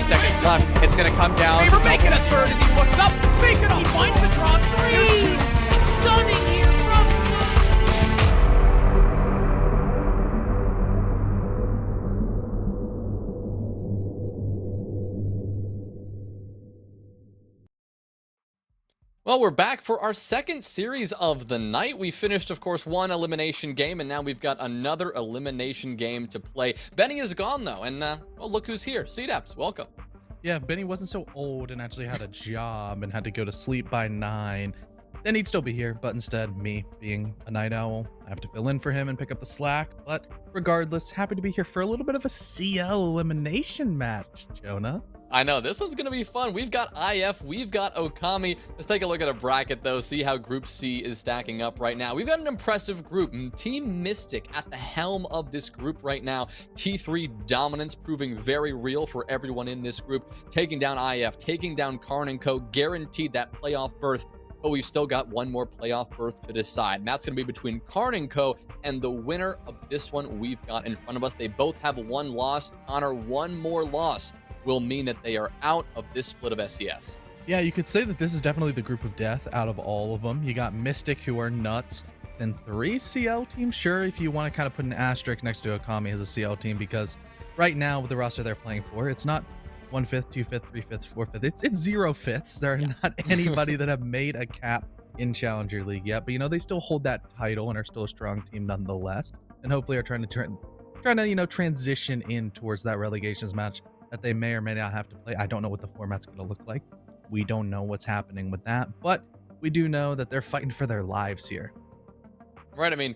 seconds left. It's going to come down. Favor making a third as he looks up. Faking off, finds the draw. Three. Stunning here from Well, we're back for our second series of the night. We finished, of course, one elimination game, and now we've got another elimination game to play. Benny is gone, though, and, well, look who's here. CDAPS, welcome. Yeah, if Benny wasn't so old and actually had a job and had to go to sleep by 9, then he'd still be here. But instead, me being a night owl, I have to fill in for him and pick up the slack. But regardless, happy to be here for a little bit of a CL elimination match, Jonah. I know, this one's going to be fun. We've got IF, we've got OKAMI. Let's take a look at a bracket, though, see how Group C is stacking up right now. We've got an impressive group. Team Mystic at the helm of this group right now. T3 dominance proving very real for everyone in this group. Taking down IF, taking down Karn & Co. Guaranteed that playoff berth. But we've still got one more playoff berth to decide. And that's going to be between Karn & Co. and the winner of this one we've got in front of us. They both have one loss. Honor, one more loss will mean that they are out of this split of SCS. Yeah, you could say that this is definitely the group of death out of all of them. You got Mystic, who are nuts, then 3 CL teams. Sure, if you want to kind of put an asterisk next to OKAMI as a CL team, because right now with the roster they're playing for, it's not 1/5, 2/5, 3/5, 4/5. It's 0 fifths. There are not anybody that have made a cap in Challenger League yet, but they still hold that title and are still a strong team nonetheless, and hopefully are trying to transition in towards that relegations match that they may or may not have to play. I don't know what the format's going to look like. We don't know what's happening with that, but we do know that they're fighting for their lives here. Right, I mean,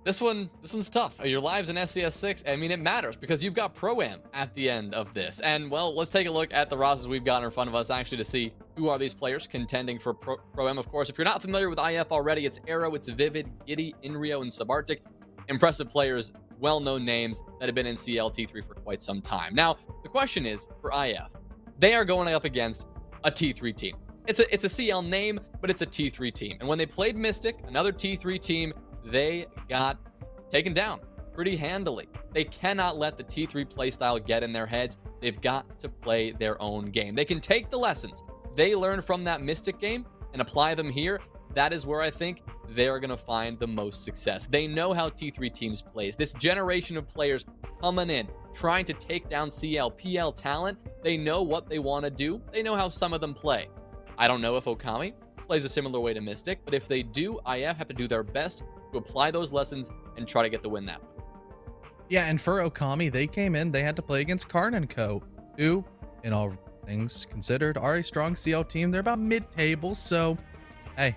this one's tough. Your lives in SCS6, I mean, it matters because you've got Pro-Am at the end of this. And, well, let's take a look at the rosters we've got in front of us actually to see who are these players contending for Pro-Am. Of course, if you're not familiar with IF already, it's Arrow, it's Vivid, Giddy, Inrio, and Subarctic. Impressive players, well-known names that have been in CLT3 for quite some time. Now, the question is, for IF, they are going up against a T3 team. It's a CL name, but it's a T3 team. And when they played Mystic, another T3 team, they got taken down pretty handily. They cannot let the T3 playstyle get in their heads. They've got to play their own game. They can take the lessons they learned from that Mystic game and apply them here. That is where I think they're going to find the most success. They know how T3 teams plays. This generation of players coming in, trying to take down CL, PL talent, they know what they want to do. They know how some of them play. I don't know if OKAMI plays a similar way to Mystic, but if they do, IF have to do their best to apply those lessons and try to get the win that way. Yeah, and for OKAMI, they came in, they had to play against Karn & Co., who, in all things considered, are a strong CL team. They're about mid-table, so, hey,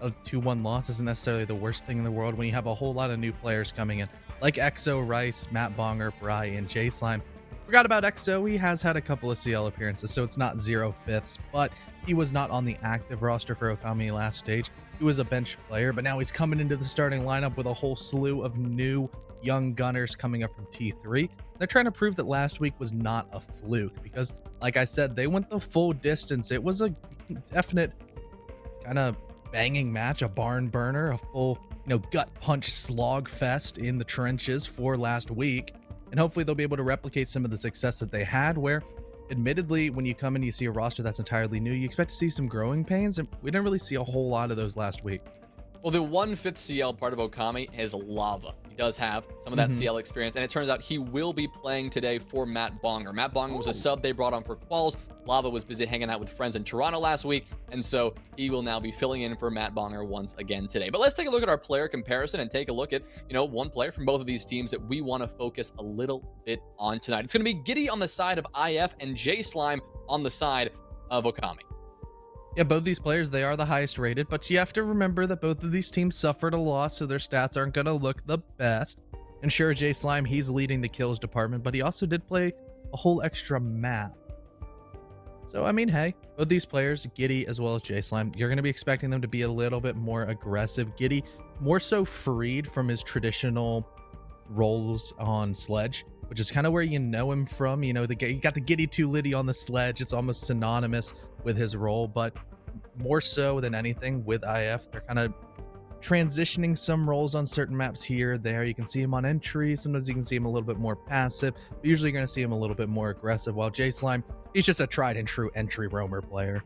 a 2-1 loss isn't necessarily the worst thing in the world when you have a whole lot of new players coming in, like Exo, Rice, Matt Bonger, Bry, and J-Slime. Forgot about Exo. He has had a couple of CL appearances, so it's not 0 fifths, but he was not on the active roster for OKAMI last stage. He was a bench player, but now he's coming into the starting lineup with a whole slew of new young gunners coming up from T3. They're trying to prove that last week was not a fluke because, like I said, they went the full distance. It was a definite kind of banging match, a barn burner, a full, gut punch slog fest in the trenches for last week. And hopefully they'll be able to replicate some of the success that they had, where admittedly, when you come in, you see a roster that's entirely new, you expect to see some growing pains, and we didn't really see a whole lot of those last week. Well, the 1/5 CL part of OKAMI is Lava. He does have some of that CL experience, and it turns out he will be playing today for Matt Bonger. Matt Bonger was a sub they brought on for Quals. Lava was busy hanging out with friends in Toronto last week, and so he will now be filling in for Matt Bonger once again today. But let's take a look at our player comparison and take a look at, one player from both of these teams that we want to focus a little bit on tonight. It's going to be Giddy on the side of IF and J-Slime on the side of OKAMI. Yeah, both these players, they are the highest rated, but you have to remember that both of these teams suffered a loss, so their stats aren't going to look the best. And sure, J-Slime, he's leading the kills department, but he also did play a whole extra map. So, I mean, hey, both these players, Giddy as well as J-Slime, you're going to be expecting them to be a little bit more aggressive. Giddy, more so freed from his traditional roles on Sledge, which is kind of where you know him from. You got the Giddy 2 Liddy on the Sledge. It's almost synonymous with his role, but more so than anything with IF, they're kind of transitioning some roles on certain maps here or there. You can see him on entry. Sometimes you can see him a little bit more passive. But usually you're going to see him a little bit more aggressive. While J-Slime, he's just a tried and true entry roamer player.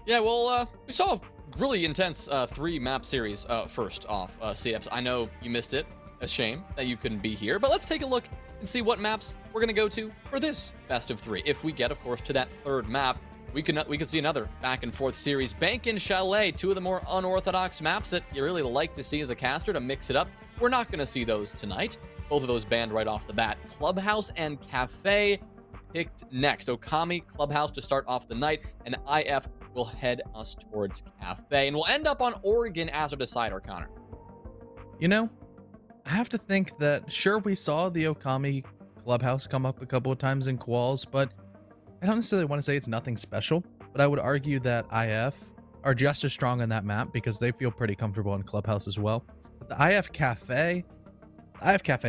Yeah, well, we saw a really intense 3-map series first off, CFs. I know you missed it. A shame that you couldn't be here, but let's take a look and see what maps we're going to go to for this best of 3. If we get, of course, to that 3rd map, we could see another back and forth series. Bank and Chalet, 2 of the more unorthodox maps that you really like to see as a caster to mix it up. We're not going to see those tonight. Both of those banned right off the bat. Clubhouse and Cafe picked next. OKAMI, Clubhouse to start off the night, and IF will head us towards Cafe. And we'll end up on Oregon as our decider, Connor. You know, I have to think that, sure, we saw the OKAMI Clubhouse come up a couple of times in quals, but I don't necessarily want to say it's nothing special, but I would argue that IF are just as strong on that map because they feel pretty comfortable in Clubhouse as well. But the IF Cafe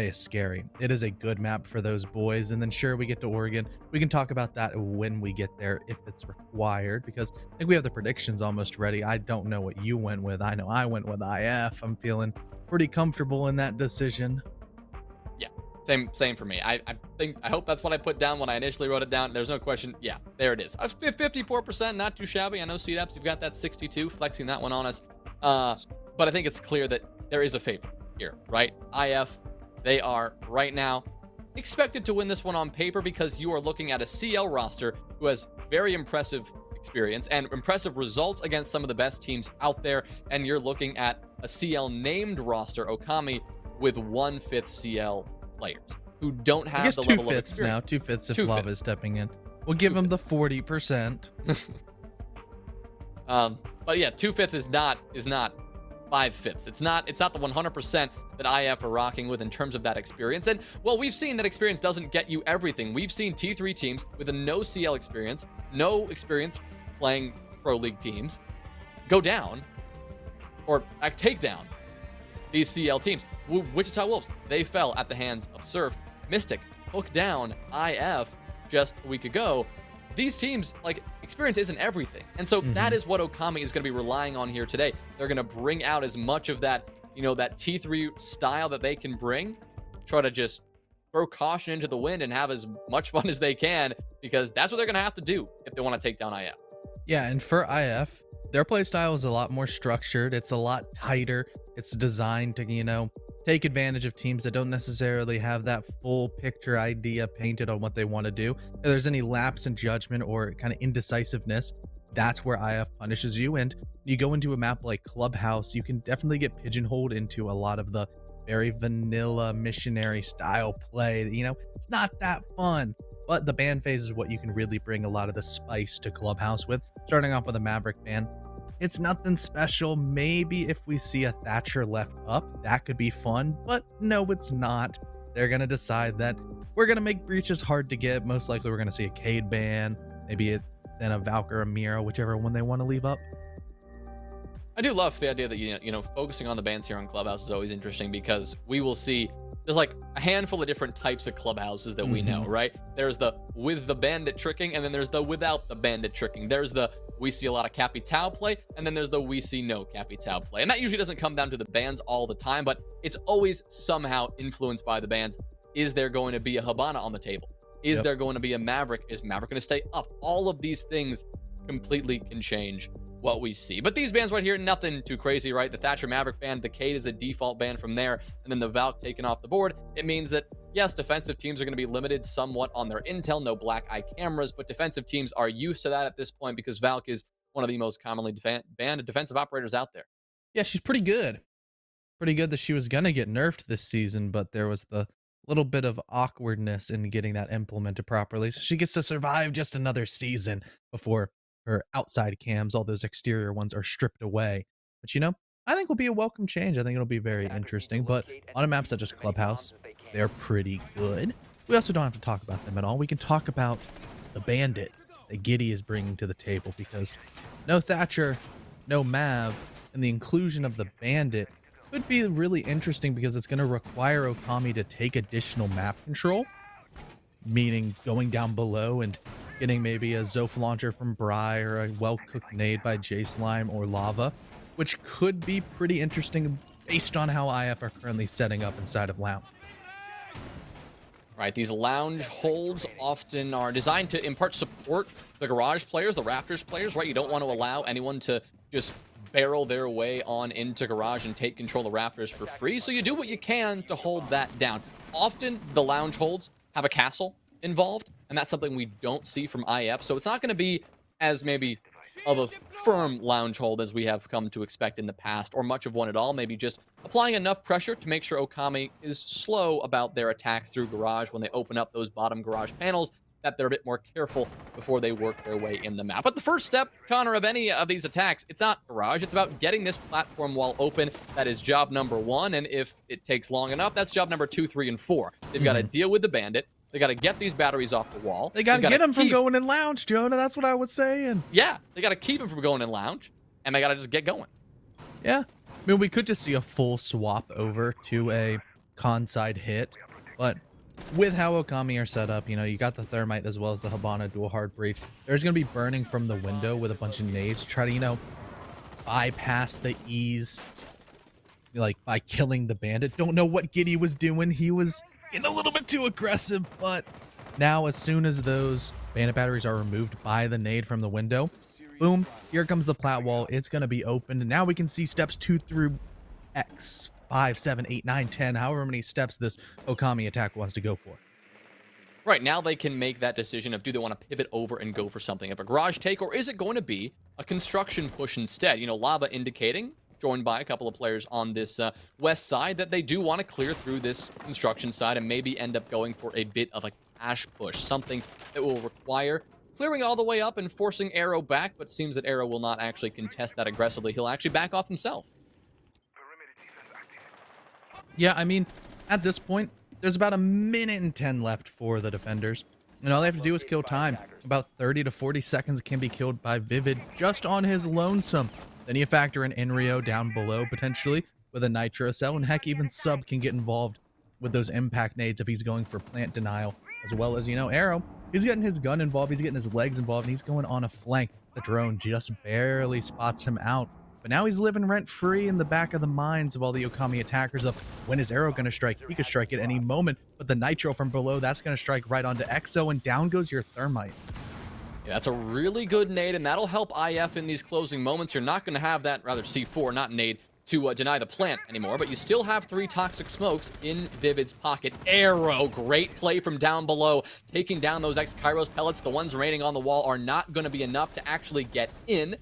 is scary. It is a good map for those boys. And then sure, we get to Oregon. We can talk about that when we get there if it's required, because I think we have the predictions almost ready. I don't know what you went with. I know I went with IF. I'm feeling pretty comfortable in that decision. Yeah, same for me. I hope that's what I put down when I initially wrote it down. There's no question. Yeah, there it is. 54%, not too shabby. I know CDAPs, you've got that 62, flexing that one on us. But I think it's clear that there is a favorite here, right? IF, they are right now expected to win this one on paper because you are looking at a CL roster who has very impressive experience and impressive results against some of the best teams out there, and you're looking at a CL named roster, OKAMI, with 1/5 CL players who don't have the level of experience. 2/5 if Lava is stepping in. We'll give him the 40%. But yeah, 2/5 is not 5/5. It's not the 100% that IF are rocking with in terms of that experience. And well, we've seen that experience doesn't get you everything. We've seen T3 teams with a no CL experience, no experience playing pro league teams, go down or take down these CL teams. Wichita Wolves, they fell at the hands of Surf. Mystic took down IF just a week ago. These teams, like, experience isn't everything. And so that is what OKAMI is going to be relying on here today. They're going to bring out as much of that, that T3 style that they can bring, try to just throw caution into the wind and have as much fun as they can, because that's what they're going to have to do if they want to take down IF. Yeah, and for IF, their play style is a lot more structured. It's a lot tighter. It's designed to, take advantage of teams that don't necessarily have that full picture idea painted on what they want to do. If there's any lapse in judgment or kind of indecisiveness, that's where IF punishes you. And you go into a map like Clubhouse, you can definitely get pigeonholed into a lot of the very vanilla missionary style play. It's not that fun. But the ban phase is what you can really bring a lot of the spice to Clubhouse with. Starting off with a Maverick ban. It's nothing special. Maybe if we see a Thatcher left up, that could be fun, but no, it's not. They're going to decide that we're going to make breaches hard to get. Most likely we're going to see a Cade ban, maybe then a Valk or a Mira, whichever one they want to leave up. I do love the idea that, focusing on the bans here on Clubhouse is always interesting, because we will see there's like a handful of different types of clubhouses that we know, right? There's the with the bandit tricking, and then there's the without the bandit tricking. There's the we see a lot of Capitao play, and then there's the we see no Capitao play. And that usually doesn't come down to the bans all the time, but it's always somehow influenced by the bans. Is there going to be a Habana on the table? Is there going to be a Maverick? Is Maverick going to stay up? All of these things completely can change what we see. But these bans right here, nothing too crazy, right? The Thatcher Maverick ban, the Cade is a default ban from there, and then the Valk taken off the board. It means that, yes, defensive teams are going to be limited somewhat on their intel, no black eye cameras, but defensive teams are used to that at this point because Valk is one of the most commonly banned defensive operators out there. Yeah, she's pretty good. Pretty good that she was going to get nerfed this season, but there was the little bit of awkwardness in getting that implemented properly. So she gets to survive just another season before her outside cams, all those exterior ones, are stripped away. But I think will be a welcome change. I think it'll be very interesting. But on a map such as Clubhouse, they're pretty good. We also don't have to talk about them at all. We can talk about the bandit that Giddy is bringing to the table, because no Thatcher, no Mav, and the inclusion of the bandit could be really interesting, because it's going to require OKAMI to take additional map control, meaning going down below and getting maybe a Zoph launcher from Bry or a well-cooked nade by J-Slime or Lava, which could be pretty interesting based on how IF are currently setting up inside of Lounge. Right, these lounge holds often are designed to impart support the garage players, the rafters players, right? You don't want to allow anyone to just barrel their way on into garage and take control of rafters for free. So you do what you can to hold that down. Often the lounge holds have a castle involved, and that's something we don't see from IF. So it's not going to be as maybe of a firm lounge hold as we have come to expect in the past, or much of one at all. Maybe just applying enough pressure to make sure OKAMI is slow about their attacks through garage when they open up those bottom garage panels, that they're a bit more careful before they work their way in the map. But the first step, Connor, of any of these attacks, it's not garage, it's about getting this platform wall open. That is job number 1, and if it takes long enough, that's job number 2, 3, and 4. They've got to deal with the bandit. They got to get these batteries off the wall. They got to get them from going in lounge, Jonah. That's what I was saying. Yeah, they got to keep them from going in lounge, and they got to just get going. Yeah. I mean, we could just see a full swap over to a con side hit, but with how OKAMI are set up, you know, you got the Thermite as well as the Hibana dual hard breach. There's going to be burning from the window with a bunch of nades to try to, you know, bypass the ease, like by killing the bandit. Don't know what Giddy was doing. He was getting a little bit too aggressive, but now as soon as those bandit batteries are removed by the nade from the window, boom, here comes the plat wall. It's going to be opened, and now we can see steps 2 through X, 5, 7, 8, 9, 10, however many steps this OKAMI attack wants to go for. Right, now they can make that decision of do they want to pivot over and go for something of a garage take, or is it going to be a construction push instead? You know, Lava indicating, joined by a couple of players on this west side, that they do want to clear through this construction side and maybe end up going for a bit of a cash push, something that will require clearing all the way up and forcing Arrow back, but it seems that Arrow will not actually contest that aggressively. He'll actually back off himself. Yeah, I mean, at this point, there's about 1:10 left for the defenders, and all they have to do is kill time. About 30 to 40 seconds can be killed by Vivid just on his lonesome. Then you factor in Enrio down below, potentially, with a Nitro cell, and heck, even Sub can get involved with those impact nades if he's going for plant denial, as well as, you know, Arrow. He's getting his gun involved, he's getting his legs involved, and he's going on a flank. The drone just barely spots him out. But now he's living rent-free in the back of the minds of all the OKAMI attackers of when is Arrow going to strike? He could strike at any moment, but the Nitro from below, that's going to strike right onto Exo, and down goes your Thermite. Yeah, that's a really good nade, and that'll help IF in these closing moments. You're not going to have that, rather C4, not nade, to deny the plant anymore, but you still have 3 toxic smokes in Vivid's pocket. Arrow, great play from down below, taking down those X-Kairos pellets. The ones remaining on the wall are not going to be enough to actually get in.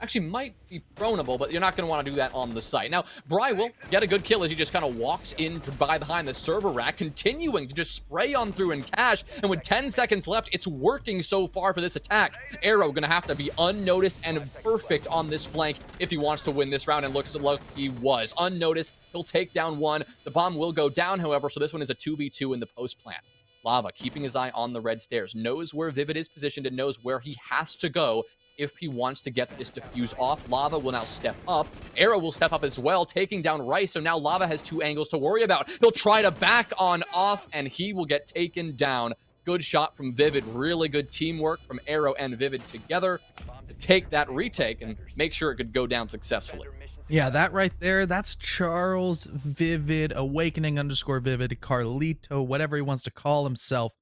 Actually might be thrownable, but you're not going to want to do that on the site. Now, Bry will get a good kill as he just kind of walks in behind the server rack, continuing to just spray on through and cash. And with 10 seconds left, it's working so far for this attack. Arrow going to have to be unnoticed and perfect on this flank if he wants to win this round, and looks like he was. Unnoticed, he'll take down one. The bomb will go down, however, so this one is a 2v2 in the post plant. Lava keeping his eye on the red stairs, knows where Vivid is positioned and knows where he has to go if he wants to get this defuse off. Lava will now step up. Arrow will step up as well, taking down Rice. So now Lava has 2 angles to worry about. He'll try to back on off, and he will get taken down. Good shot from Vivid. Really good teamwork from Arrow and Vivid together to take that retake and make sure it could go down successfully. Yeah, that right there, that's Charles Vivid, Awakening _ Vivid, Carlito, whatever he wants to call himself.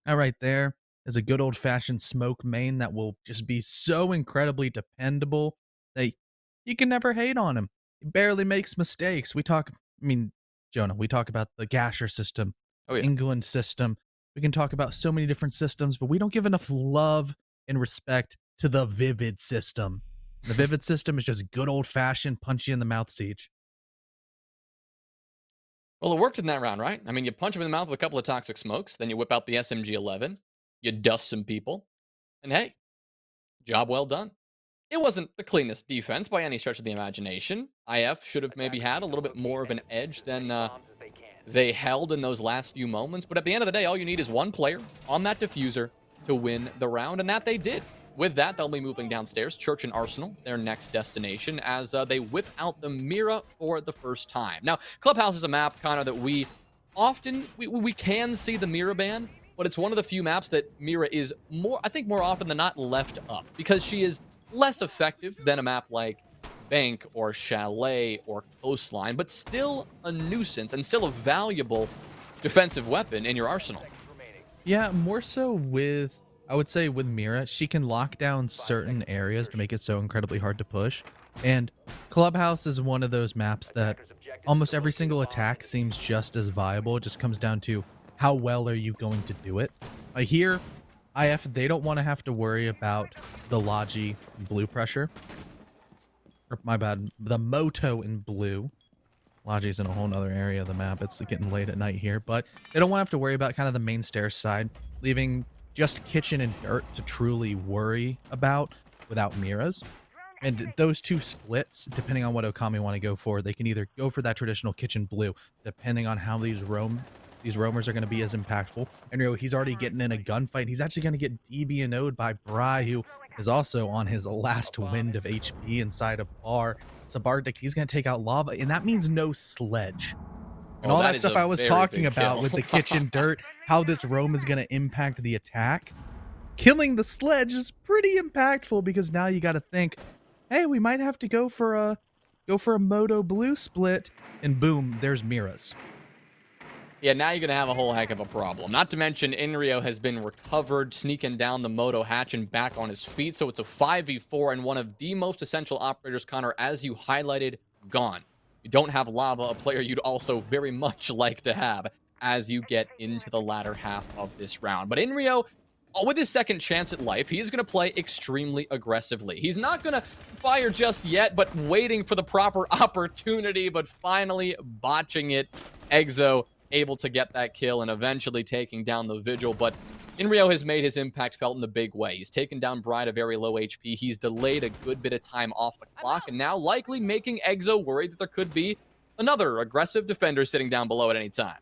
That right there is a good old-fashioned smoke main that will just be so incredibly dependable that you can never hate on him. He barely makes mistakes. Jonah, we talk about the Gasher system, England system. We can talk about so many different systems, but we don't give enough love and respect to the Vivid system. The Vivid system is just good old-fashioned punch-you-in-the-mouth siege. Well, it worked in that round, right? I mean, you punch him in the mouth with a couple of toxic smokes, then you whip out the SMG-11, you dust some people, and hey, job well done. It wasn't the cleanest defense by any stretch of the imagination. IF should have maybe had a little bit more of an edge than they held in those last few moments, but at the end of the day, all you need is one player on that diffuser to win the round, and that they did. With that, they'll be moving downstairs, Church and Arsenal, their next destination, as they whip out the Mira for the first time. Now, Clubhouse is a map, Connor, that we often, we can see the Mira ban, but it's one of the few maps that Mira is more often than not left up, because she is less effective than a map like bank or chalet or coastline, but still a nuisance and still a valuable defensive weapon in your arsenal. Yeah, more so with, I would say with Mira, she can lock down certain areas to make it so incredibly hard to push. And Clubhouse is one of those maps that almost every single attack seems just as viable. It just comes down to how well are you going to do it. Here, IF, they don't want to have to worry about the Logi blue pressure. Or, my bad, the Moto in blue. Logi's in a whole nother area of the map. It's getting late at night here, but they don't want to have to worry about kind of the main stairs side, leaving just kitchen and dirt to truly worry about without Miras. And those two splits, depending on what Okami want to go for, they can either go for that traditional kitchen blue, depending on how these roamers are going to be as impactful. And you know, he's already getting in a gunfight. He's actually going to get DB&O'd by Bry, who is also on his last wind of HP inside a bar. Sabardic, he's going to take out lava, and that means no sledge. And all that stuff I was talking about with the kitchen dirt, how this roam is going to impact the attack. Killing the sledge is pretty impactful because now you got to think, hey, we might have to go for a Moto blue split, and boom, there's Miras. Yeah, now you're going to have a whole heck of a problem. Not to mention, Inrio has been recovered, sneaking down the Moto hatch and back on his feet. So it's a 5v4, and one of the most essential operators, Connor, as you highlighted, gone. You don't have Lava, a player you'd also very much like to have as you get into the latter half of this round. But Inrio, with his second chance at life, he is going to play extremely aggressively. He's not going to fire just yet, but waiting for the proper opportunity, but finally botching it. Exo able to get that kill and eventually taking down the Vigil, but Inrio has made his impact felt in a big way. He's taken down Bride at very low HP. He's delayed a good bit of time off the clock, and now likely making Exo worried that there could be another aggressive defender sitting down below at any time.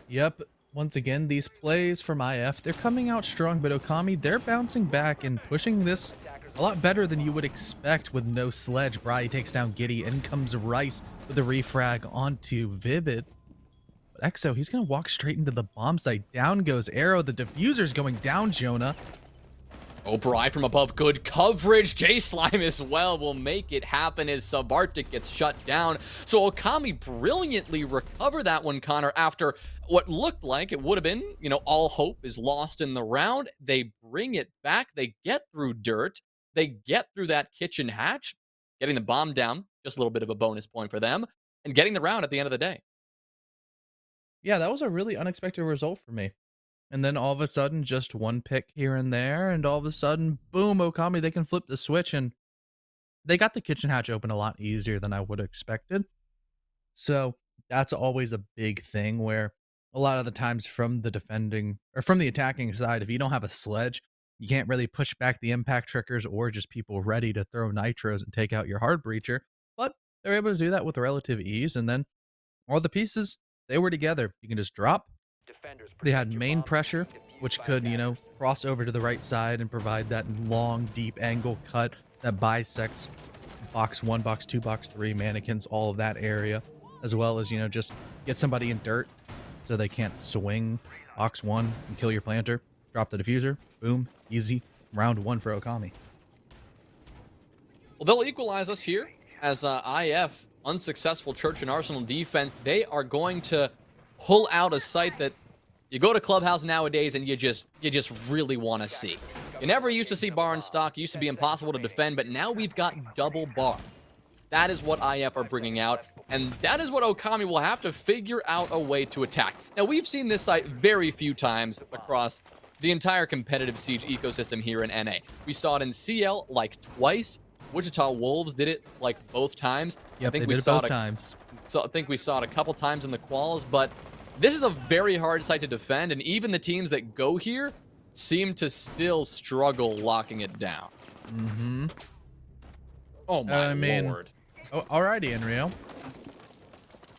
Yep. Once again, these plays from IF, they're coming out strong, but Okami, they're bouncing back and pushing this a lot better than you would expect with no sledge. Bri takes down Giddy, in comes Rice with a refrag onto Vivid. But Exo, he's going to walk straight into the bomb site. Down goes Arrow. The diffuser's going down, Jonah. Oh, Bri from above. Good coverage. J-Slime as well will make it happen as Subarctic gets shut down. So Okami brilliantly recover that one, Connor, after what looked like it would have been, you know, all hope is lost in the round. They bring it back. They get through dirt. They get through that kitchen hatch, getting the bomb down. Just a little bit of a bonus point for them, and getting the round at the end of the day. Yeah, that was a really unexpected result for me. And then all of a sudden, just one pick here and there, and all of a sudden, boom, Okami, they can flip the switch, and they got the kitchen hatch open a lot easier than I would have expected. So that's always a big thing where a lot of the times from the defending, or from the attacking side, if you don't have a sledge, you can't really push back the impact triggers or just people ready to throw nitros and take out your hard breacher. But they're able to do that with relative ease, and then all the pieces, they were together. You can just drop. They had main pressure, which could, you know, cross over to the right side and provide that long, deep angle cut that bisects box 1, box 2, box 3, mannequins, all of that area, as well as, you know, just get somebody in dirt so they can't swing box 1 and kill your planter. Drop the diffuser. Boom. Easy. Round 1 for Okami. Well, they'll equalize us here as IF, unsuccessful Church and Arsenal defense. They are going to pull out a site that you go to Clubhouse nowadays and you just really want to see. You never used to see bar and stock. It used to be impossible to defend, but now we've got double bar. That is what IF are bringing out, and that is what Okami will have to figure out a way to attack. Now, we've seen this site very few times across the entire competitive Siege ecosystem here in NA. We saw it in CL like twice. Wichita Wolves did it like both times. Yep, I think they we did it saw both it times. So I think we saw it a couple times in the quals, but this is a very hard site to defend, and even the teams that go here seem to still struggle locking it down. Mm-hmm. Oh my lord. Oh, alrighty, Enrio.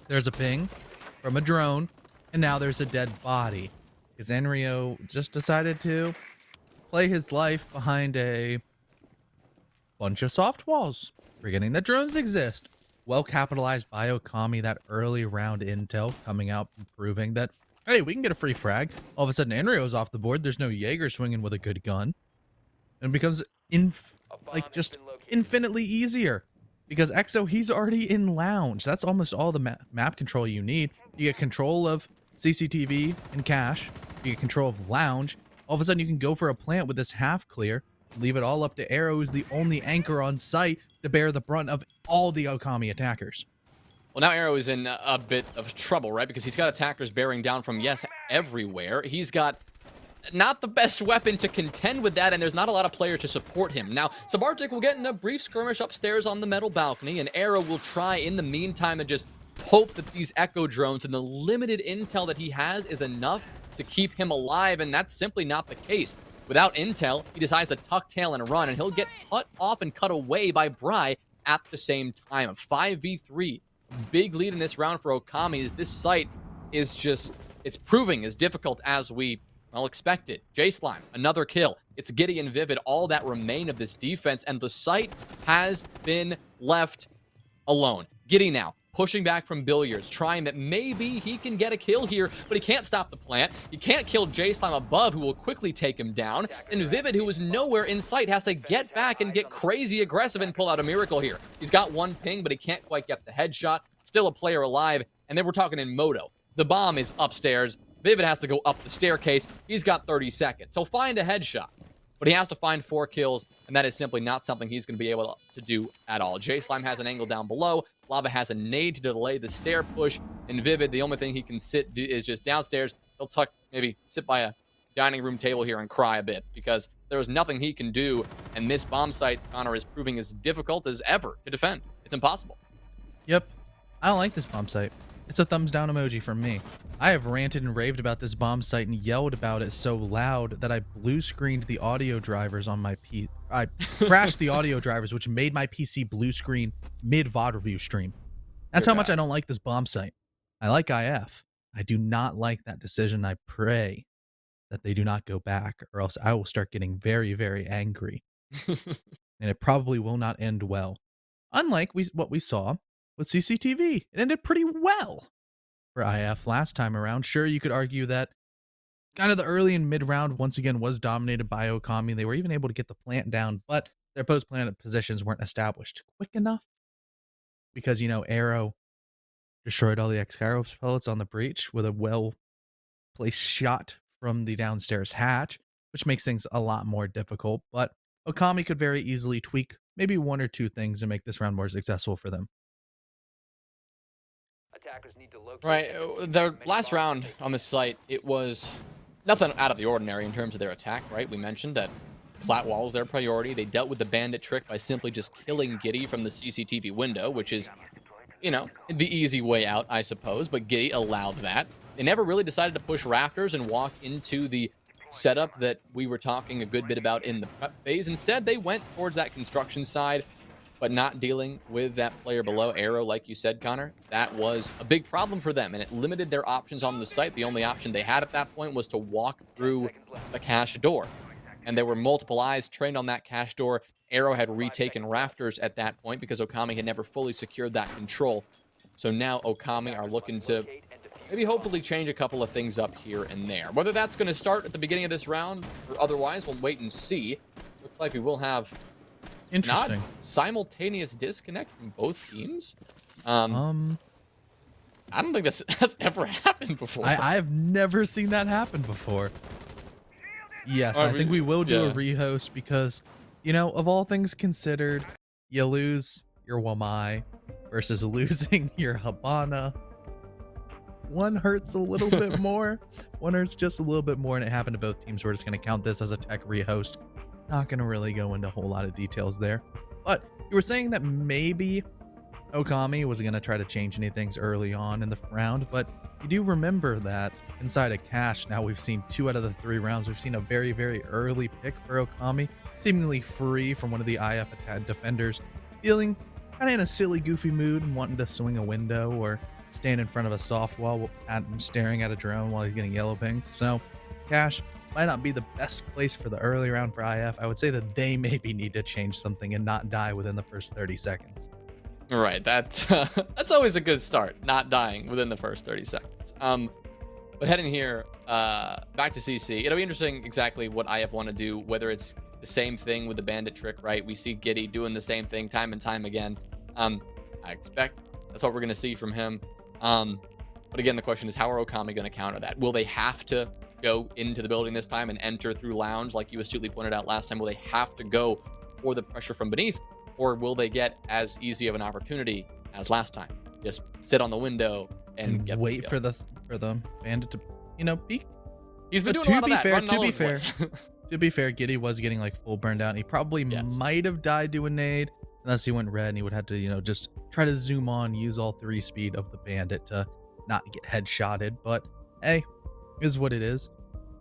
There's a ping from a drone, and now there's a dead body. Because Enrio just decided to play his life behind a bunch of soft walls, forgetting that drones exist. Well capitalized by Okami, that early round intel coming out and proving that, hey, we can get a free frag. All of a sudden, Enrio's off the board. There's no Jaeger swinging with a good gun. And it becomes just infinitely easier. because EXO, he's already in lounge. That's almost all the map control you need. You get control of CCTV and cache. You get control of lounge. All of a sudden, you can go for a plant with this half clear. Leave it all up to Arrow, who's the only anchor on site to bear the brunt of all the OKAMI attackers. Well, now Arrow is in a bit of trouble, right? Because he's got attackers bearing down from, yes, everywhere. He's got not the best weapon to contend with that, and there's not a lot of players to support him. Now, Subarctic will get in a brief skirmish upstairs on the metal balcony, and Arrow will try in the meantime and just hope that these Echo drones and the limited intel that he has is enough to keep him alive, and that's simply not the case. Without intel, he decides to tuck tail and run, and he'll get cut off and cut away by Bry at the same time. A 5v3. Big lead in this round for OKAMI. This site is just, it's proving as difficult as we expected. J-Slime, another kill. It's Giddy and Vivid, all that remain of this defense, and the site has been left alone. Giddy now, pushing back from Billiards, trying that maybe he can get a kill here, but he can't stop the plant. He can't kill J-Slime above, who will quickly take him down. And Vivid, who is nowhere in sight, has to get back and get crazy aggressive and pull out a miracle here. He's got one ping, but he can't quite get the headshot. Still a player alive, and then we're talking in Moto. The bomb is upstairs. Vivid has to go up the staircase. He's got 30 seconds. He'll find a headshot, but he has to find 4 kills, and that is simply not something he's going to be able to do at all. J-Slime has an angle down below. Lava has a nade to delay the stair push, and Vivid, the only thing he can do is just downstairs. He'll maybe sit by a dining room table here and cry a bit, because there is nothing he can do, and this bomb site, Connor, is proving as difficult as ever to defend. It's impossible. Yep. I don't like this bomb site. It's a thumbs down emoji from me. I have ranted and raved about this bomb site and yelled about it so loud that I blue screened the audio drivers on my PC. I crashed the audio drivers, which made my PC blue screen mid VOD review stream. That's how much I don't like this bomb site. I like IF. I do not like that decision. I pray that they do not go back, or else I will start getting very, very angry. And it probably will not end well. Unlike what we saw with CCTV. It ended pretty well for IF last time around. Sure, you could argue that kind of the early and mid round once again was dominated by OKAMI. They were even able to get the plant down, but their post-plant positions weren't established quick enough because, you know, Arrow destroyed all the X-Gyro pellets on the breach with a well-placed shot from the downstairs hatch, which makes things a lot more difficult, but OKAMI could very easily tweak maybe 1 or 2 things to make this round more successful for them. Right, their last round on this site, it was nothing out of the ordinary in terms of their attack, right? We mentioned that flat wall is their priority. They dealt with the bandit trick by simply just killing Giddy from the CCTV window, which is, you know, the easy way out, I suppose, but Giddy allowed that. They never really decided to push rafters and walk into the setup that we were talking a good bit about in the prep phase. Instead, they went towards that construction side, but not dealing with that player below. Arrow, like you said, Connor, that was a big problem for them, and it limited their options on the site. The only option they had at that point was to walk through the cache door, and there were multiple eyes trained on that cache door. Arrow had retaken rafters at that point because OKAMI had never fully secured that control. So now OKAMI are looking to maybe hopefully change a couple of things up here and there. Whether that's going to start at the beginning of this round or otherwise, we'll wait and see. Looks like we will have Interesting. not simultaneous disconnect from both teams. I don't think that's ever happened before. I have never seen that happen before. Yes, I think we will do a rehost because, you know, of all things considered, you lose your Wamai versus losing your Habana. One hurts a little bit more. One hurts just a little bit more, and it happened to both teams. We're just going to count this as a tech rehost. Not going to really go into a whole lot of details there. But you were saying that maybe OKAMI was going to try to change any things early on in the round, but you do remember that inside a cache, now we've seen 2 out of the 3 rounds. We've seen a very, very early pick for OKAMI, seemingly free from one of the IF attack defenders, feeling kind of in a silly, goofy mood and wanting to swing a window or stand in front of a soft wall staring at a drone while he's getting yellow pinged. So cache might not be the best place for the early round for IF. I would say that they maybe need to change something and not die within the first 30 seconds. Right, that's always a good start, not dying within the first 30 seconds. But heading here, back to CC, it'll be interesting exactly what IF want to do, whether it's the same thing with the bandit trick, right? We see Giddy doing the same thing time and time again. I expect that's what we're going to see from him. But again, the question is, how are OKAMI going to counter that? Will they have to go into the building this time and enter through lounge, like you astutely pointed out last time? Will they have to go for the pressure from beneath, or will they get as easy of an opportunity as last time? Just sit on the window and wait for the bandit to, peek. He's been But doing a lot of that. To be fair, Giddy was getting like full burn down. He probably might have died to a nade unless he went red, and he would have to, just try to zoom on, use all 3 speed of the bandit to not get headshotted. But hey, is what it is.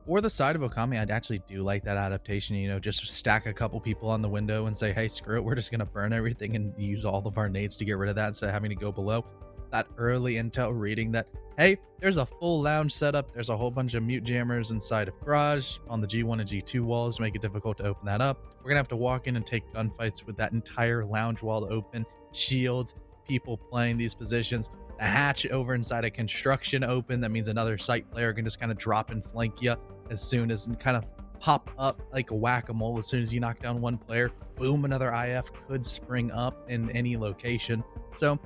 For the side of OKAMI, I'd actually do like that adaptation, just stack a couple people on the window and say, hey, screw it, we're just going to burn everything and use all of our nades to get rid of that instead of having to go below. That early intel reading that, hey, there's a full lounge setup, there's a whole bunch of mute jammers inside of garage on the G1 and G2 walls to make it difficult to open that up. We're going to have to walk in and take gunfights with that entire lounge wall open, shields, people playing these positions. The hatch over inside a construction open. That means another site player can just kind of drop and flank you as soon as, and kind of pop up like a whack-a-mole. As soon as you knock down one player, boom, another IF could spring up in any location. So,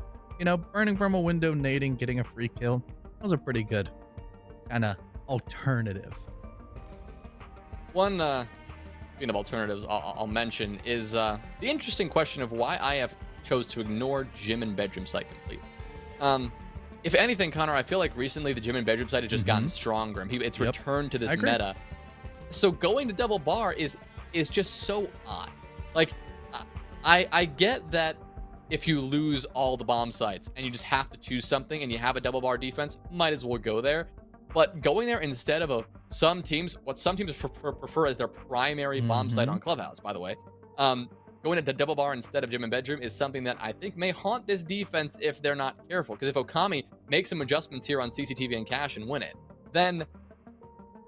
burning from a window, nading, getting a free kill, that was a pretty good kind of alternative. One, speaking of alternatives, I'll mention is the interesting question of why IF chose to ignore gym and bedroom site completely. If anything, Connor, I feel like recently the gym and bedroom site has just gotten stronger, and it's returned to this meta. So going to double bar is just so odd. Like, I get that if you lose all the bomb sites and you just have to choose something and you have a double bar defense, might as well go there. But going there instead of what some teams prefer as their primary bomb site on Clubhouse, by the way, going to double bar instead of gym and bedroom is something that I think may haunt this defense if they're not careful. Because if OKAMI makes some adjustments here on CCTV and cash and win it, then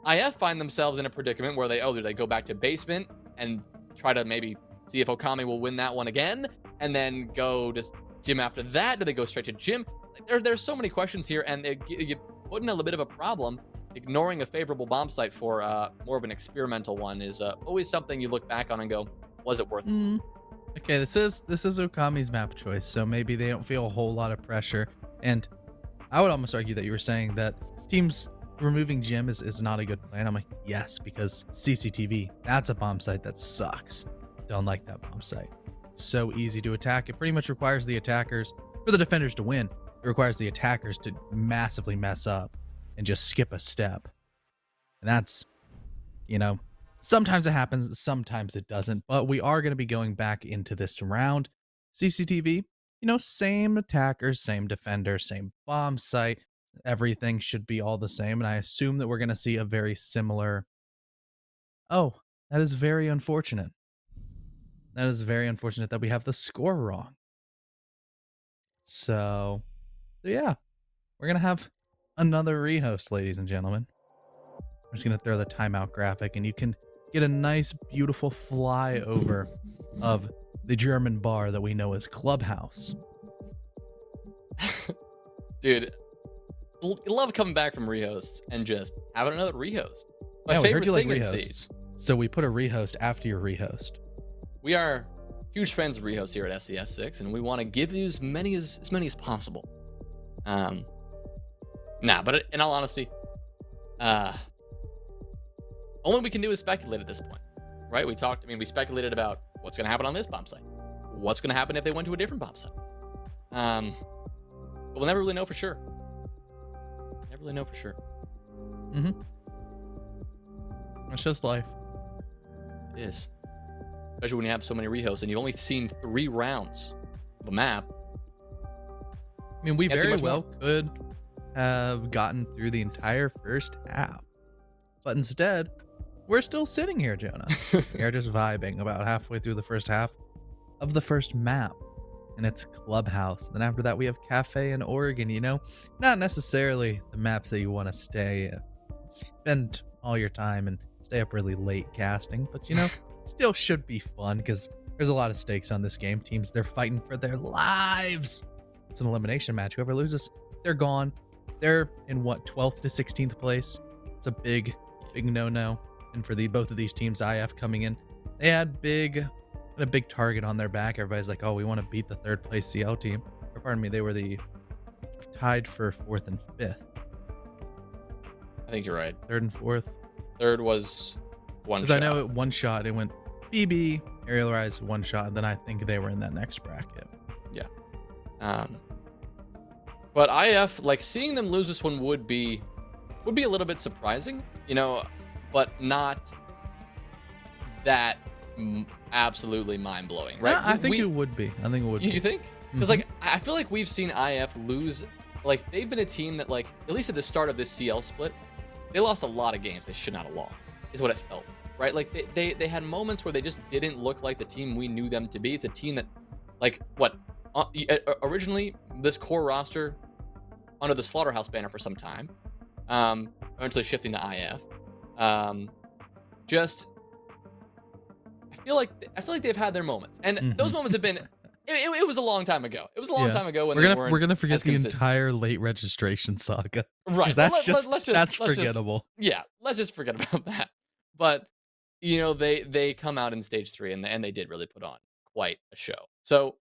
IF find themselves in a predicament where do they go back to basement and try to maybe see if OKAMI will win that one again, and then go just gym after that? Do they go straight to gym? There's so many questions here, and you put in a little bit of a problem. Ignoring a favorable bomb site for more of an experimental one is always something you look back on and go, was it worth it? Okay, this is OKAMI's map choice, so maybe they don't feel a whole lot of pressure. And I would almost argue that you were saying that teams removing gym is not a good plan. I'm like, yes, because CCTV, that's a bomb site that sucks. Don't like that bomb site. It's so easy to attack. It pretty much requires the attackers, for the defenders to win, it requires the attackers to massively mess up and just skip a step. And that's, sometimes it happens, sometimes it doesn't, but we are going to be going back into this round. CCTV, same attackers, same defender, same bomb site. Everything should be all the same, and I assume that we're going to see a very similar... Oh, that is very unfortunate. That is very unfortunate that we have the score wrong. So yeah, we're going to have another rehost, ladies and gentlemen. I'm just going to throw the timeout graphic, and you can get a nice, beautiful flyover of the German bar that we know as Clubhouse. Dude, love coming back from rehosts and just having another rehost. My we favorite heard you thing like in rehosts, Seas. so we put a rehost after your rehost. We are huge fans of rehosts here at SCS6, and we want to give you as many as possible. But in all honesty, only we can do is speculate at this point, right? We speculated about what's going to happen on this bomb site. What's going to happen if they went to a different bomb site? But we'll never really know for sure. It's just life. It is. Especially when you have so many rehosts and you've only seen 3 rounds of a map. I mean, we very well could have gotten through the entire first half. But instead, we're still sitting here, Jonah. We're just vibing about halfway through the first half of the first map. And it's Clubhouse. Then after that, we have Cafe in Oregon, Not necessarily the maps that you want to spend all your time and stay up really late casting. But, still should be fun because there's a lot of stakes on this game. Teams, they're fighting for their lives. It's an elimination match. Whoever loses, they're gone. They're in 12th to 16th place. It's a big no-no. And for both of these teams, IF coming in, they had big, put a big target on their back. Everybody's like, oh, we want to beat the third place CL team. Or pardon me, they were tied for 4th and 5th. I think you're right. 3rd and 4th. 3rd was one Because shot. I know one shot, it went BB, Aerial Rise, one shot, and then I think they were in that next bracket. Yeah. But IF, like, seeing them lose this one would be a little bit surprising, you know, but not that absolutely mind-blowing, right? I think it would be. I think it would be. You think? Because, like, I feel like we've seen IF lose, like, they've been a team that, like, at least at the start of this CL split, they lost a lot of games they should not have lost, is what it felt, right? Like, they had moments where they just didn't look like the team we knew them to be. It's a team that, like, originally, this core roster under the Slaughterhouse banner for some time, eventually shifting to IF. I feel like they've had their moments, and those moments have been. It was a long time ago. It was a long time ago when we're gonna forget as the consistent. entire late registration saga. Right. That's Let's forgettable. Let's just forget about that. But you know, they come out in stage 3 and they did really put on quite a show. So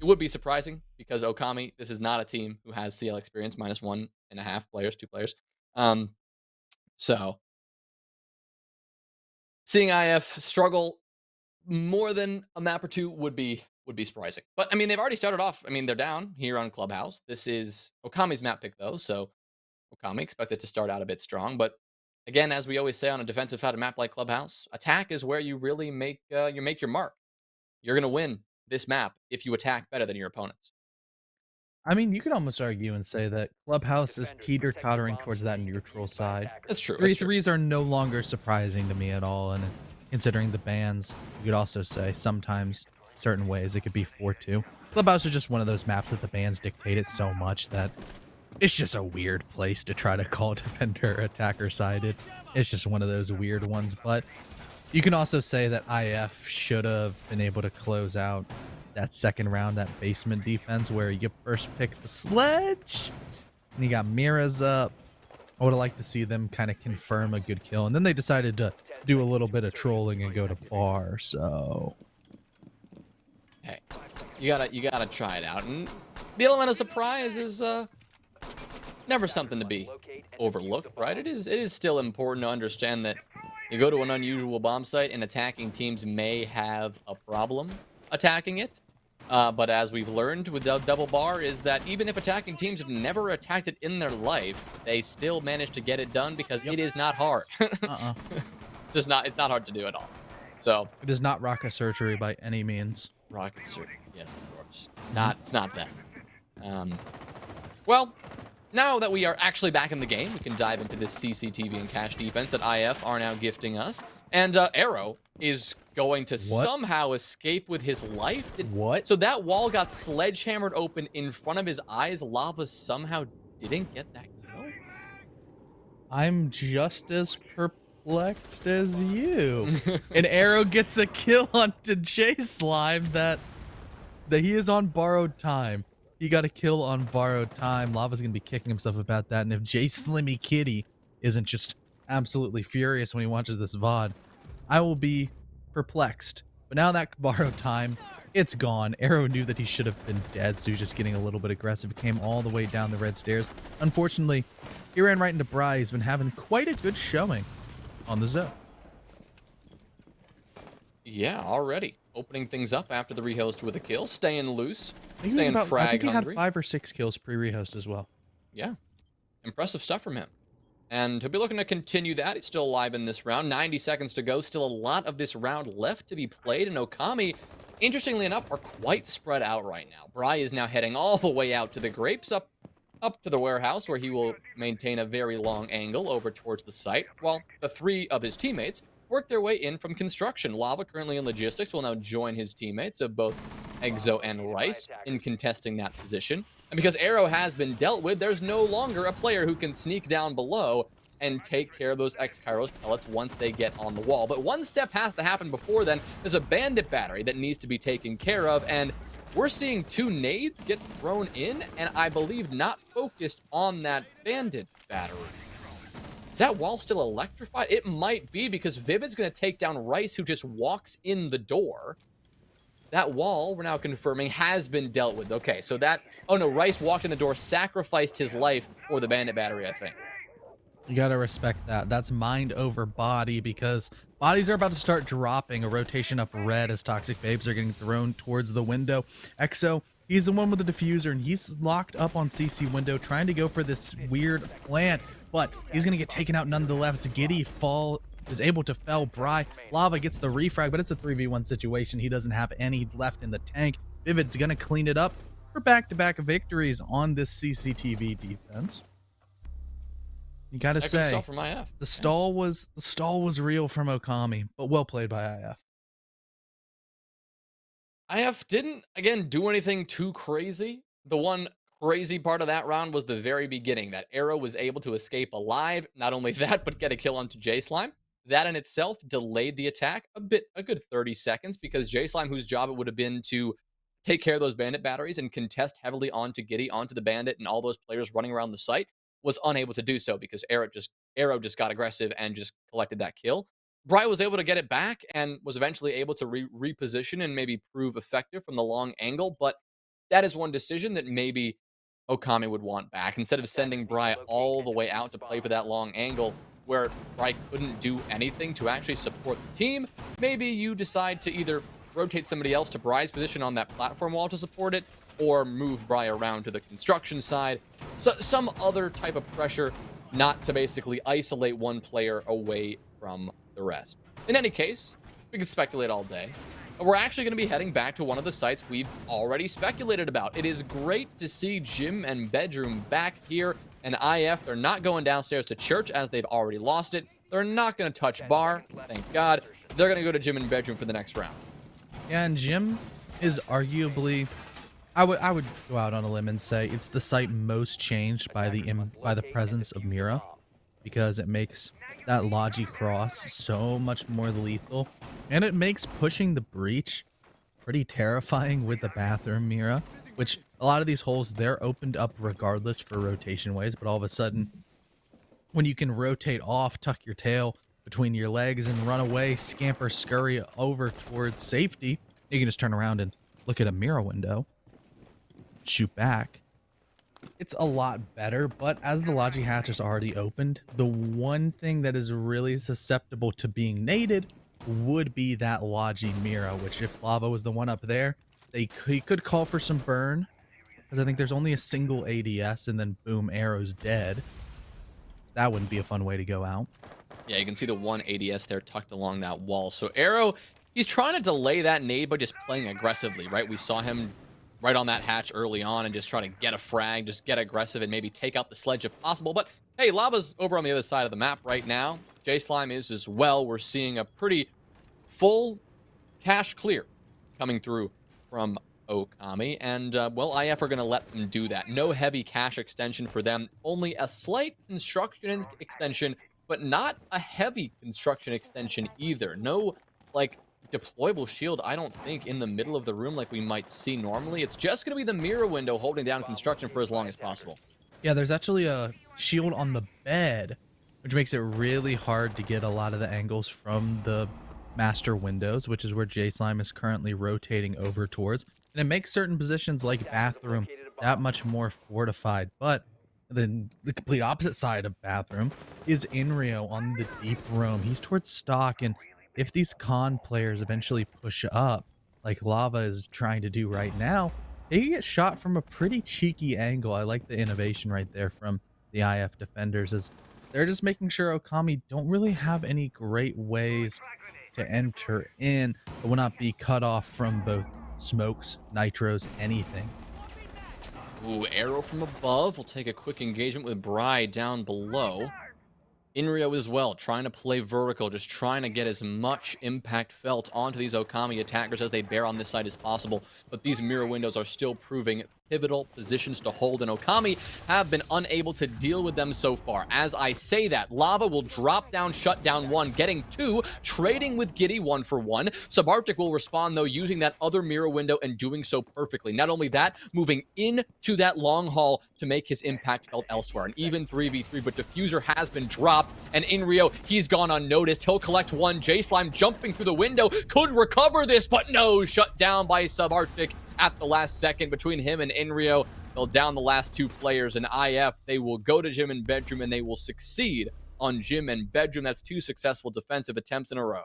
it would be surprising because OKAMI, this is not a team who has CL experience, -1.5 players, 2 players. So seeing IF struggle more than a map or 2 would be surprising. But I mean, they've already started off. I mean, they're down here on Clubhouse. This is OKAMI's map pick though, so OKAMI expected to start out a bit strong. But again, as we always say on a defensive side of map like Clubhouse, attack is where you really make your mark. You're gonna win this map if you attack better than your opponents. I mean, you could almost argue and say that Clubhouse is teeter-tottering towards that neutral side. That's true. 3-3s are no longer surprising to me at all, and considering the bans, you could also say sometimes certain ways it could be 4-2. Clubhouse is just one of those maps that the bans dictate it so much that it's just a weird place to try to call defender attacker sided. It's just one of those weird ones, but you can also say that IF should have been able to close out that second round, that basement defense where you first pick the sledge and you got Miras up. I would have liked to see them kind of confirm a good kill, and then they decided to do a little bit of trolling and go to bar. So hey, you gotta try it out, and the element of surprise is never something to be overlooked, right? It is still important to understand that you go to an unusual bomb site and attacking teams may have a problem attacking it. But as we've learned with double bar is that even if attacking teams have never attacked it in their life, they still manage to get it done because it is not hard. It's not hard to do at all. So it is not rocket surgery by any means. Rocket surgery, yes, of course. It's not that. Well, now that we are actually back in the game, we can dive into this CCTV and cash defense that IF are now gifting us. And Arrow is going to somehow escape with his life. What? So that wall got sledgehammered open in front of his eyes. Lava somehow didn't get that kill. I'm just as perplexed as you. And Arrow gets a kill onto J Slime that he is on borrowed time. He got a kill on borrowed time. Lava's gonna be kicking himself about that. And if J Slimmy Kitty isn't just absolutely furious when he watches this VOD, I will be perplexed. But now that borrowed time, it's gone. Arrow knew that he should have been dead, so he's just getting a little bit aggressive. It came all the way down the red stairs. Unfortunately, he ran right into Bry. He's been having quite a good showing on the zone. Yeah, already opening things up after the rehost with a kill, staying loose, staying I think he hungry. had 5 or 6 kills pre-rehost as well. Yeah, impressive stuff from him. And he'll be looking to continue that. He's still alive in this round. 90 seconds to go. Still a lot of this round left to be played. And OKAMI, interestingly enough, are quite spread out right now. Bry is now heading all the way out to the grapes, up to the warehouse, where he will maintain a very long angle over towards the site, while the 3 of his teammates work their way in from construction. Lava, currently in logistics, will now join his teammates of both Exo and Rice in contesting that position. And because Arrow has been dealt with, there's no longer a player who can sneak down below and take care of those X-Kairos pellets once they get on the wall. But one step has to happen before then. There's a bandit battery that needs to be taken care of, and we're seeing 2 nades get thrown in, and I believe not focused on that bandit battery. Is that wall still electrified? It might be, because Vivid's going to take down Rice, who just walks in the door. that wall, we're now confirming, has been dealt with. Okay, so that, oh no, Rice walked in the door, sacrificed his life for the bandit battery, I think. You gotta respect that. That's mind over body, because bodies are about to start dropping. A rotation up red as toxic babes are getting thrown towards the window. Exo, he's the one with the diffuser, and he's locked up on CC window trying to go for this weird plant, but he's gonna get taken out nonetheless. Giddy is able to fell Bry. Lava gets the refrag, but it's a 3v1 situation. He doesn't have any left in the tank. Vivid's gonna clean it up for back-to-back victories on this CCTV defense. You gotta say, from IF. the stall was real from OKAMI, but well played by IF. IF didn't, again, do anything too crazy. The one crazy part of that round was the very beginning, that Arrow was able to escape alive. Not only that, but get a kill onto J-Slime. That in itself delayed the attack a good 30 seconds, because J-Slime, whose job it would have been to take care of those bandit batteries and contest heavily onto Giddy, onto the bandit, and all those players running around the site, was unable to do so because Arrow just got aggressive and just collected that kill. Bry was able to get it back and was eventually able to reposition and maybe prove effective from the long angle, but that is one decision that maybe OKAMI would want back. Instead of sending Bry all the way out to play for that long angle where Bry couldn't do anything to actually support the team, maybe you decide to either rotate somebody else to Bry's position on that platform wall to support it, or move Bry around to the construction side. So some other type of pressure, not to basically isolate one player away from the rest. In any case, we could speculate all day. But we're actually going to be heading back to one of the sites we've already speculated about. It is great to see gym and bedroom back here, and IF, they're not going downstairs to church as they've already lost it. They're not going to touch bar, thank God. They're going to go to gym and bedroom for the next round. Yeah, and gym is arguably, I would go out on a limb and say it's the site most changed by the presence of Mira, because it makes that Logi cross so much more lethal, and it makes pushing the breach pretty terrifying with the bathroom Mira, which a lot of these holes, they're opened up regardless for rotation ways, but all of a sudden when you can rotate off, tuck your tail between your legs and run away, scamper, scurry over towards safety, you can just turn around and look at a Mira window, shoot back. It's a lot better, but as the Logi hatch is already opened, the one thing that is really susceptible to being naded would be that Logi Mira, which if Lava was the one up there, he could call for some burn, because I think there's only a single ADS, and then boom, Arrow's dead. That wouldn't be a fun way to go out. Yeah, you can see the one ADS there tucked along that wall. So Arrow, he's trying to delay that nade by just playing aggressively, right? We saw him right on that hatch early on and just try to get a frag, just get aggressive and maybe take out the sledge if possible. But hey, Lava's over on the other side of the map right now. J-Slime is as well. We're seeing a pretty full cache clear coming through from OKAMI. And, well, IF are going to let them do that. No heavy cache extension for them. Only a slight construction extension, but not a heavy construction extension either. No, like, deployable shield, I don't think, in the middle of the room like we might see normally. It's just going to be the mirror window holding down construction for as long as possible. Yeah, there's actually a shield on the bed, which makes it really hard to get a lot of the angles from the master windows, which is where J-Slime is currently rotating over towards. And it makes certain positions like bathroom that much more fortified. But then the complete opposite side of bathroom is Inrio on the deep roam. He's towards stock, and if these con players eventually push up, like Lava is trying to do right now, they get shot from a pretty cheeky angle. I like the innovation right there from the IF defenders, as they're just making sure OKAMI don't really have any great ways to enter in, but will not be cut off from both smokes, nitros, anything. Ooh, Arrow from above. We'll take a quick engagement with Bry down below. Inrio as well, trying to play vertical, just trying to get as much impact felt onto these OKAMI attackers as they bear on this side as possible. But these mirror windows are still proving pivotal positions to hold, and OKAMI have been unable to deal with them so far. As I say that, Lava will drop down, shut down 1, getting 2, trading with Giddy 1 for 1. Subarctic will respond, though, using that other mirror window and doing so perfectly. Not only that, moving into that long haul to make his impact felt elsewhere. An even 3v3, but Diffuser has been dropped, and in Rio, he's gone unnoticed. He'll collect 1. J-Slime jumping through the window, could recover this, but no, shut down by Subarctic at the last second. Between him and Inrio, they'll down the last 2 players, and IF, they will go to Gym and Bedroom, and they will succeed on Gym and Bedroom. That's 2 successful defensive attempts in a row.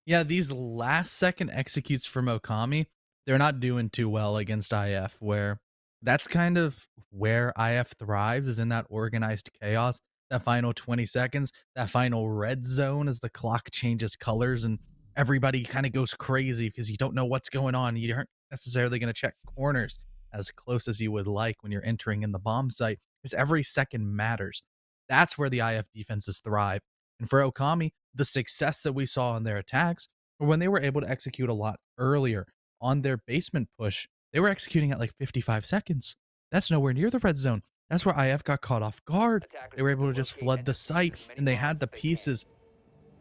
Yeah, these last second executes from OKAMI, they're not doing too well against IF, where that's kind of where IF thrives, is in that organized chaos. That final 20 seconds, that final red zone as the clock changes colors and everybody kind of goes crazy because you don't know what's going on. You aren't necessarily going to check corners as close as you would like when you're entering in the bomb site, because every second matters. That's where the IF defenses thrive. And for OKAMI, the success that we saw in their attacks, or when they were able to execute a lot earlier on their basement push, they were executing at like 55 seconds. That's nowhere near the red zone. That's where IF got caught off guard. They were able to just flood the site, and they had the pieces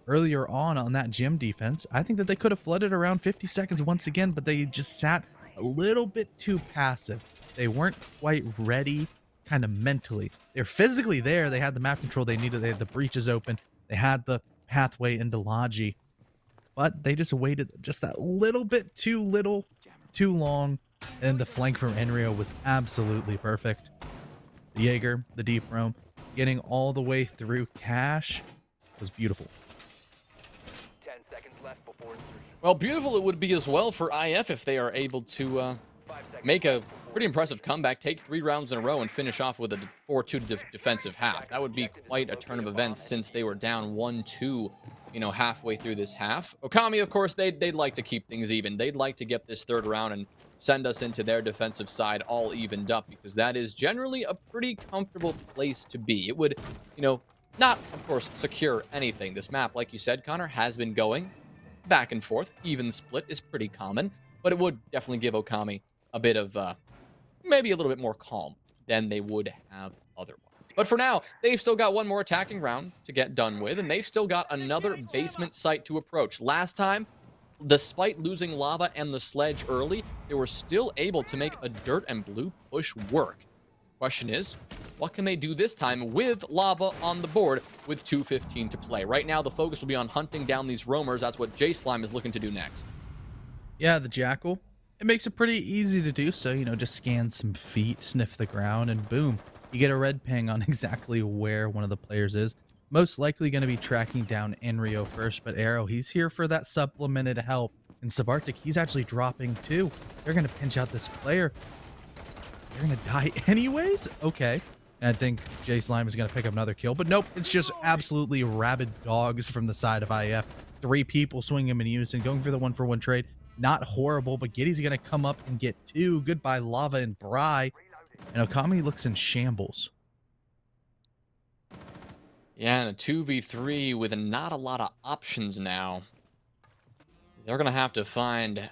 earlier on that gym defense. I think that they could have flooded around 50 seconds once again, but they just sat a little bit too passive. They weren't quite ready kind of mentally. They're physically there. They had the map control they needed. They had the breaches open. They had the pathway into Logi, but they just waited just that little bit too long, and the flank from Enrio was absolutely perfect. The Jaeger, the deep roam, getting all the way through Cash was beautiful. 10 seconds left before insertion. Well, beautiful it would be as well for IF if they are able to make a pretty impressive comeback, take 3 rounds in a row, and finish off with a 4-2 defensive half. That would be quite a turn of events since they were down 1-2, halfway through this half. OKAMI, of course, they'd like to keep things even. They'd like to get this 3rd round and send us into their defensive side all evened up, because that is generally a pretty comfortable place to be. It would, not, of course, secure anything. This map, like you said, Connor, has been going back and forth. Even split is pretty common, but it would definitely give OKAMI a bit of, maybe a little bit more calm than they would have otherwise. But for now, they've still got one more attacking round to get done with, and they've still got another basement site to approach. Last time, despite losing Lava and the Sledge early, they were still able to make a Dirt and Blue push work. Question is, what can they do this time with Lava on the board with 2:15 to play? Right now, the focus will be on hunting down these roamers. That's what J-Slime is looking to do next. Yeah, the Jackal. It makes it pretty easy to do so. Just scan some feet, sniff the ground, and boom, you get a red ping on exactly where one of the players is. Most likely going to be tracking down Enrio first, but Arrow, he's here for that supplemented help. And Subarctic, he's actually dropping too. They're going to pinch out this player. They're going to die anyways? Okay. And I think J-Slime is going to pick up another kill, but nope, it's just absolutely rabid dogs from the side of IF. 3 people swinging him in unison, going for the 1-for-1 trade. Not horrible, but Giddy's going to come up and get 2. Goodbye, Lava and Bry. And OKAMI looks in shambles. Yeah, and a 2v3 with not a lot of options now. They're going to have to find,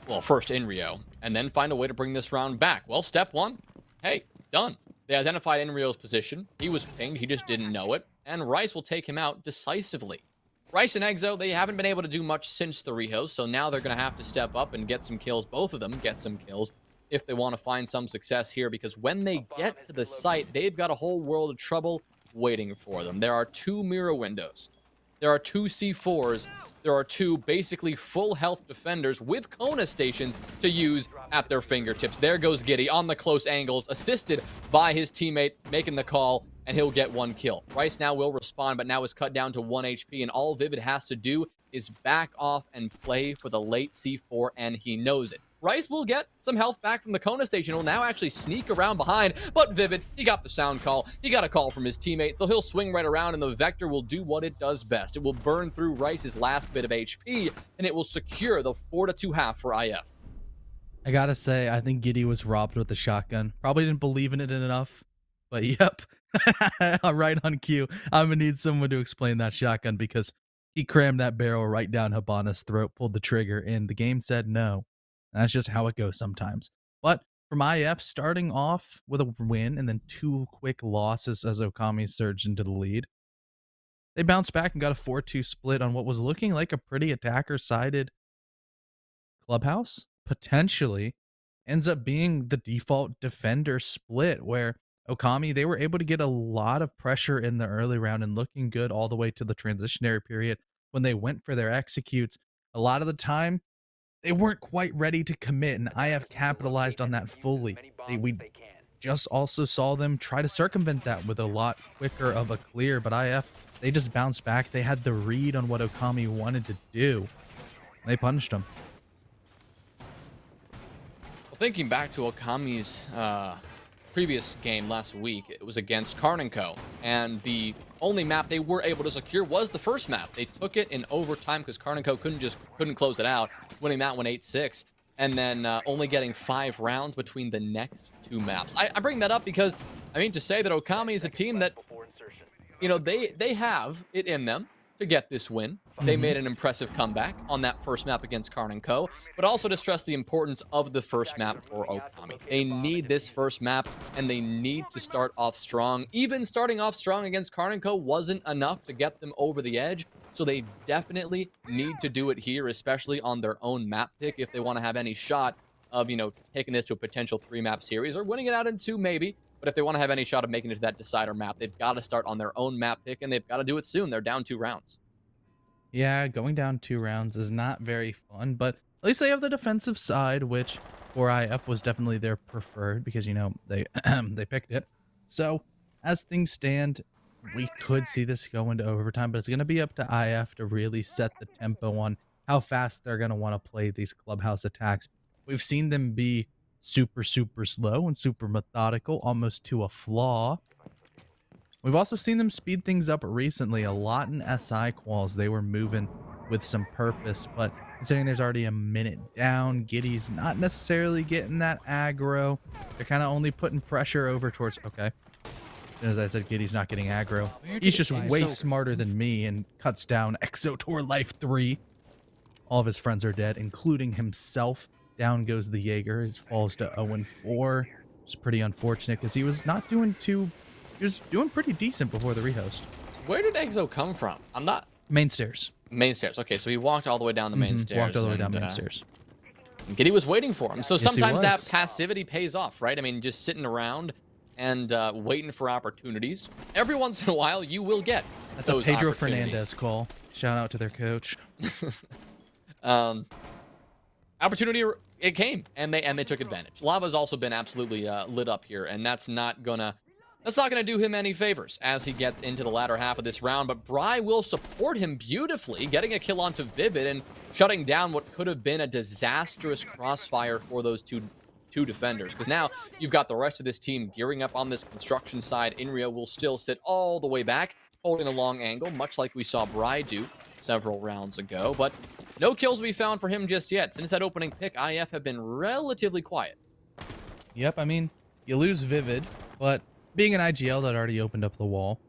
well, first Inrio, and then find a way to bring this round back. Well, step 1, hey, done. They identified Inrio's position. He was pinged, he just didn't know it. And Rice will take him out decisively. Rice and Exo, they haven't been able to do much since the rehos, so now they're going to have to step up and get some kills. Both of them get some kills if they want to find some success here, because when they get to the site, they've got a whole world of trouble waiting for them. There are 2 mirror windows. There are 2 C4s. There are 2 basically full health defenders with Kona stations to use at their fingertips. There goes Giddy on the close angles, assisted by his teammate making the call, and he'll get 1 kill. Rice now will respond, but now is cut down to 1 HP, and all Vivid has to do is back off and play for the late C4, and he knows it. Rice will get some health back from the Kona station. He'll now actually sneak around behind, but Vivid, he got the sound call. He got a call from his teammate, so he'll swing right around, and the Vector will do what it does best. It will burn through Rice's last bit of HP, and it will secure the 4-2 half for IF. I gotta say, I think Giddy was robbed with the shotgun. Probably didn't believe in it enough, but yep. Right on cue. I'm gonna need someone to explain that shotgun, because he crammed that barrel right down Hibana's throat, pulled the trigger, and the game said no. That's just how it goes sometimes. But from IF starting off with a win and then 2 quick losses as OKAMI surged into the lead. They bounced back and got a 4-2 split on what was looking like a pretty attacker-sided clubhouse. Potentially ends up being the default defender split where OKAMI, they were able to get a lot of pressure in the early round and looking good all the way to the transitionary period when they went for their executes. A lot of the time, they weren't quite ready to commit, and IF capitalized on that fully. We just also saw them try to circumvent that with a lot quicker of a clear, but IF, they just bounced back. They had the read on what OKAMI wanted to do. They punished them. Well, thinking back to Okami's previous game last week, it was against Karn & Co. And the only map they were able to secure was the first map. They took it in overtime because Karn & Co. couldn't close it out, winning that one 8-6. And then only getting 5 rounds between the next 2 maps. I bring that up because, I mean, to say that OKAMI is a team that, you know, they have it in them to get this win. They made an impressive comeback on that first map against Karn & Co., but also to stress the importance of the first map for OKAMI. They need this first map, and they need to start off strong. Even starting off strong against Karn & Co. wasn't enough to get them over the edge, so they definitely need to do it here, especially on their own map pick, if they want to have any shot of, you know, taking this to a potential 3-map series, or winning it out in 2 maybe. But if they want to have any shot of making it to that decider map, they've got to start on their own map pick, and they've got to do it soon. They're down 2 rounds. Yeah, going down 2 rounds is not very fun, but at least they have the defensive side, which for IF was definitely their preferred because, you know, they they picked it. So as things stand, we could see this go into overtime, but it's going to be up to IF to really set the tempo on how fast they're going to want to play these clubhouse attacks. We've seen them be super, super slow and super methodical, almost to a flaw. We've also seen them speed things up recently. A lot in SI quals, they were moving with some purpose, but considering there's already a minute down, Giddy's not necessarily getting that aggro. They're kind of only putting pressure over towards, okay. As I said, Giddy's not getting aggro. He's just way smarter than me and cuts down Exotor Life 3. All of his friends are dead, including himself. Down goes the Jaeger. He falls to 0-4. It's pretty unfortunate because he was not doing too... He was doing pretty decent before the rehost. Where did Exo come from? I'm not... Main stairs. Main stairs. Okay, so he walked all the way down the main stairs. Walked all the way down main stairs. Giddy was waiting for him. So Yes, he sometimes that was. passivity pays off, right? I mean, just sitting around and waiting for opportunities. Every once in a while, you will get That's a those Pedro opportunities. Fernandez call. Shout out to their coach. Opportunity, it came, and they took advantage. Lava's also been absolutely lit up here, and that's not gonna do him any favors as he gets into the latter half of this round. But Bry will support him beautifully, getting a kill onto Vivid and shutting down what could have been a disastrous crossfire for those two defenders. Because now you've got the rest of this team gearing up on this construction side. Inrio will still sit all the way back, holding a long angle, much like we saw Bry do several rounds ago. But no kills will be found for him just yet. Since that opening pick, IF have been relatively quiet. Yep, I mean, you lose Vivid, but being an IGL that already opened up the wall,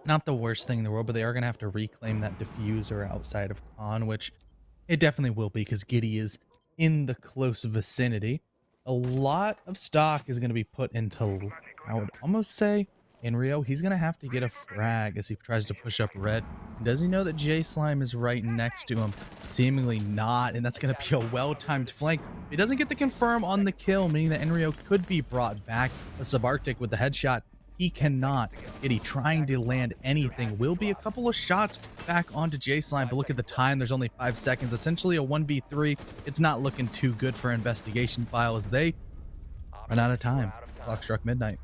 not the worst thing in the world, but they are going to have to reclaim that diffuser outside of Khan, which it definitely will be because Giddy is in the close vicinity. A lot of stock is going to be put into, I would almost say, Inrio. He's going to have to get a frag as he tries to push up red. Does he know that J Slime is right next to him? Seemingly not, and that's going to be a well-timed flank. He doesn't get the confirm on the kill, meaning that Inrio could be brought back. A Subarctic with the headshot. He cannot. Giddy trying to land anything. Will be a couple of shots back onto J Slime, but look at the time. There's only 5 seconds. Essentially a 1v3. It's not looking too good for investigation file as they run out of time. Clock struck midnight.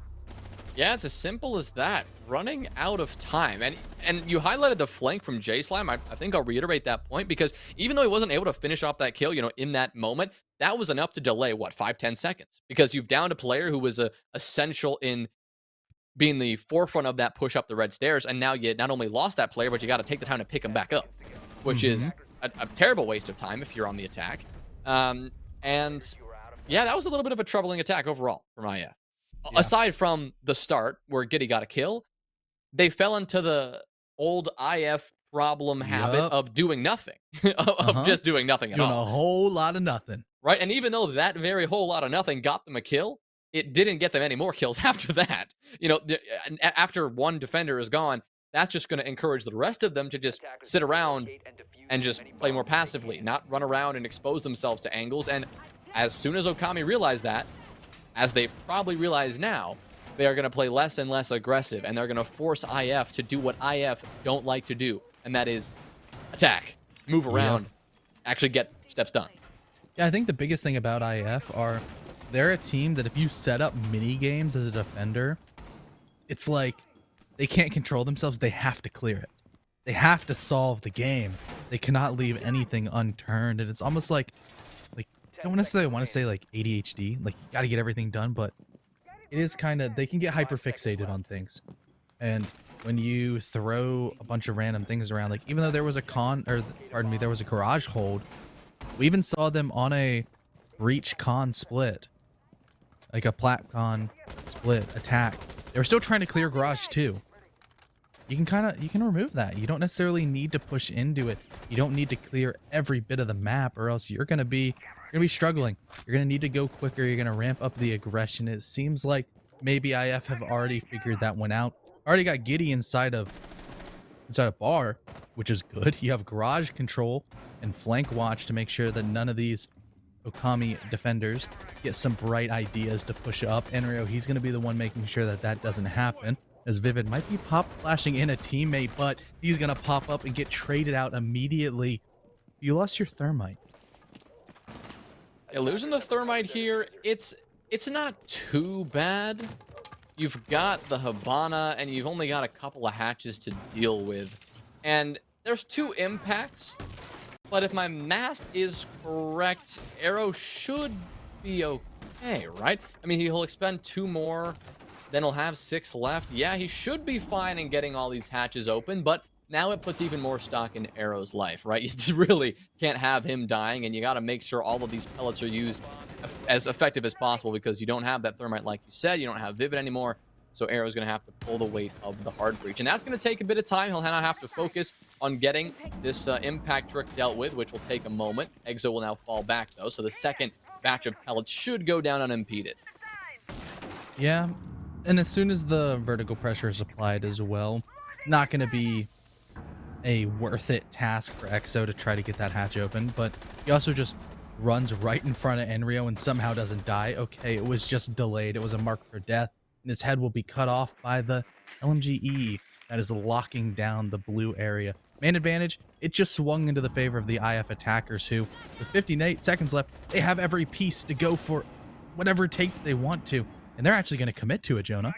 Yeah, it's as simple as that. Running out of time. And you highlighted the flank from J Slime. I think I'll reiterate that point because even though he wasn't able to finish off that kill, you know, in that moment, that was enough to delay, what, 5-10 seconds? Because you've downed a player who was essential in being the forefront of that push up the red stairs, and now you not only lost that player, but you got to take the time to pick him back up, which is a terrible waste of time if you're on the attack. And yeah, that was a little bit of a troubling attack overall from IF. Yeah. Aside from the start where Giddy got a kill, they fell into the old IF problem habit Yup. of doing nothing, of just doing nothing at Doing all. a whole lot of nothing. Right? And even though that very whole lot of nothing got them a kill, it didn't get them any more kills after that. You know, after one defender is gone, that's just going to encourage the rest of them to just sit around and just play more passively, not run around and expose themselves to angles. And as soon as OKAMI realized that, as they probably realize now, they are going to play less and less aggressive, and they're going to force IF to do what IF don't like to do, and that is attack, move around, actually get steps done. Yeah, I think the biggest thing about IF are they're a team that if you set up mini games as a defender, it's like they can't control themselves. They have to clear it. They have to solve the game. They cannot leave anything unturned. And it's almost like I don't necessarily want to say like ADHD, like you got to get everything done, but it is kind of, they can get hyper fixated on things. And when you throw a bunch of random things around, like even though there was a there was a garage hold, we even saw them on a breach con split, like a plat con split attack. They were still trying to clear garage too. You can remove that. You don't necessarily need to push into it. You don't need to clear every bit of the map, or else you're gonna be struggling. You're gonna need to go quicker. You're gonna ramp up the aggression. It seems like maybe IF have already figured that one out. Already got Giddy inside of bar, which is good. You have garage control and flank watch to make sure that none of these OKAMI defenders get some bright ideas to push up. Enrio, he's going to be the one making sure that that doesn't happen, as Vivid might be pop flashing in a teammate, but he's going to pop up and get traded out immediately. You lost your thermite. Yeah, losing the thermite here, it's not too bad. You've got the Habana, and you've only got a couple of hatches to deal with. And there's 2 impacts, but if my math is correct, Arrow should be okay, right? I mean, he'll expend 2 more, then he'll have 6 left. Yeah, he should be fine in getting all these hatches open, but now it puts even more stock in Arrow's life, right? You just really can't have him dying, and you got to make sure all of these pellets are used as effective as possible, because you don't have that thermite, like you said. You don't have Vivid anymore, so Arrow's going to have to pull the weight of the hard breach, and that's going to take a bit of time. He'll now have to focus on getting this impact trick dealt with, which will take a moment. Exo will now fall back, though, so the second batch of pellets should go down unimpeded. Yeah, and as soon as the vertical pressure is applied as well, it's not going to be a worth it task for Exo to try to get that hatch open, but he also just runs right in front of Enrio and somehow doesn't die. Okay, it was just delayed. It was a mark for death, and his head will be cut off by the LMGE that is locking down the blue area. Man advantage, it just swung into the favor of the IF attackers, who, with 58 seconds left, they have every piece to go for whatever take they want to, and they're actually going to commit to it, Jonah.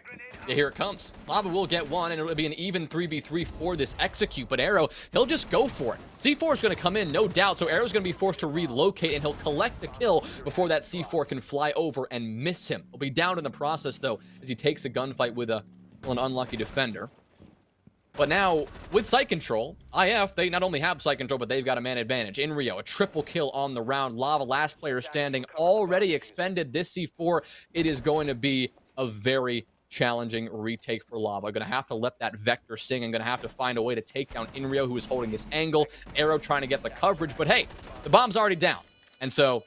Yeah, here it comes. Lava will get one, and it'll be an even 3v3 for this execute, but Arrow, he'll just go for it. C4 is going to come in, no doubt, so Arrow's going to be forced to relocate, and he'll collect the kill before that C4 can fly over and miss him. He'll be down in the process, though, as he takes a gunfight with an unlucky defender. But now, with site control, IF, they not only have site control, but they've got a man advantage. In Rio, a triple kill on the round. Lava, last player standing, already expended this C4. It is going to be a very challenging retake for Lava. Going to have to let that vector sing, and going to have to find a way to take down Inrio, who is holding this angle. Arrow trying to get the coverage, but hey, the bomb's already down. And so,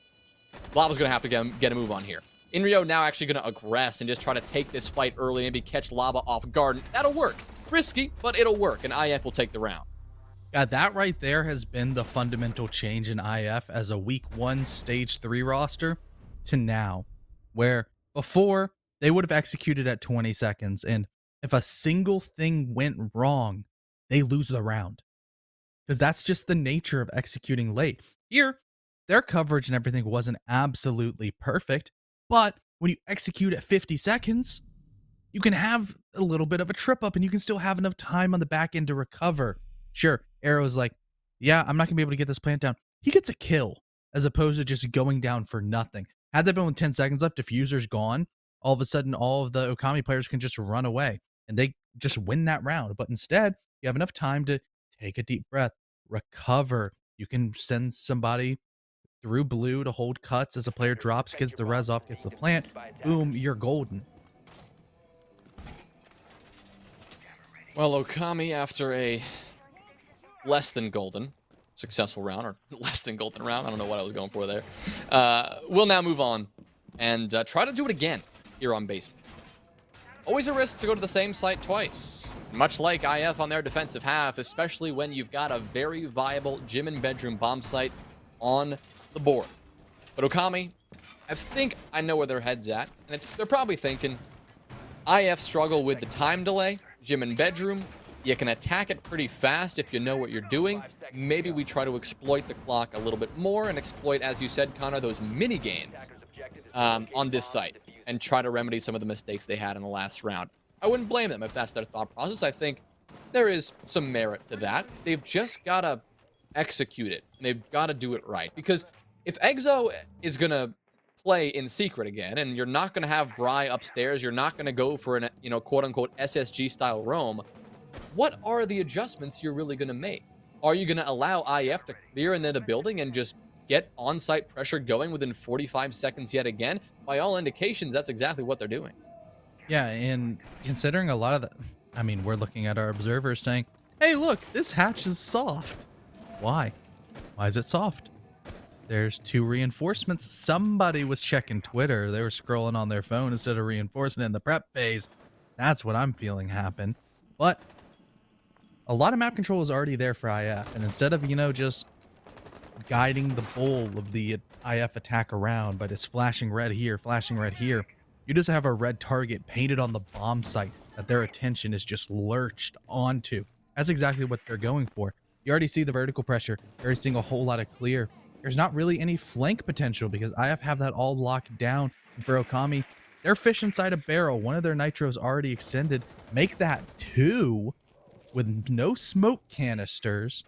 Lava's going to have to get a move on here. Inrio now actually going to aggress and just try to take this fight early, maybe catch Lava off guard. That'll work. Risky, but it'll work, and IF will take the round. Yeah, that right there has been the fundamental change in IF as a week 1 stage 3 roster to now, where before they would have executed at 20 seconds, and if a single thing went wrong, they lose the round, because that's just the nature of executing late. Here, their coverage and everything wasn't absolutely perfect, but when you execute at 50 seconds, you can have a little bit of a trip up, and you can still have enough time on the back end to recover. Sure, Arrow's like, yeah, I'm not going to be able to get this plant down. He gets a kill, as opposed to just going down for nothing. Had that been with 10 seconds left, diffuser's gone, all of a sudden, all of the OKAMI players can just run away, and they just win that round. But instead, you have enough time to take a deep breath, recover. You can send somebody through blue to hold cuts as a player drops, gets the res off, gets the plant. Boom, you're golden. Well, OKAMI, after a less than golden successful round, or less than golden round. I don't know what I was going for there. We'll now move on and try to do it again here on basement. Always a risk to go to the same site twice. Much like IF on their defensive half, especially when you've got a very viable gym and bedroom bomb site on the board. But OKAMI, I think I know where their head's at, and they're probably thinking, IF struggle with the time delay, gym and bedroom. You can attack it pretty fast if you know what you're doing. Maybe we try to exploit the clock a little bit more and exploit, as you said, Connor, those mini games on this site and try to remedy some of the mistakes they had in the last round. I wouldn't blame them if that's their thought process. I think there is some merit to that. They've just got to execute it. And they've got to do it right. Because if Exo is going to play in secret again, and you're not going to have Bry upstairs, you're not going to go for an, quote-unquote SSG-style roam, what are the adjustments you're really going to make? Are you going to allow IF to clear into the building and just get on-site pressure going within 45 seconds yet again? By all indications, that's exactly what they're doing. Yeah, and considering a lot of the... I mean, we're looking at our observers saying, hey, look, this hatch is soft. Why? Why is it soft? There's 2 reinforcements. Somebody was checking Twitter. They were scrolling on their phone instead of reinforcing it in the prep phase. That's what I'm feeling happen. But a lot of map control is already there for IF. And instead of, just guiding the bowl of the IF attack around by just flashing red here, you just have a red target painted on the bomb site that their attention is just lurched onto. That's exactly what they're going for. You already see the vertical pressure. You're already seeing a whole lot of clear. There's not really any flank potential because IF have that all locked down. And for OKAMI, they're fish inside a barrel. One of their nitros already extended. Make that 2 with no smoke canisters.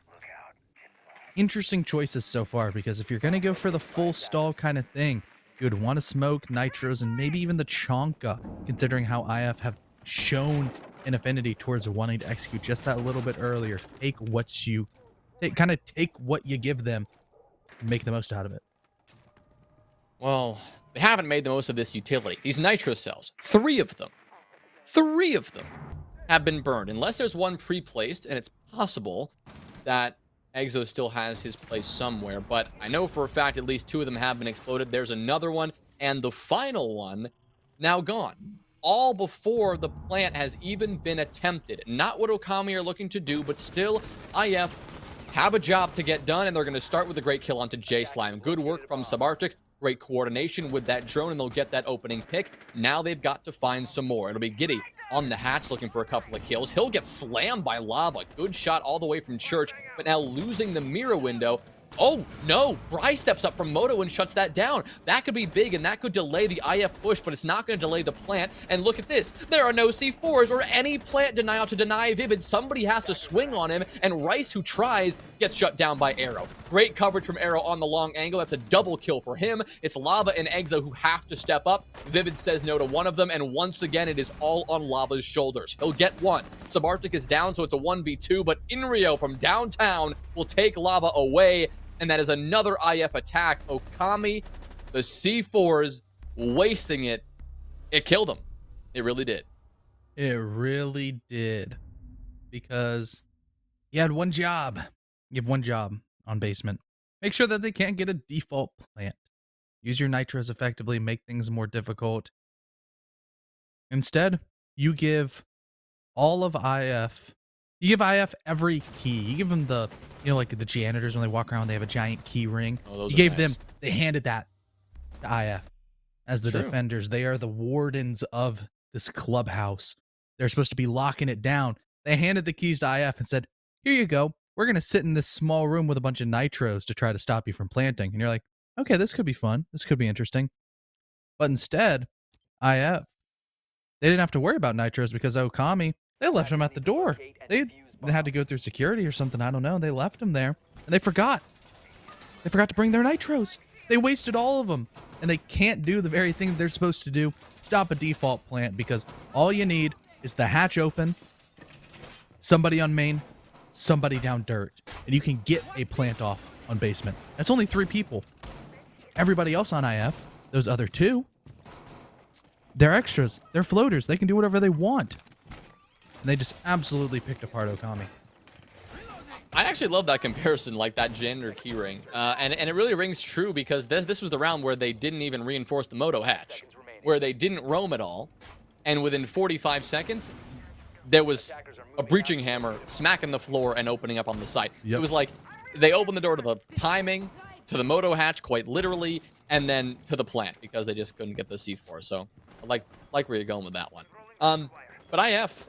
Interesting choices so far, because if you're going to go for the full stall kind of thing, you would want to smoke nitros and maybe even the Chonka, considering how IF have shown an affinity towards wanting to execute just that little bit earlier. Take what you give them and make the most out of it. Well, they haven't made the most of this utility. These nitro cells, 3 of them have been burned. Unless there's one pre-placed, and it's possible that Exo still has his place somewhere, but I know for a fact at least 2 of them have been exploded. There's another one, and the final one now gone. All before the plant has even been attempted. Not what OKAMI are looking to do, but still, IF have a job to get done, and they're going to start with a great kill onto J-Slime. Good work from Subarctic. Great coordination with that drone, and they'll get that opening pick. Now they've got to find some more. It'll be Giddy on the hatch looking for a couple of kills. He'll get slammed by Lava. Good shot all the way from Church, but now losing the mirror window. Oh, no. Bry steps up from Moto and shuts that down. That could be big, and that could delay the IF push, but it's not going to delay the plant. And look at this. There are no C4s or any plant denial to deny Vivid. Somebody has to swing on him, and Rice, who tries, gets shut down by Arrow. Great coverage from Arrow on the long angle. That's a double kill for him. It's Lava and Exo who have to step up. Vivid says no to one of them, and once again, it is all on Lava's shoulders. He'll get one. Subarctic is down, so it's a 1v2, but Inrio from downtown will take Lava away. And that is another IF attack. OKAMI, the C4s, wasting it. It killed him. It really did. It really did. Because you had one job. You have one job on basement. Make sure that they can't get a default plant. Use your nitros effectively. Make things more difficult. Instead, you give all of IF... You give IF every key. You give them the, like the janitors when they walk around, they have a giant key ring. Oh, you gave them, they handed that to IF as the defenders. They are the wardens of this clubhouse. They're supposed to be locking it down. They handed the keys to IF and said, here you go. We're going to sit in this small room with a bunch of nitros to try to stop you from planting. And you're like, okay, this could be fun. This could be interesting. But instead, IF, they didn't have to worry about nitros because OKAMI, they left him at the door. They had to go through security or something. I don't know. They left him there. And they forgot. They forgot to bring their nitros. They wasted all of them. And they can't do the very thing they're supposed to do. Stop a default plant, because all you need is the hatch open, somebody on main, somebody down dirt. And you can get a plant off on basement. That's only 3 people. Everybody else on IF, those other 2, they're extras. They're floaters. They can do whatever they want. And they just absolutely picked apart OKAMI. I actually love that comparison, like that gender keyring. And it really rings true because this was the round where they didn't even reinforce the moto hatch, where they didn't roam at all. And within 45 seconds, there was a breaching hammer smacking the floor and opening up on the site. Yep. It was like they opened the door to the timing, to the moto hatch quite literally, and then to the plant because they just couldn't get the C4. So I like where you're going with that one. But IF,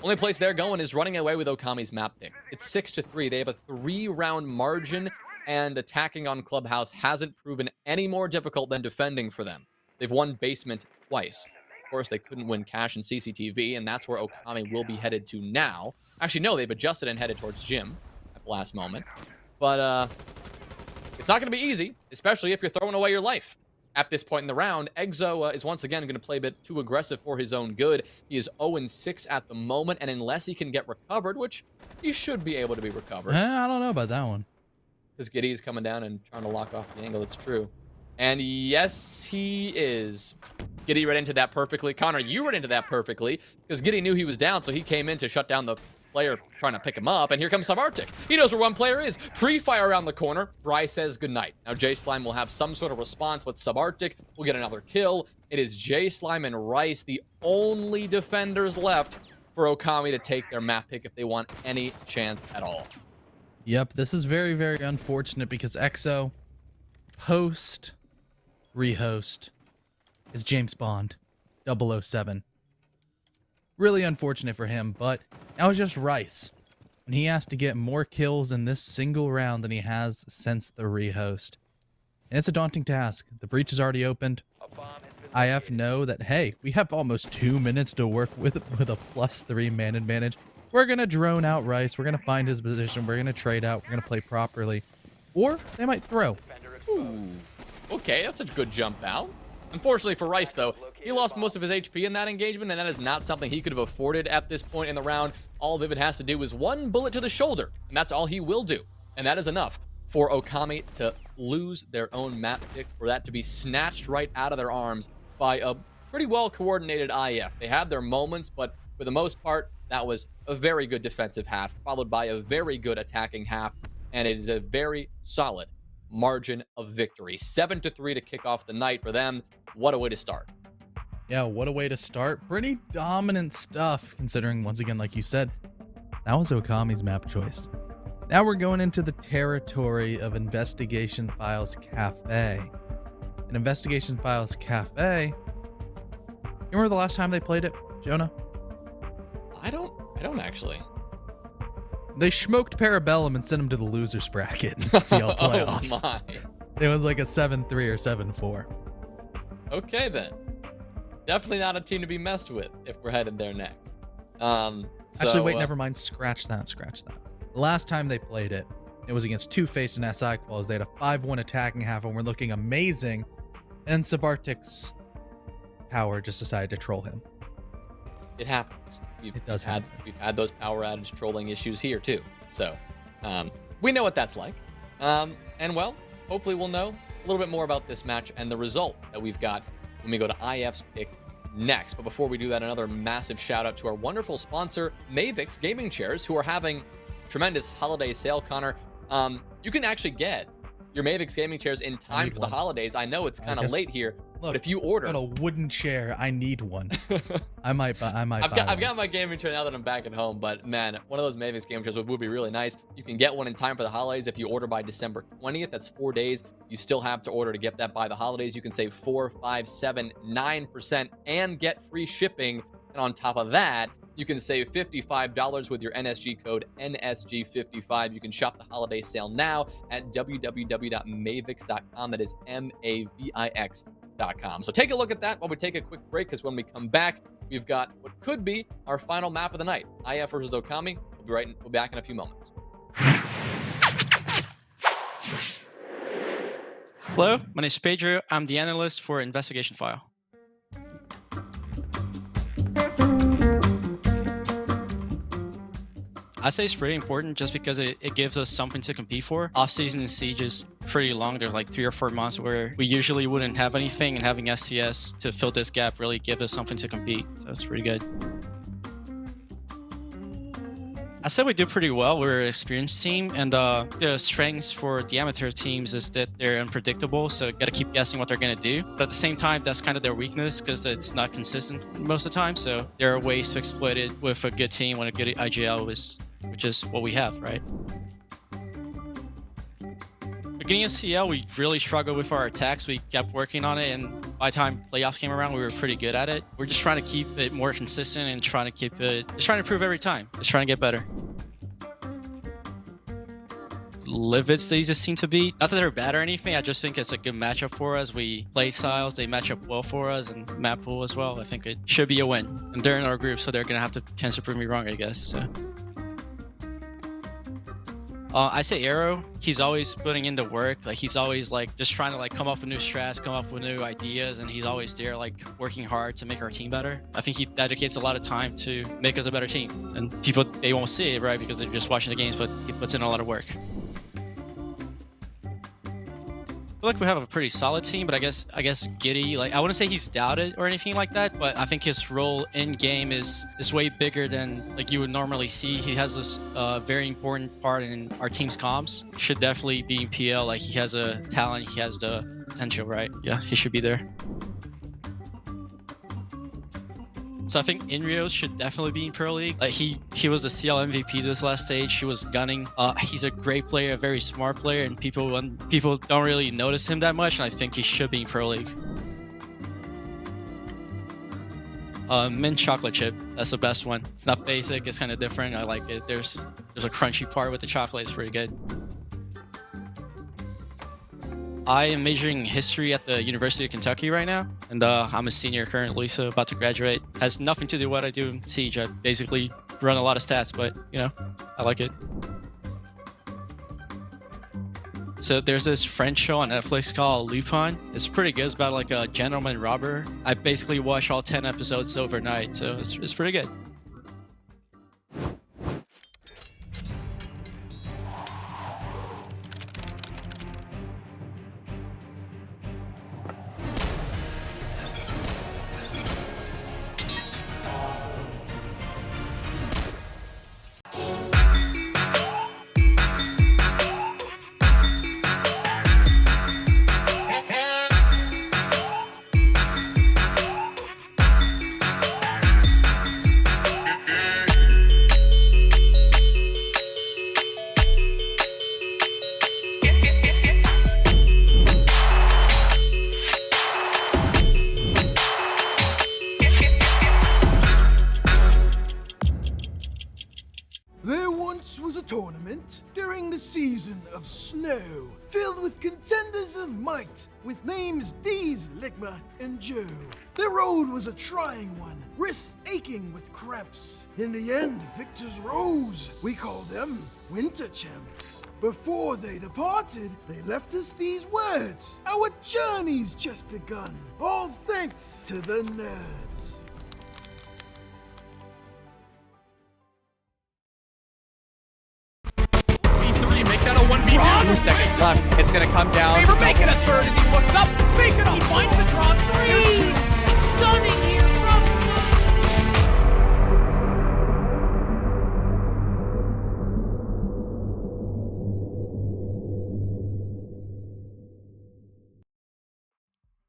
only place they're going is running away with OKAMI's map pick. It's 6-3. They have a 3-round margin, and attacking on Clubhouse hasn't proven any more difficult than defending for them. They've won basement twice. Of course, they couldn't win cash and CCTV, and that's where OKAMI will be headed to now. Actually, no, they've adjusted and headed towards gym at the last moment. But it's not going to be easy, especially if you're throwing away your life. At this point in the round, Exo is once again going to play a bit too aggressive for his own good. He is 0-6 at the moment, and unless he can get recovered, which he should be able to be recovered. I don't know about that one. Because Giddy is coming down and trying to lock off the angle. It's true. And yes, he is. Giddy read into that perfectly. Connor, you read into that perfectly because Giddy knew he was down, so he came in to shut down the player trying to pick him up. And here comes Subarctic. He knows where one player is. Pre-fire around the corner. Bryce says goodnight. Now J Slime will have some sort of response with Subarctic. We'll get another kill. It is J Slime and Rice, the only defenders left for OKAMI to take their map pick if they want any chance at all. Yep, this is very, very unfortunate because Exo post rehost is James Bond 007. Really unfortunate for him, but now it's just Rice. And he has to get more kills in this single round than he has since the rehost. And it's a daunting task. The breach is already opened. IF know that, hey, we have almost 2 minutes to work with a +3 man advantage. We're going to drone out Rice. We're going to find his position. We're going to trade out. We're going to play properly. Or they might throw. Ooh. Okay, that's a good jump out. Unfortunately for Rice, though, he lost most of his HP in that engagement, and that is not something he could have afforded at this point in the round. All Vivid has to do is one bullet to the shoulder, and that's all he will do. And that is enough for OKAMI to lose their own map pick, for that to be snatched right out of their arms by a pretty well-coordinated IF. They had their moments, but for the most part, that was a very good defensive half, followed by a very good attacking half, and it is a very solid margin of victory. 7-3 to kick off the night for them. What a way to start. Yeah, what a way to start. Pretty dominant stuff, considering, once again, like you said, that was OKAMI's map choice. Now we're going into the territory of Investigation Files Cafe. And Investigation Files Cafe, you remember the last time they played it, Jonah? I don't actually. They smoked Parabellum and sent him to the losers bracket in the CL playoffs. Oh my. It was like a 7-3 or 7-4. Okay then. Definitely not a team to be messed with if we're headed there next. Actually, wait, never mind. Scratch that. The last time they played it, it was against Two-Faced and SI Quals. They had a 5-1 attacking half and were looking amazing. And Subarctic's power just decided to troll him. It happens. We've had those power outage trolling issues here too. So we know what that's like. And well, hopefully we'll know a little bit more about this match and the result that we've got when we go to IF's pick next. But before we do that, another massive shout out to our wonderful sponsor, Mavix Gaming Chairs, who are having tremendous holiday sale. Connor, you can actually get your Mavix Gaming Chairs in time for the holidays. I know it's kind of late here, but if you order, I've got a wooden chair. I need one. I might buy I've got my gaming chair now that I'm back at home, but man, one of those Mavix gaming chairs would be really nice. You can get one in time for the holidays if you order by December 20th. That's 4 days. You still have to order to get that by the holidays. You can save 4, 5, 7, 9% and get free shipping. And on top of that, you can save $55 with your NSG code NSG55. You can shop the holiday sale now at www.mavix.com. That is MAVIX.com. So take a look at that while we take a quick break, because when we come back, we've got what could be our final map of the night, IF versus OKAMI. We'll be back in a few moments. Hello, my name is Pedro. I'm the analyst for Investigation File. I say it's pretty important just because it gives us something to compete for. Off-season in Siege is pretty long. There's like 3 or 4 months where we usually wouldn't have anything, and having SCS to fill this gap really gives us something to compete. So it's pretty good. I said we did pretty well. We're an experienced team, and the strengths for the amateur teams is that they're unpredictable, so you gotta keep guessing what they're gonna do. But at the same time, that's kind of their weakness because it's not consistent most of the time. So there are ways to exploit it with a good team when a good IGL is, which is what we have, right? Beginning of CL, we really struggled with our attacks. We kept working on it, and by the time playoffs came around, we were pretty good at it. We're just trying to keep it more consistent and trying to keep it, just trying to improve every time. Just trying to get better. Livids, they just seem to be, not that they're bad or anything, I just think it's a good matchup for us. We play styles, they match up well for us, and map pool as well. I think it should be a win. And they're in our group, so they're gonna have the chance to prove me wrong, I guess. So. I say Arrow, he's always putting in the work. Like, he's always like just trying to like come up with new strats, come up with new ideas, and he's always there like working hard to make our team better. I think he dedicates a lot of time to make us a better team, and people, they won't see it, right, because they're just watching the games, but he puts in a lot of work. I feel like we have a pretty solid team, but I guess Giddy, like, I wouldn't say he's doubted or anything like that, but I think his role in game is way bigger than like you would normally see. He has this very important part in our team's comms. Should definitely be in PL. Like, he has a talent, he has the potential, right? Yeah, he should be there. So I think Inrios should definitely be in Pro League. Like, he was the CL MVP this last stage. He was gunning. He's a great player, a very smart player, and people don't really notice him that much. And I think he should be in Pro League. Mint chocolate chip. That's the best one. It's not basic. It's kind of different. I like it. There's a crunchy part with the chocolate. It's pretty good. I am majoring in history at the University of Kentucky right now, and I'm a senior currently, so about to graduate. Has nothing to do with what I do in Siege. I basically run a lot of stats, but, you know, I like it. So there's this French show on Netflix called Lupin. It's pretty good. It's about like a gentleman robber. I basically watched all 10 episodes overnight, so it's pretty good. There once was a tournament during the season of snow, filled with contenders of might, with names Deez, Ligma, and Joe. The road was a trying one, wrists aching with cramps. In the end, victors rose. We call them Winter Champs. Before they departed, they left us these words. Our journey's just begun. All thanks to the nerds. Make that a 1v2. 2 seconds left. It's gonna come down. Favor making a third as he puts up. Bacon he finds the draw three. Stunning here from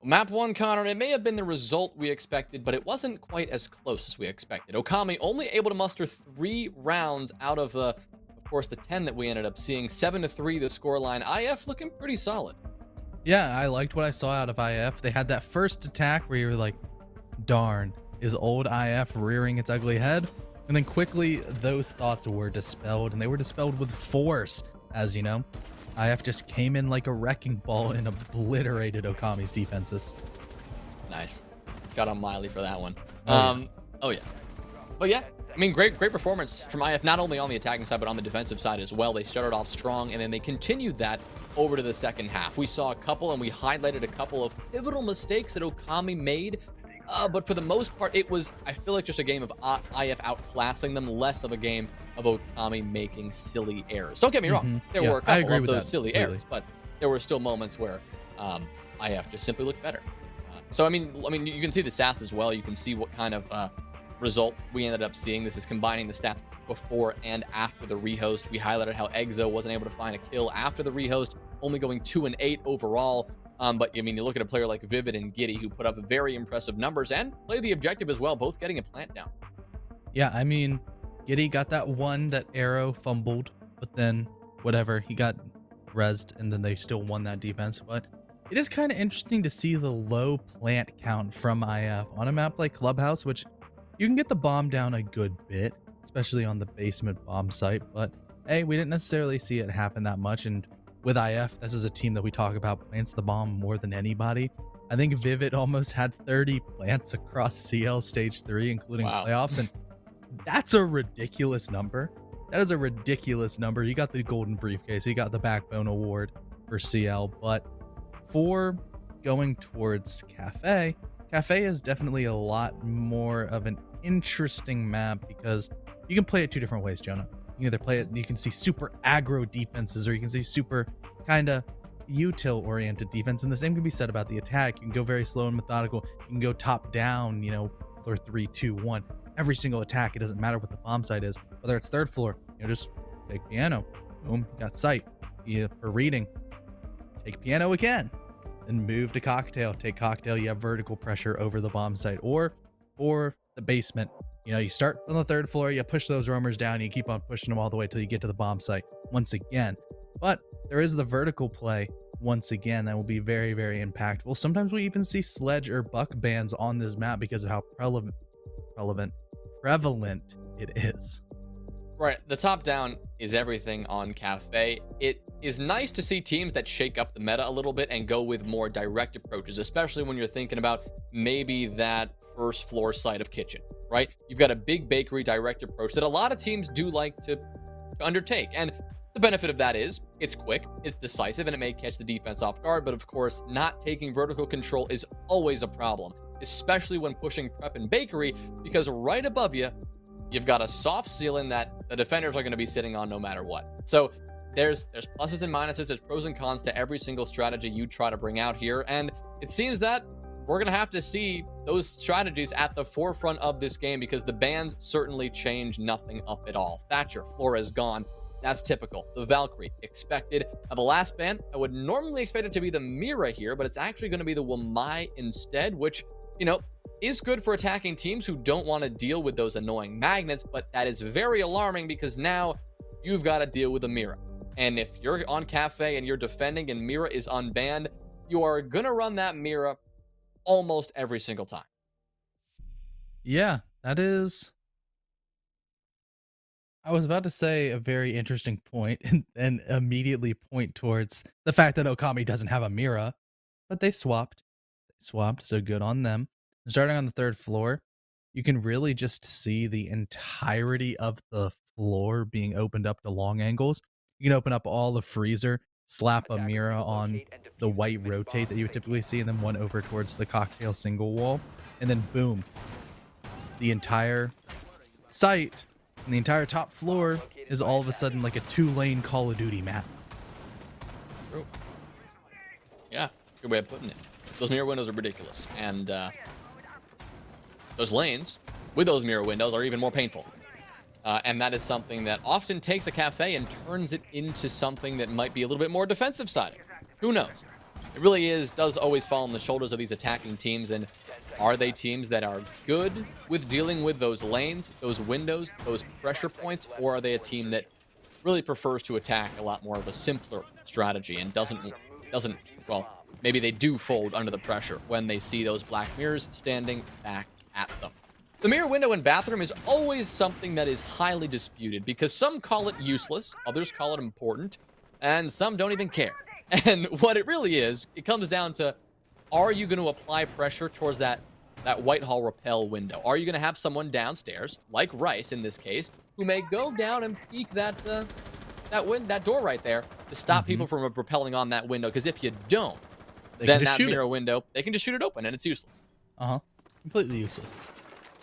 Map 1, Connor, it may have been the result we expected, but it wasn't quite as close as we expected. OKAMI only able to muster 3 rounds out of course, the 10 that we ended up seeing. 7-3 the scoreline. IF looking pretty solid. Yeah, I liked what I saw out of IF. They had that first attack where you were like, darn, is old IF rearing its ugly head? And then quickly those thoughts were dispelled, and they were dispelled with force. As you know, IF just came in like a wrecking ball and obliterated OKAMI's defenses. Nice. Shout out Miley for that one. Oh yeah. But yeah, I mean, great performance from IF, not only on the attacking side, but on the defensive side as well. They started off strong, and then they continued that over to the second half. We saw a couple, and we highlighted a couple of pivotal mistakes that OKAMI made. But for the most part, it was, I feel like, just a game of IF outclassing them, less of a game of OKAMI making silly errors. Don't get me wrong. There were a couple of those silly errors, but there were still moments where IF just simply looked better. So, I mean, you can see the stats as well. You can see what kind of result we ended up seeing. This is combining the stats before and after the rehost. We highlighted how Exo wasn't able to find a kill after the rehost, only going 2 and 8 overall. But I mean, you look at a player like Vivid and Giddy, who put up very impressive numbers and play the objective as well, both getting a plant down. Yeah, I mean, Giddy got that one that Arrow fumbled, but then whatever, he got rezzed, and then they still won that defense. But it is kind of interesting to see the low plant count from IF on a map like Clubhouse, which you can get the bomb down a good bit, especially on the basement bomb site. But hey, we didn't necessarily see it happen that much. And with IF, this is a team that we talk about plants the bomb more than anybody. I think Vivid almost had 30 plants across CL stage 3, including playoffs, and that's a ridiculous number. That is a ridiculous number. You got the golden briefcase, you got the backbone award for CL, but for going towards Cafe is definitely a lot more of an interesting map because you can play it 2 different ways, Jonah. You can either play it, you can see super aggro defenses, or you can see super kind of util oriented defense, and the same can be said about the attack. You can go very slow and methodical. You can go top down, you know, floor 3, 2, 1. Every single attack, it doesn't matter what the bomb site is, whether it's 3rd floor, you know, just take piano, boom, you got sight. For reading, take piano again, then move to cocktail, take cocktail, you have vertical pressure over the bomb site. Or the basement, you know, you start on the 3rd floor, you push those roamers down, you keep on pushing them all the way till you get to the bomb site once again. But there is the vertical play once again that will be very, very impactful. Sometimes we even see sledge or buck bans on this map because of how prevalent it is. Right, the top down is everything on Cafe. It is nice to see teams that shake up the meta a little bit and go with more direct approaches, especially when you're thinking about maybe that 1st floor side of kitchen, right? You've got a big bakery direct approach that a lot of teams do like to undertake, and the benefit of that is it's quick, it's decisive, and it may catch the defense off guard. But of course, not taking vertical control is always a problem, especially when pushing prep and bakery, because right above you, you've got a soft ceiling that the defenders are going to be sitting on no matter what. So there's pluses and minuses, there's pros and cons to every single strategy you try to bring out here, and it seems that we're going to have to see those strategies at the forefront of this game, because the bans certainly change nothing up at all. Thatcher, Flores gone. That's typical. The Valkyrie, expected. Now, the last ban, I would normally expect it to be the Mira here, but it's actually going to be the Wamai instead, which, you know, is good for attacking teams who don't want to deal with those annoying magnets, but that is very alarming because now you've got to deal with a Mira. And if you're on Cafe and you're defending and Mira is unbanned, you are going to run that Mira almost every single time. Yeah, that is, I was about to say a very interesting point and then immediately point towards the fact that OKAMI doesn't have a Mira, but they swapped, so good on them. Starting on the 3rd floor, you can really just see the entirety of the floor being opened up to long angles. You can open up all the freezer, slap a Mira on the white rotate that you would typically see, and then one over towards the cocktail single wall, and then boom, the entire site and the entire top floor is all of a sudden like a 2-lane Call of Duty map. True. Yeah, good way of putting it. Those mirror windows are ridiculous, and those lanes with those mirror windows are even more painful. And that is something that often takes a Cafe and turns it into something that might be a little bit more defensive sided. Who knows? It really does always fall on the shoulders of these attacking teams. And are they teams that are good with dealing with those lanes, those windows, those pressure points? Or are they a team that really prefers to attack a lot more of a simpler strategy and doesn't, well, maybe they do fold under the pressure when they see those black mirrors standing back at them. The mirror window in bathroom is always something that is highly disputed because some call it useless, others call it important, and some don't even care. And what it really is, it comes down to, are you going to apply pressure towards that Whitehall rappel window? Are you going to have someone downstairs, like Rice in this case, who may go down and peek that door right there to stop people from rappelling on that window? Because if you don't, then that mirror window, they can just shoot it open and it's useless. Completely useless.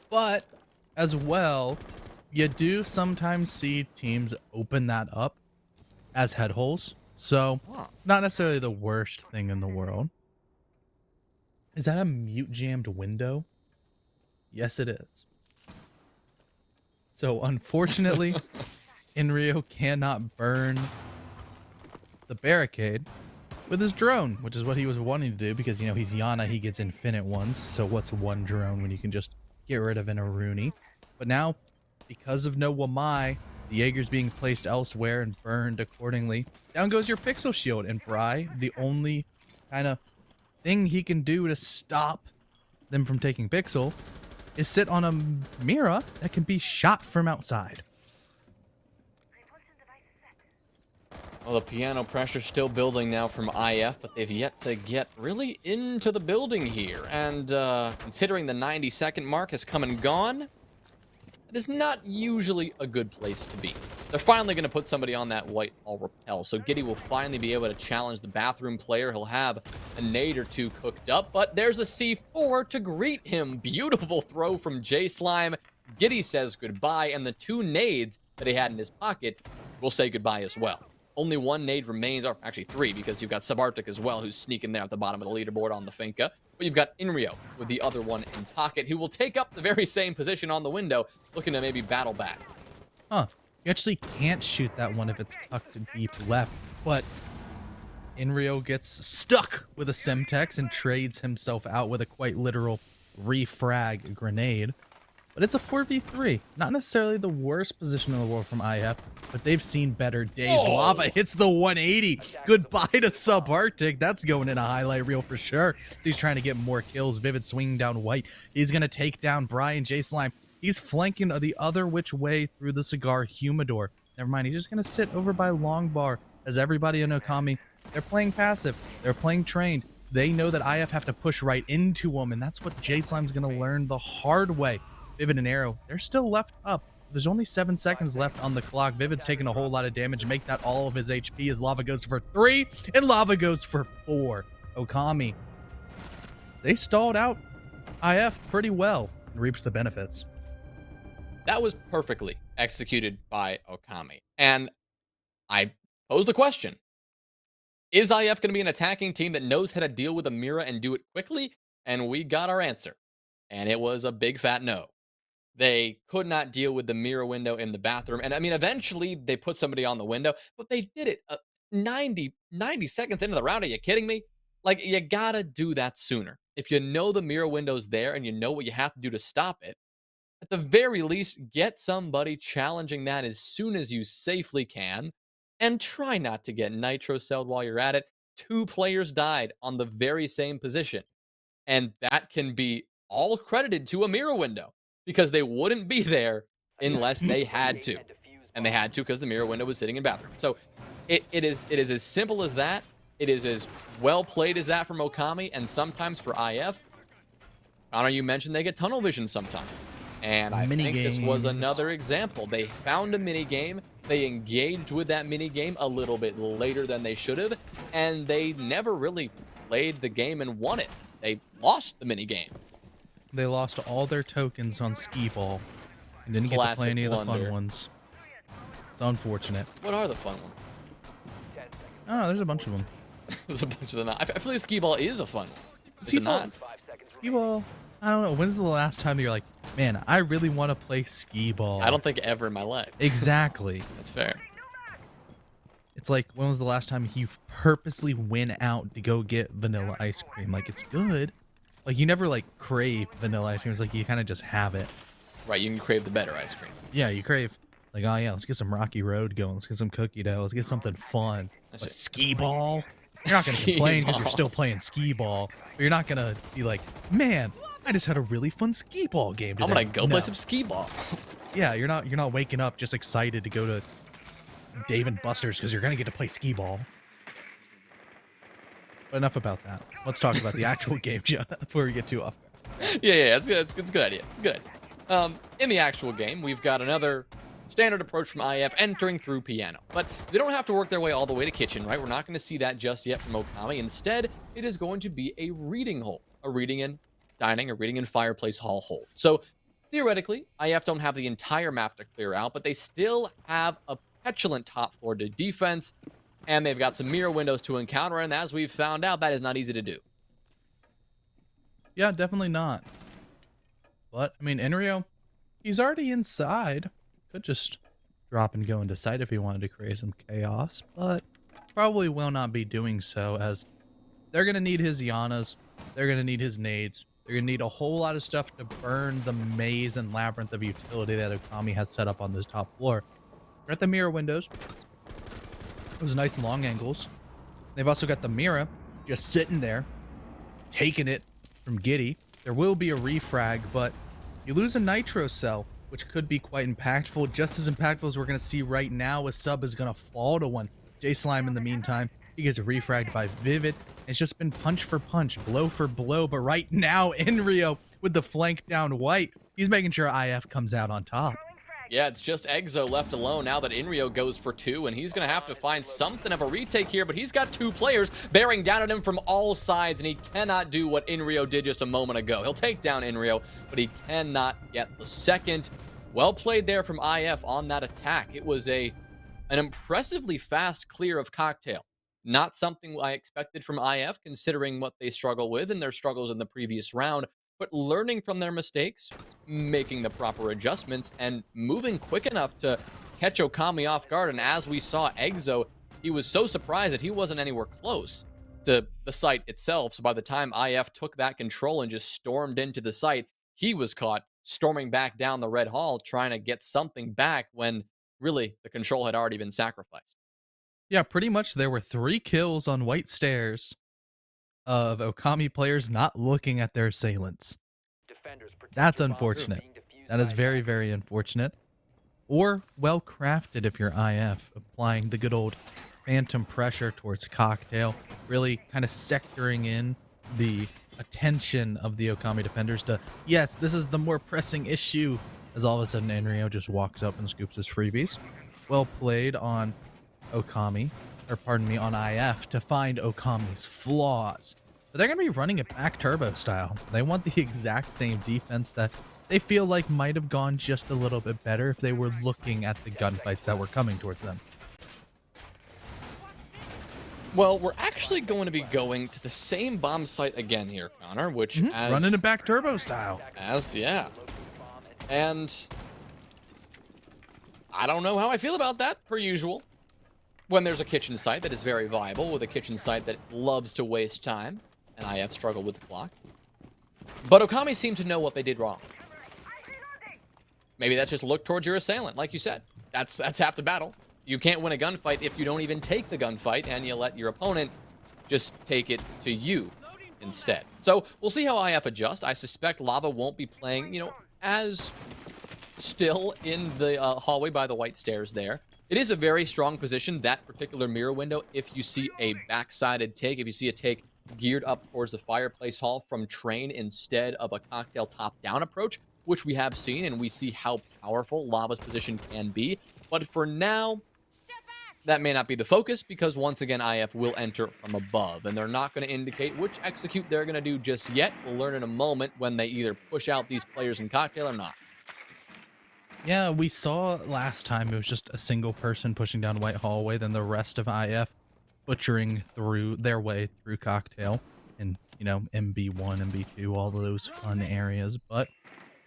But as well, you do sometimes see teams open that up as head holes. So not necessarily the worst thing in the world. Is that a mute jammed window? Yes, it is. So unfortunately, Inrio cannot burn the barricade with his drone, which is what he was wanting to do because, you know, he's Yana, he gets infinite ones. So what's one drone when you can just get rid of an Aruni? But now, because of no Wamai, the Jaeger's being placed elsewhere and burned accordingly. Down goes your pixel shield, and Bry, the only kind of thing he can do to stop them from taking pixel is sit on a Mira that can be shot from outside. Well, the piano pressure still building now from IF, but they've yet to get really into the building here. And considering the 90-second mark has come and gone, it is not usually a good place to be. They're finally going to put somebody on that white all repel, so Giddy will finally be able to challenge the bathroom player. He'll have a nade or two cooked up, but there's a C4 to greet him. Beautiful throw from J Slime. Giddy says goodbye, and the 2 nades that he had in his pocket will say goodbye as well. Only 1 nade remains, or actually 3, because you've got Subarctic as well, who's sneaking there at the bottom of the leaderboard on the Finka. But you've got Inrio with the other one in pocket, who will take up the very same position on the window, looking to maybe battle back. Huh. You actually can't shoot that one if it's tucked deep left, but Inrio gets stuck with a Semtex and trades himself out with a quite literal refrag grenade. But it's a 4v3. Not necessarily the worst position in the world from IF, but they've seen better days. Whoa. Lava hits the 180. Goodbye to Subarctic. That's going in a highlight reel for sure. So he's trying to get more kills. Vivid swinging down white. He's going to take down Brian J Slime. He's flanking the other which way through the Cigar Humidor. Never mind. He's just going to sit over by Long Bar as everybody in Okami, they're playing passive. They're playing trained. They know that IF have to push right into them, and that's what J Slime's going to learn the hard way. Vivid and Arrow, they're still left up. There's only 7 seconds left on the clock. Vivid's taking a whole lot of damage and make that all of his HP as Lava goes for 3 and Lava goes for 4. Okami, they stalled out IF pretty well and reaped the benefits. That was perfectly executed by Okami. And I pose the question, is IF going to be an attacking team that knows how to deal with a Mira and do it quickly? And we got our answer. And it was a big fat no. They could not deal with the mirror window in the bathroom. And I mean, eventually they put somebody on the window, but they did it 90 seconds into the round. Are you kidding me? Like, you gotta do that sooner. If you know the mirror window's there and you know what you have to do to stop it, at the very least, get somebody challenging that as soon as you safely can. And try not to get nitro celled while you're at it. 2 players died on the very same position. And that can be all credited to a mirror window, because they wouldn't be there unless they had to. And they had to because the mirror window was sitting in bathroom. So it is as simple as that. It is as well played as that from Okami, and sometimes for IF. Connor, you mentioned they get tunnel vision sometimes. And I think this was another example. They found a mini game. They engaged with that mini game a little bit later than they should have. And they never really played the game and won it. They lost the mini game. They lost all their tokens on Skee Ball and didn't get to play any of the fun ones. It's unfortunate. What are the fun ones? I don't know, there's a bunch of them. There's a bunch of them. I feel like Skee Ball is a fun one. Is it not? Skee Ball, I don't know. When's the last time you're like, man, I really want to play Skee Ball? I don't think ever in my life. Exactly. That's fair. It's like, when was the last time you purposely went out to go get vanilla ice cream? Like, it's good. Like, you never, like, crave vanilla ice cream. It's like, you kind of just have it. Right, you can crave the better ice cream. Yeah, you crave. Like, oh, yeah, let's get some Rocky Road going. Let's get some cookie dough. Let's get something fun. But Skee Ball? You're not going to complain because you're still playing Skee Ball. But you're not going to be like, man, I just had a really fun Skee Ball game today. I'm going to go play some Skee Ball. Yeah, you're not waking up just excited to go to Dave and Buster's because you're going to get to play Skee Ball. But enough about that. Let's talk about the actual game, John, before we get too off. Yeah, it's good. It's a good idea. It's a good idea. In the actual game, we've got another standard approach from IF entering through piano. But they don't have to work their way all the way to kitchen, right? We're not going to see that just yet from Okami. Instead, it is going to be a reading hole. A reading in dining, a reading in fireplace hall hold. So, theoretically, IF don't have the entire map to clear out, but they still have a petulant top floor to defense. And they've got some mirror windows to encounter, and as we've found out, that is not easy to do. Yeah, definitely not. But, I mean, Enrio, he's already inside. Could just drop and go into sight if he wanted to create some chaos, but probably will not be doing so, as they're going to need his Yanas, they're going to need his nades, they're going to need a whole lot of stuff to burn the maze and labyrinth of utility that OKAMI has set up on this top floor. We're at the mirror windows. Those nice long angles. They've also got the Mira just sitting there, taking it from Giddy. There will be a refrag, but you lose a Nitro cell, which could be quite impactful. Just as impactful as we're going to see right now, a sub is going to fall to one. J-Slime, in the meantime, he gets refragged by Vivid. It's just been punch for punch, blow for blow. But right now, Enrio with the flank down white, he's making sure IF comes out on top. Yeah, it's just Exo left alone now that Inrio goes for 2, and he's going to have to find something of a retake here, but he's got 2 players bearing down at him from all sides, and he cannot do what Inrio did just a moment ago. He'll take down Inrio, but he cannot get the second. Well played there from IF on that attack. It was an impressively fast clear of Cocktail. Not something I expected from IF, considering what they struggle with and their struggles in the previous round, but learning from their mistakes, making the proper adjustments, and moving quick enough to catch OKAMI off guard. And as we saw, Exo, he was so surprised that he wasn't anywhere close to the site itself. So by the time IF took that control and just stormed into the site, he was caught storming back down the red hall, trying to get something back when really the control had already been sacrificed. Yeah, pretty much there were 3 kills on white stairs of OKAMI players not looking at their assailants. That's unfortunate. That is very, very unfortunate. Or well crafted if you're IF, applying the good old phantom pressure towards Cocktail, really kind of sectoring in the attention of the OKAMI defenders to, yes, this is the more pressing issue, as all of a sudden Enrio just walks up and scoops his freebies. Well played on OKAMI, or pardon me, on IF to find OKAMI's flaws. But they're going to be running it back turbo style. They want the exact same defense that they feel like might have gone just a little bit better if they were looking at the gunfights that were coming towards them. Well, we're actually going to be going to the same bomb site again here, Connor, which running it back turbo style. Yeah. And I don't know how I feel about that, per usual. When there's a kitchen site that is very viable, with a kitchen site that loves to waste time, and IF struggled with the clock. But OKAMI seemed to know what they did wrong. Maybe that's just look towards your assailant, like you said. That's half the battle. You can't win a gunfight if you don't even take the gunfight, and you let your opponent just take it to you instead. So we'll see how IF adjusts. I suspect Lava won't be playing, as still in the hallway by the white stairs there. It is a very strong position, that particular mirror window, if you see a backsided take, if you see a take geared up towards the fireplace hall from Train instead of a Cocktail top-down approach, which we have seen, and we see how powerful Lava's position can be. But for now, that may not be the focus, because once again, IF will enter from above, and they're not going to indicate which execute they're going to do just yet. We'll learn in a moment when they either push out these players in Cocktail or not. Yeah, we saw last time it was just a single person pushing down White Hallway, then the rest of IF butchering through their way through Cocktail and, MB1, MB2, all of those fun areas. But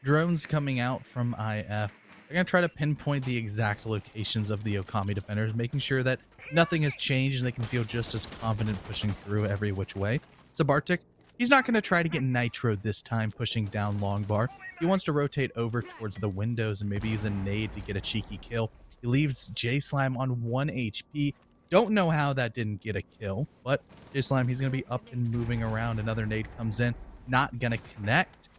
drones coming out from IF, they're going to try to pinpoint the exact locations of the OKAMI defenders, making sure that nothing has changed and they can feel just as confident pushing through every which way. So Bartik, he's not going to try to get Nitro this time pushing down Long Bar. He wants to rotate over towards the windows and maybe use a nade to get a cheeky kill. He leaves J-Slime on 1 HP. Don't know how that didn't get a kill, but J-Slime, he's going to be up and moving around. Another nade comes in, not going to connect.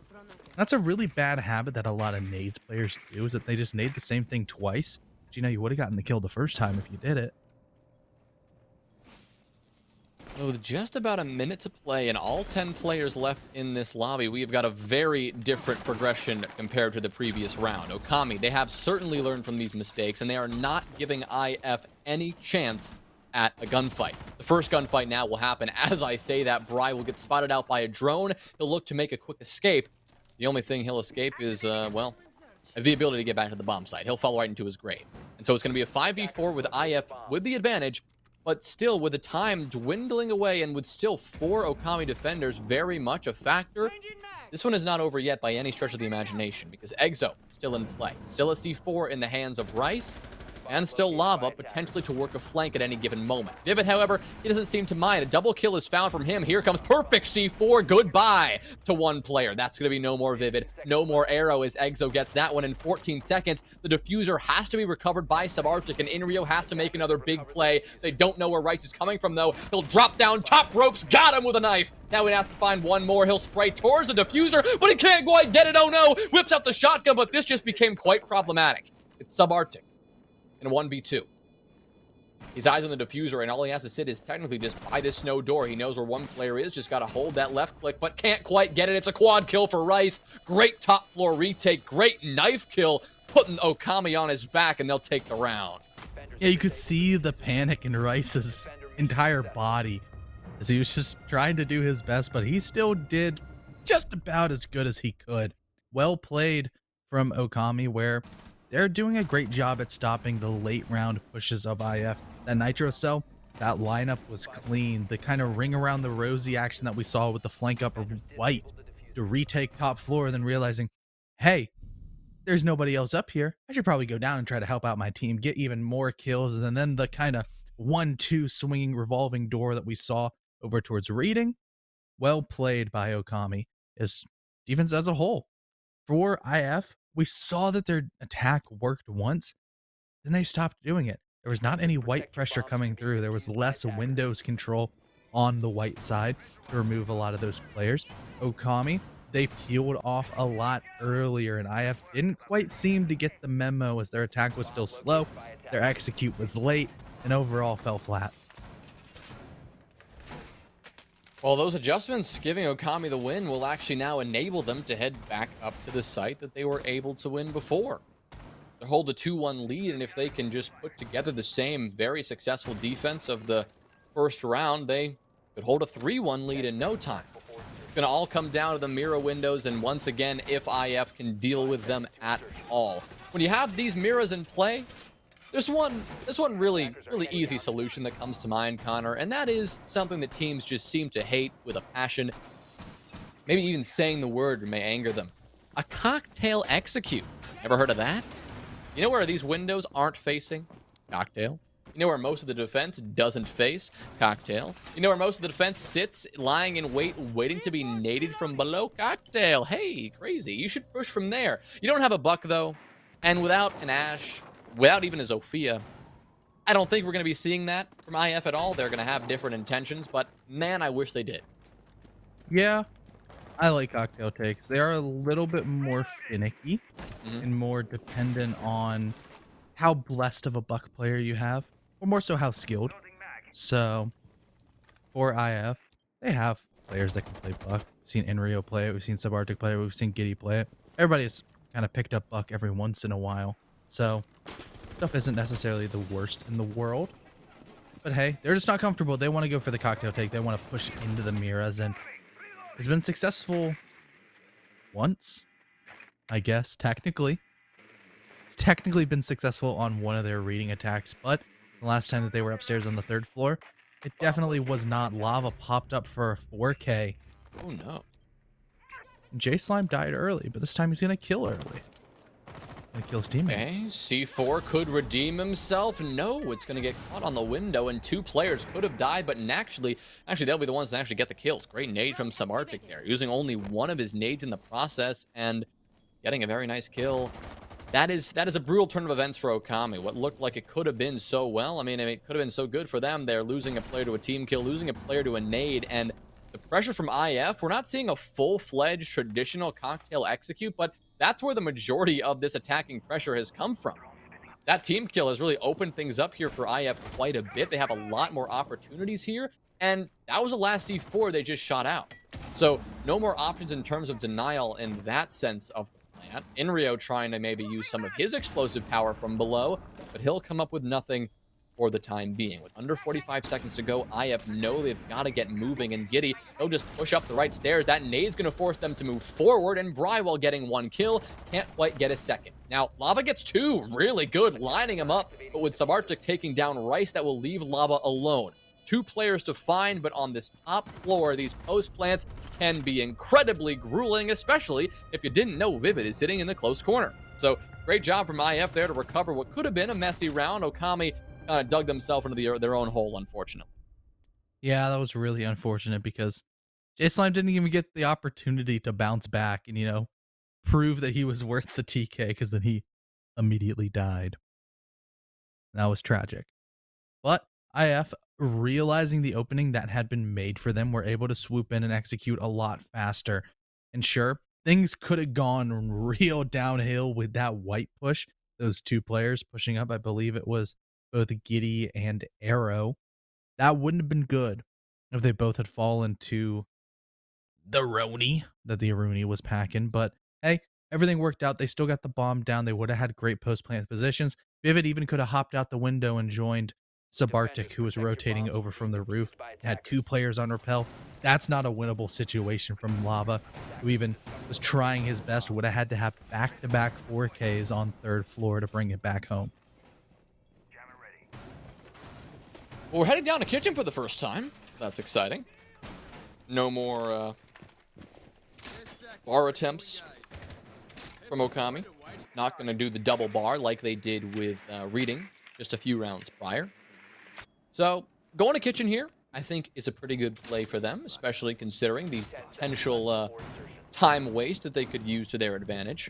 That's a really bad habit that a lot of nades players do, is that they just nade the same thing twice. But you would have gotten the kill the first time if you did it. With just about a minute to play and all 10 players left in this lobby, we have got a very different progression compared to the previous round. OKAMI, they have certainly learned from these mistakes, and they are not giving IF any chance at a gunfight. The first gunfight now will happen. As I say that, Bry will get spotted out by a drone. He'll look to make a quick escape. The only thing he'll escape is, the ability to get back to the bomb site. He'll fall right into his grave. And so it's going to be a 5v4 with IF with the advantage, but still, with the time dwindling away and with still 4 OKAMI defenders very much a factor, this one is not over yet by any stretch of the imagination, because Exo still in play. Still a C4 in the hands of Rice, and still Lava potentially to work a flank at any given moment. Vivid, however, he doesn't seem to mind. A double kill is found from him. Here comes perfect C4. Goodbye to one player. That's going to be no more Vivid, no more Arrow as Exo gets that one in 14 seconds. The diffuser has to be recovered by Subarctic, and Inrio has to make another big play. They don't know where Rice is coming from, though. He'll drop down top ropes. Got him with a knife. Now he has to find one more. He'll spray towards the diffuser, but he can't quite get it. Oh no. Whips out the shotgun, but this just became quite problematic. It's Subarctic in a 1v2. His eyes on the diffuser, and all he has to sit is technically just by this snow door. He knows where one player is, just got to hold that left click, but can't quite get it. It's a quad kill for Rice. Great top floor retake, great knife kill, putting OKAMI on his back, and they'll take the round. Yeah, you could see the panic in Rice's entire body as he was just trying to do his best, but he still did just about as good as he could. Well played from OKAMI, where they're doing a great job at stopping the late round pushes of IF. That Nitro Cell, that lineup was clean. The kind of ring around the rosy action that we saw with the flank up of White to retake top floor, and then realizing, hey, there's nobody else up here. I should probably go down and try to help out my team, get even more kills. And then the kind of 1-2 swinging revolving door that we saw over towards Reading. Well played by OKAMI as defense as a whole. For IF, we saw that their attack worked once, then they stopped doing it. There was not any White pressure coming through. There was less Windows control on the White side to remove a lot of those players. OKAMI, they peeled off a lot earlier, and IF didn't quite seem to get the memo as their attack was still slow, their execute was late, and overall fell flat. Well, those adjustments giving OKAMI the win will actually now enable them to head back up to the site that they were able to win before. They hold a 2-1 lead, and if they can just put together the same very successful defense of the first round, they could hold a 3-1 lead in no time. It's going to all come down to the mirror windows, and once again, if IF can deal with them at all. When you have these mirrors in play, there's one really easy solution that comes to mind, Connor, and that is something that teams just seem to hate with a passion. Maybe even saying the word may anger them. A cocktail execute. Ever heard of that? You know where these windows aren't facing? Cocktail. You know where most of the defense doesn't face? Cocktail. You know where most of the defense sits, lying in wait, waiting to be naded from below? Cocktail. Hey, crazy. You should push from there. You don't have a buck, though, and without an Ash, without even a Zofia, I don't think we're going to be seeing that from IF at all. They're going to have different intentions, but man, I wish they did. Yeah, I like cocktail takes. They are a little bit more finicky and more dependent on how blessed of a buck player you have, or more so how skilled. So for IF, they have players that can play buck. We've seen Inrio play it. We've seen Subarctic play it. We've seen Giddy play it. Everybody's kind of picked up buck every once in a while. So stuff isn't necessarily the worst in the world. But hey, they're just not comfortable. They want to go for the cocktail take. They want to push into the Miras, and it's been successful once, I guess, technically. It's technically been successful on one of their reading attacks, but the last time that they were upstairs on the 3rd floor, it definitely was not. Lava popped up for a 4K. Oh no. J Slime died early, but this time he's going to kill early. Gonna kill his teammate. Okay, C4 could redeem himself. No, it's going to get caught on the window, and 2 players could have died, but actually they'll be the ones that actually get the kills. Great nade from Subarctic there, using only one of his nades in the process and getting a very nice kill. That is a brutal turn of events for OKAMI. What looked like it could have been so well. I mean, it could have been so good for them. They're losing a player to a team kill, losing a player to a nade, and the pressure from IF, we're not seeing a full-fledged traditional cocktail execute, but that's where the majority of this attacking pressure has come from. That team kill has really opened things up here for IF quite a bit. They have a lot more opportunities here, and that was the last C4 they just shot out. So no more options in terms of denial in that sense of the plan. Inrio trying to maybe use some of his explosive power from below, but he'll come up with nothing for the time being. With under 45 seconds to go, IF know they've got to get moving, and Giddy, they'll just push up the right stairs. That nade's going to force them to move forward, and Brywell getting 1 kill, can't quite get a second. Now, Lava gets 2, really good, lining him up, but with Subarctic taking down Rice, that will leave Lava alone. 2 players to find, but on this top floor, these post plants can be incredibly grueling, especially if you didn't know Vivid is sitting in the close corner. So great job from IF there to recover what could have been a messy round. OKAMI kind of dug themselves into their own hole, unfortunately. Yeah, that was really unfortunate because J Slime didn't even get the opportunity to bounce back and, prove that he was worth the TK because then he immediately died. That was tragic. But IF, realizing the opening that had been made for them, were able to swoop in and execute a lot faster. And sure, things could have gone real downhill with that white push. Those 2 players pushing up, I believe it was both Giddy and Arrow. That wouldn't have been good if they both had fallen to the Roni that the Aruni was packing. But hey, everything worked out. They still got the bomb down. They would have had great post-plant positions. Vivid even could have hopped out the window and joined Subarctic, who was rotating over from the roof. Had 2 players on rappel. That's not a winnable situation from Lava, who even was trying his best. Would have had to have back-to-back 4Ks on 3rd floor to bring it back home. Well, we're heading down to kitchen for the first time. That's exciting. No more bar attempts from OKAMI. Not going to do the double bar like they did with Reading just a few rounds prior. So going to kitchen here, I think, is a pretty good play for them, especially considering the potential time waste that they could use to their advantage.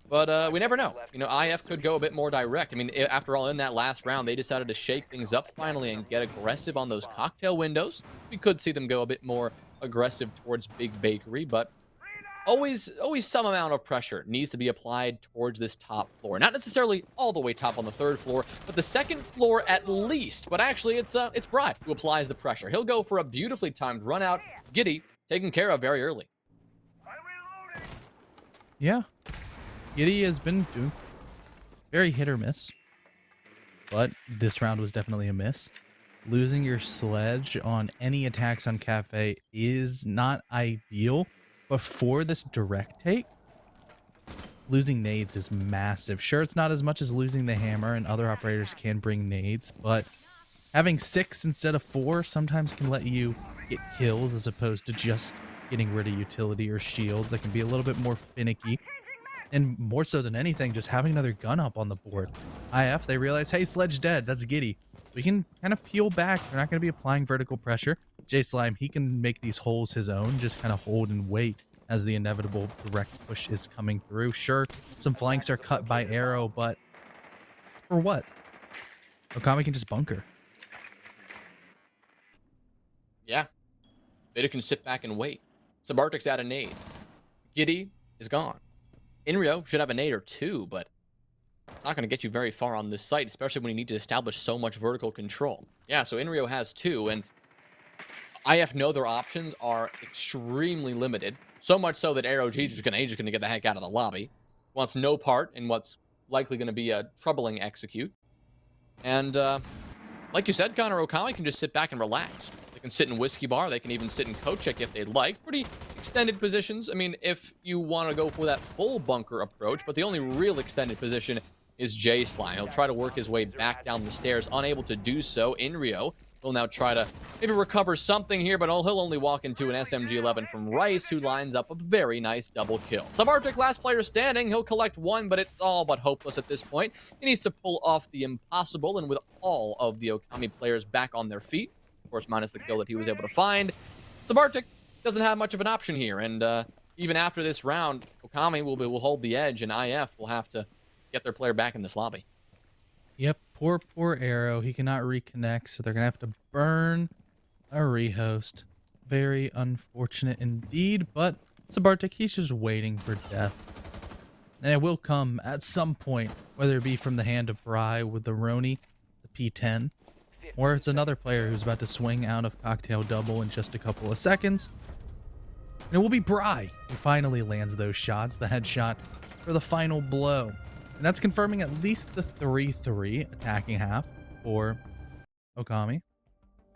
But we never know. IF could go a bit more direct. I mean, after all, in that last round, they decided to shake things up finally and get aggressive on those cocktail windows. We could see them go a bit more aggressive towards Big Bakery, but always some amount of pressure needs to be applied towards this top floor. Not necessarily all the way top on the 3rd floor, but the 2nd floor at least. But actually, it's Bry who applies the pressure. He'll go for a beautifully timed run out. Giddy taken care of very early. Yeah. Giddy has been doing very hit or miss, but this round was definitely a miss. Losing your sledge on any attacks on Cafe is not ideal, but for this direct take, losing nades is massive. Sure, it's not as much as losing the hammer, and other operators can bring nades, but having 6 instead of 4 sometimes can let you get kills as opposed to just getting rid of utility or shields. That can be a little bit more finicky. And more so than anything, just having another gun up on the board. IF, they realize, hey, sledge dead. That's Giddy. We can kind of peel back. They're not going to be applying vertical pressure. J Slime, he can make these holes his own, just kind of hold and wait as the inevitable direct push is coming through. Sure, some flanks are cut by Arrow, but for what? OKAMI can just bunker. Yeah. Beta can sit back and wait. Subarctic's out a nade. Giddy is gone. Inrio should have a nade or 2, but it's not going to get you very far on this site, especially when you need to establish so much vertical control. Yeah, so Inrio has 2, and IF know their options are extremely limited. So much so that Arrow, he's just going to get the heck out of the lobby. Wants no part in what's likely going to be a troubling execute. And like you said, Connor, OKAMI can just sit back and relax. They can sit in Whiskey Bar. They can even sit in Kochek if they'd like. Pretty extended positions. I mean, if you want to go for that full bunker approach, but the only real extended position is J Slime. He'll try to work his way back down the stairs, unable to do so. Inrio will now try to maybe recover something here, but he'll only walk into an SMG-11 from Rice, who lines up a very nice double kill. Subarctic, last player standing. He'll collect 1, but it's all but hopeless at this point. He needs to pull off the impossible, and with all of the OKAMI players back on their feet, of course, minus the kill that he was able to find, Subarctic doesn't have much of an option here, and even after this round, OKAMI will hold the edge, and IF will have to get their player back in this lobby. Yep, poor Arrow. He cannot reconnect, so they're going to have to burn a rehost. Very unfortunate indeed, but Subarctic, he's just waiting for death. And it will come at some point, whether it be from the hand of Bry with the Roni, the P10, or it's another player who's about to swing out of Cocktail Double in just a couple of seconds. And it will be Bry who finally lands those shots, the headshot for the final blow. And that's confirming at least the 3-3 attacking half for OKAMI.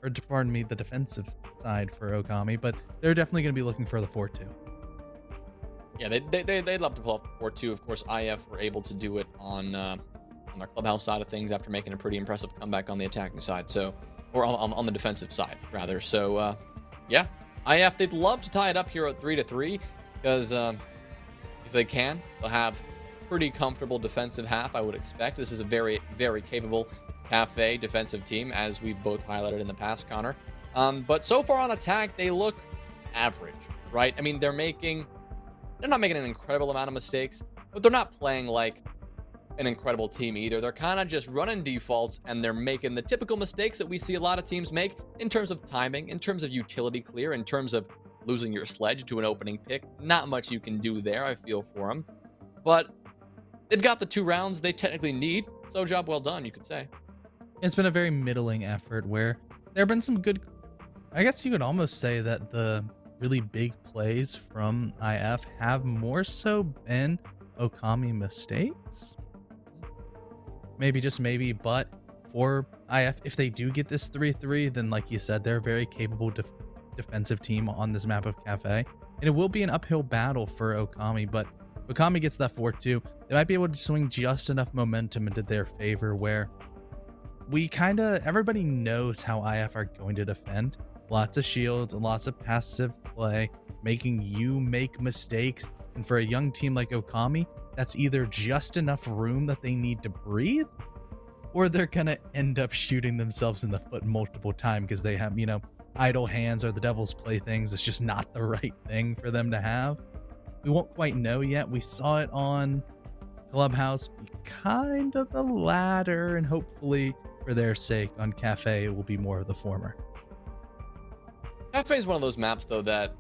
Or, pardon me, the defensive side for OKAMI. But they're definitely going to be looking for the 4-2. Yeah, they'd love to pull off the 4-2. Of course, IF were able to do it on their clubhouse side of things after making a pretty impressive comeback on the attacking side. So or on the defensive side rather. So yeah, IF, they'd love to tie it up here at 3-3 because if they can, they'll have pretty comfortable defensive half, I would expect. This is a very, very capable Cafe defensive team, as we've both highlighted in the past, Connor. But so far on attack, they look average, right? I mean, they're not making an incredible amount of mistakes, but they're not playing like an incredible team either. They're kind of just running defaults, and they're making the typical mistakes that we see a lot of teams make in terms of timing, in terms of utility clear, in terms of losing your sledge to an opening pick. Not much you can do there, I feel for them. But they've got the 2 rounds they technically need, so job well done, you could say. It's been a very middling effort where there have been some good, I guess you could almost say that the really big plays from IF have more so been OKAMI mistakes. Maybe, just maybe, but for IF, if they do get this 3-3, then like you said, they're a very capable defensive team on this map of Cafe. And it will be an uphill battle for OKAMI, but OKAMI gets that 4-2. They might be able to swing just enough momentum into their favor where everybody knows how IF are going to defend. Lots of shields and lots of passive play, making you make mistakes. And for a young team like OKAMI, that's either just enough room that they need to breathe, or they're going to end up shooting themselves in the foot multiple times because they have, idle hands or the devil's playthings. It's just not the right thing for them to have. We won't quite know yet. We saw it on Clubhouse be kind of the latter, and hopefully for their sake on Cafe it will be more of the former. Cafe is one of those maps though that,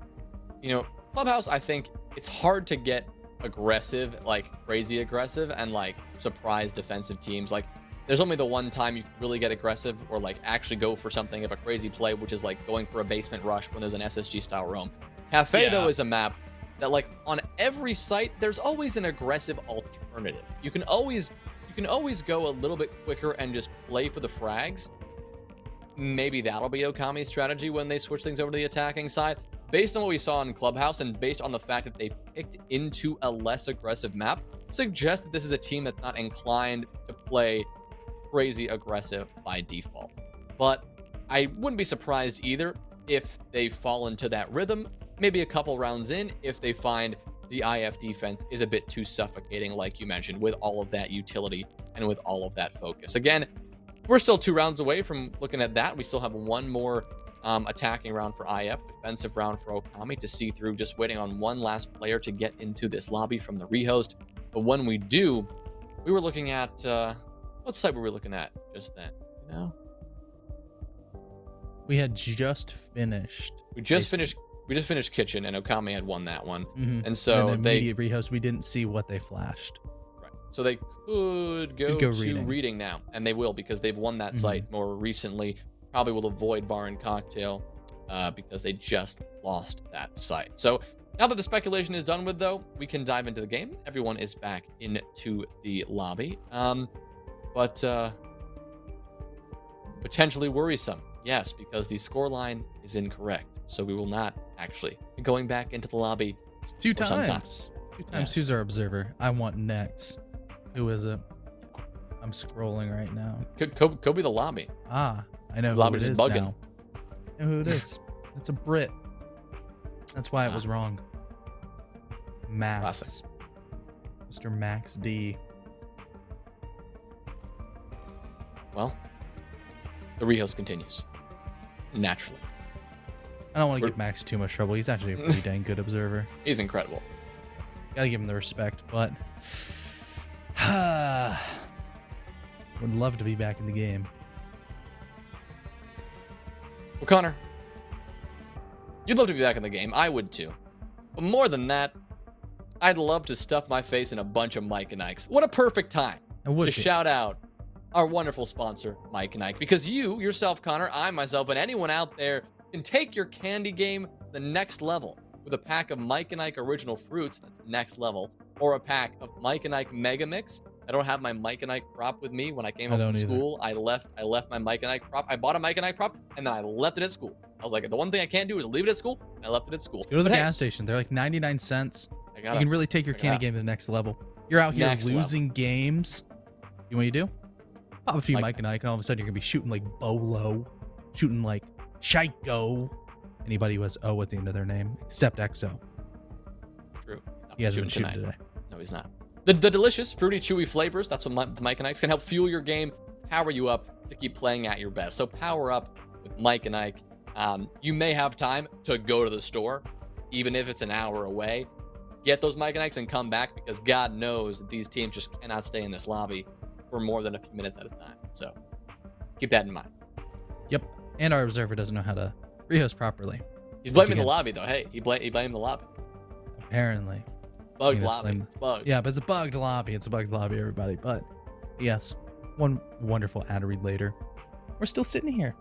Clubhouse, I think it's hard to get aggressive, like crazy aggressive, and like surprise defensive teams. Like there's only the one time you can really get aggressive or like actually go for something of a crazy play, which is like going for a basement rush when there's an SSG style roam. Cafe though is a map that like on every site there's always an aggressive alternative. You can always go a little bit quicker and just play for the frags. Maybe that'll be OKAMI's strategy when they switch things over to the attacking side. Based on what we saw in Clubhouse and based on the fact that they picked into a less aggressive map, suggests that this is a team that's not inclined to play crazy aggressive by default. But I wouldn't be surprised either if they fall into that rhythm, maybe a couple rounds in, if they find the IF defense is a bit too suffocating, like you mentioned, with all of that utility and with all of that focus. Again, we're still 2 rounds away from looking at that. We still have one more attacking round for IF, defensive round for OKAMI to see through, just waiting on one last player to get into this lobby from the rehost. But when we do, we were looking at, what site were we looking at just then? We had just finished. We just finished Kitchen, and OKAMI had won that one. Mm-hmm. And so and the immediate rehost, we didn't see what they flashed. Right. So they could go to reading now, and they will because they've won that site more recently. Probably will avoid Bar and Cocktail because they just lost that site. So now that the speculation is done with, though, we can dive into the game. Everyone is back into the lobby. But potentially worrisome. Yes, because the scoreline is incorrect. So we will not actually be going back into the lobby. It's 2 times. Sometimes. 2 times. Yes. Who's our observer? I want next. Who is it? I'm scrolling right now. Could be the lobby. Ah, I know Lobby who it is is bugging. now. I know who it is. It's a Brit. That's why it was wrong. Max. Classic. Mr. Max D. Well, the rehost continues. Naturally. I don't want to give Max too much trouble. He's actually a pretty dang good observer. He's incredible. Gotta give him the respect, but would love to be back in the game. Well, Connor, you'd love to be back in the game. I would too. But more than that, I'd love to stuff my face in a bunch of Mike and Ike's. What a perfect time to shout out our wonderful sponsor, Mike and Ike. Because you, yourself, Connor, I, myself, and anyone out there can take your candy game to the next level with a pack of Mike and Ike original fruits, that's next level, or a pack of Mike and Ike Mega Mix. I don't have my Mike and Ike prop with me when I came home from school. I left my Mike and Ike prop. I bought a Mike and Ike prop, and then I left it at school. I was like, the one thing I can't do is leave it at school, and I left it at school. Go to the gas station. They're like 99 cents. You can really take your candy game to the next level. You're out here losing games. You know what you do? Pop a few Mike and Ike, and all of a sudden you're going to be shooting like Bolo. shooting like Shaiko. Anybody who has O at the end of their name, except EXO. True. He hasn't been shooting today. No, he's not. The delicious, fruity, chewy flavors, that's what the Mike and Ike's can help fuel your game, power you up to keep playing at your best. So power up with Mike and Ike. You may have time to go to the store, even if it's an hour away. Get those Mike and Ike's and come back, because God knows that these teams just cannot stay in this lobby for more than a few minutes at a time. So keep that in mind. Yep. And our observer doesn't know how to rehost properly. He's blaming the lobby, though. Hey, he blamed the lobby. Apparently. Bugged lobby. It's bugged. Yeah, but it's a bugged lobby. It's a bugged lobby, everybody. But yes, one wonderful ad read later. We're still sitting here.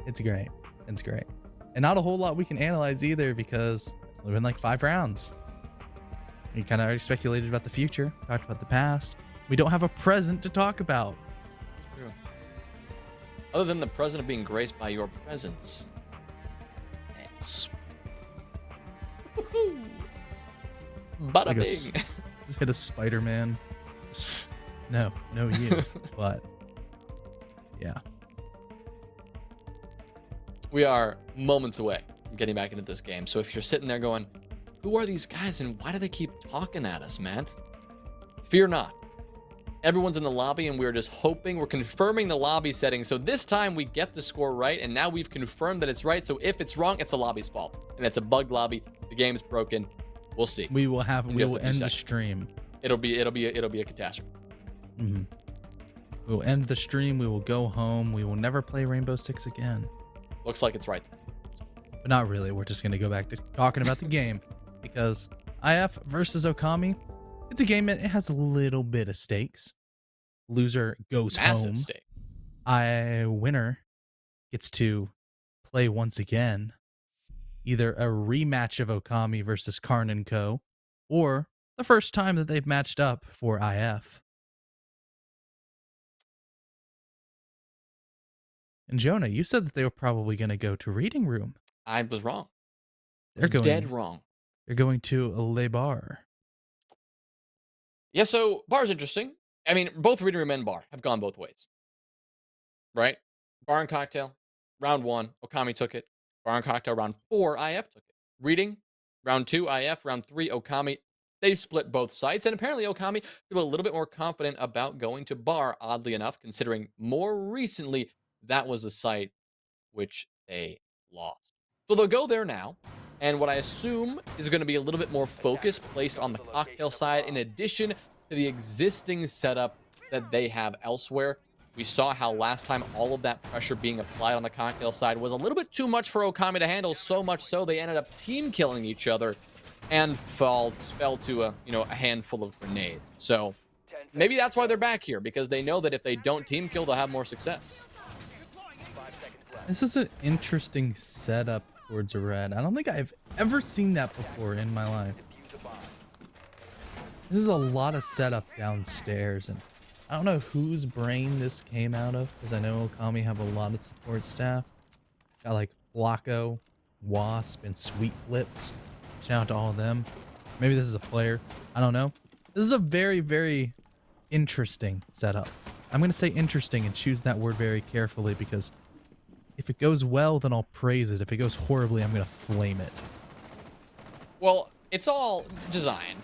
It's great. It's great. And not a whole lot we can analyze either, because it's only been like 5 rounds. We kind of already speculated about the future, talked about the past. We don't have a present to talk about. It's true. Other than the president being graced by your presence. Thanks. Bada Like bing. Just hit a Spider-Man. No you. But yeah. We are moments away from getting back into this game. So if you're sitting there going, who are these guys and why do they keep talking at us, man? Fear not. Everyone's in the lobby and we're just hoping, we're confirming the lobby settings. So this time we get the score right, and now we've confirmed that it's right. So if it's wrong, it's the lobby's fault. And it's a bugged lobby. The game's broken. We'll see. We will end the stream. It'll be a catastrophe. Mm-hmm. We'll end the stream. We will go home. We will never play Rainbow Six again. Looks like it's right. But not really. We're just going to go back to talking about the game, because IF versus OKAMI, it's a game that it has a little bit of stakes. Loser goes Massive home. stake. Winner gets to play once again. Either a rematch of OKAMI versus Karn and Co., or the first time that they've matched up for IF. And Jonah, you said that they were probably going to go to Reading Room. I was wrong. They're going dead wrong. They're going to Le Bar. Yeah, so bar's interesting. I mean, both Reading Room and bar have gone both ways. Right? Bar and cocktail, round 1, OKAMI took it. Bar and cocktail, round 4, IF took it. Reading, round 2, IF, round 3, OKAMI. They split both sites, and apparently OKAMI feel a little bit more confident about going to bar, oddly enough, considering more recently that was the site which they lost. So they'll go there now, and what I assume is going to be a little bit more focus placed on the cocktail side, in addition to the existing setup that they have elsewhere. We saw how last time all of that pressure being applied on the cocktail side was a little bit too much for OKAMI to handle, so much so they ended up team killing each other and fell to a handful of grenades. So maybe that's why they're back here, because they know that if they don't team kill, they'll have more success. This is an interesting setup towards a red. I don't think I've ever seen that before in my life. This is a lot of setup downstairs, and I don't know whose brain this came out of, because I know OKAMI have a lot of support staff. Got like Blocko, Wasp, and Sweet Flips. Shout out to all of them. Maybe this is a player. I don't know. This is a very, very interesting setup. I'm going to say interesting and choose that word very carefully, because if it goes well, then I'll praise it. If it goes horribly, I'm going to flame it. Well, it's all designed.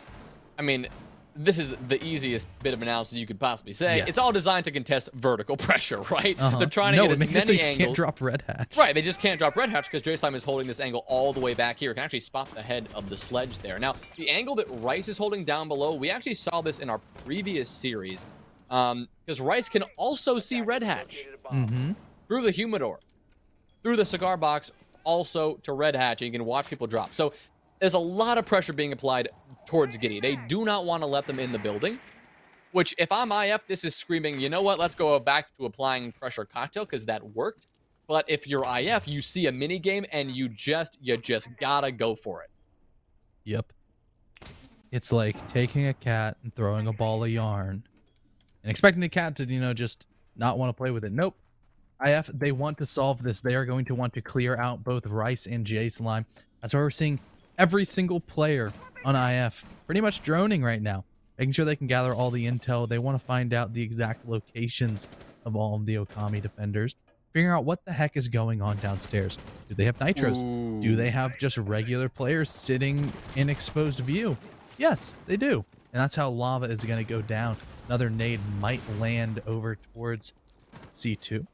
I mean, this is the easiest bit of analysis you could possibly say. Yes. It's all designed to contest vertical pressure, right? They're trying to get as many it so you angles. can't drop Red Hatch. Right, they just can't drop Red Hatch because J-Slime is holding this angle all the way back here. You can actually spot the head of the sledge there. Now, the angle that Rice is holding down below, we actually saw this in our previous series, because Rice can also see Red Hatch through the humidor, through the cigar box, also to Red Hatch, and you can watch people drop. So there's a lot of pressure being applied towards Giddy. They do not want to let them in the building, which if I'm IF, this is screaming, you know what, let's go back to applying pressure cocktail, because that worked. But if you're IF, you see a mini game and you just gotta go for it. Yep. It's like taking a cat and throwing a ball of yarn and expecting the cat to, just not want to play with it. Nope. IF, they want to solve this. They are going to want to clear out both Rice and J-Slime. That's why we're seeing every single player on IF pretty much droning right now, making sure they can gather all the intel. They want to find out the exact locations of all of the OKAMI defenders. figuring out what the heck is going on downstairs. Do they have nitros? Do they have just regular players sitting in exposed view? Yes, they do. And that's how lava is going to go down. Another nade might land over towards C2.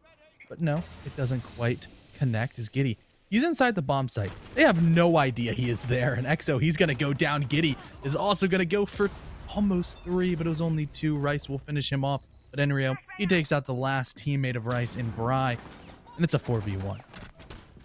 But no, it doesn't quite connect as Giddy. He's inside the bomb site. They have no idea he is there. And Exo, he's going to go down. Giddy is also going to go for almost 3, but it was only 2. Rice will finish him off. But Enrio, he takes out the last teammate of Rice in Bry. And it's a 4v1.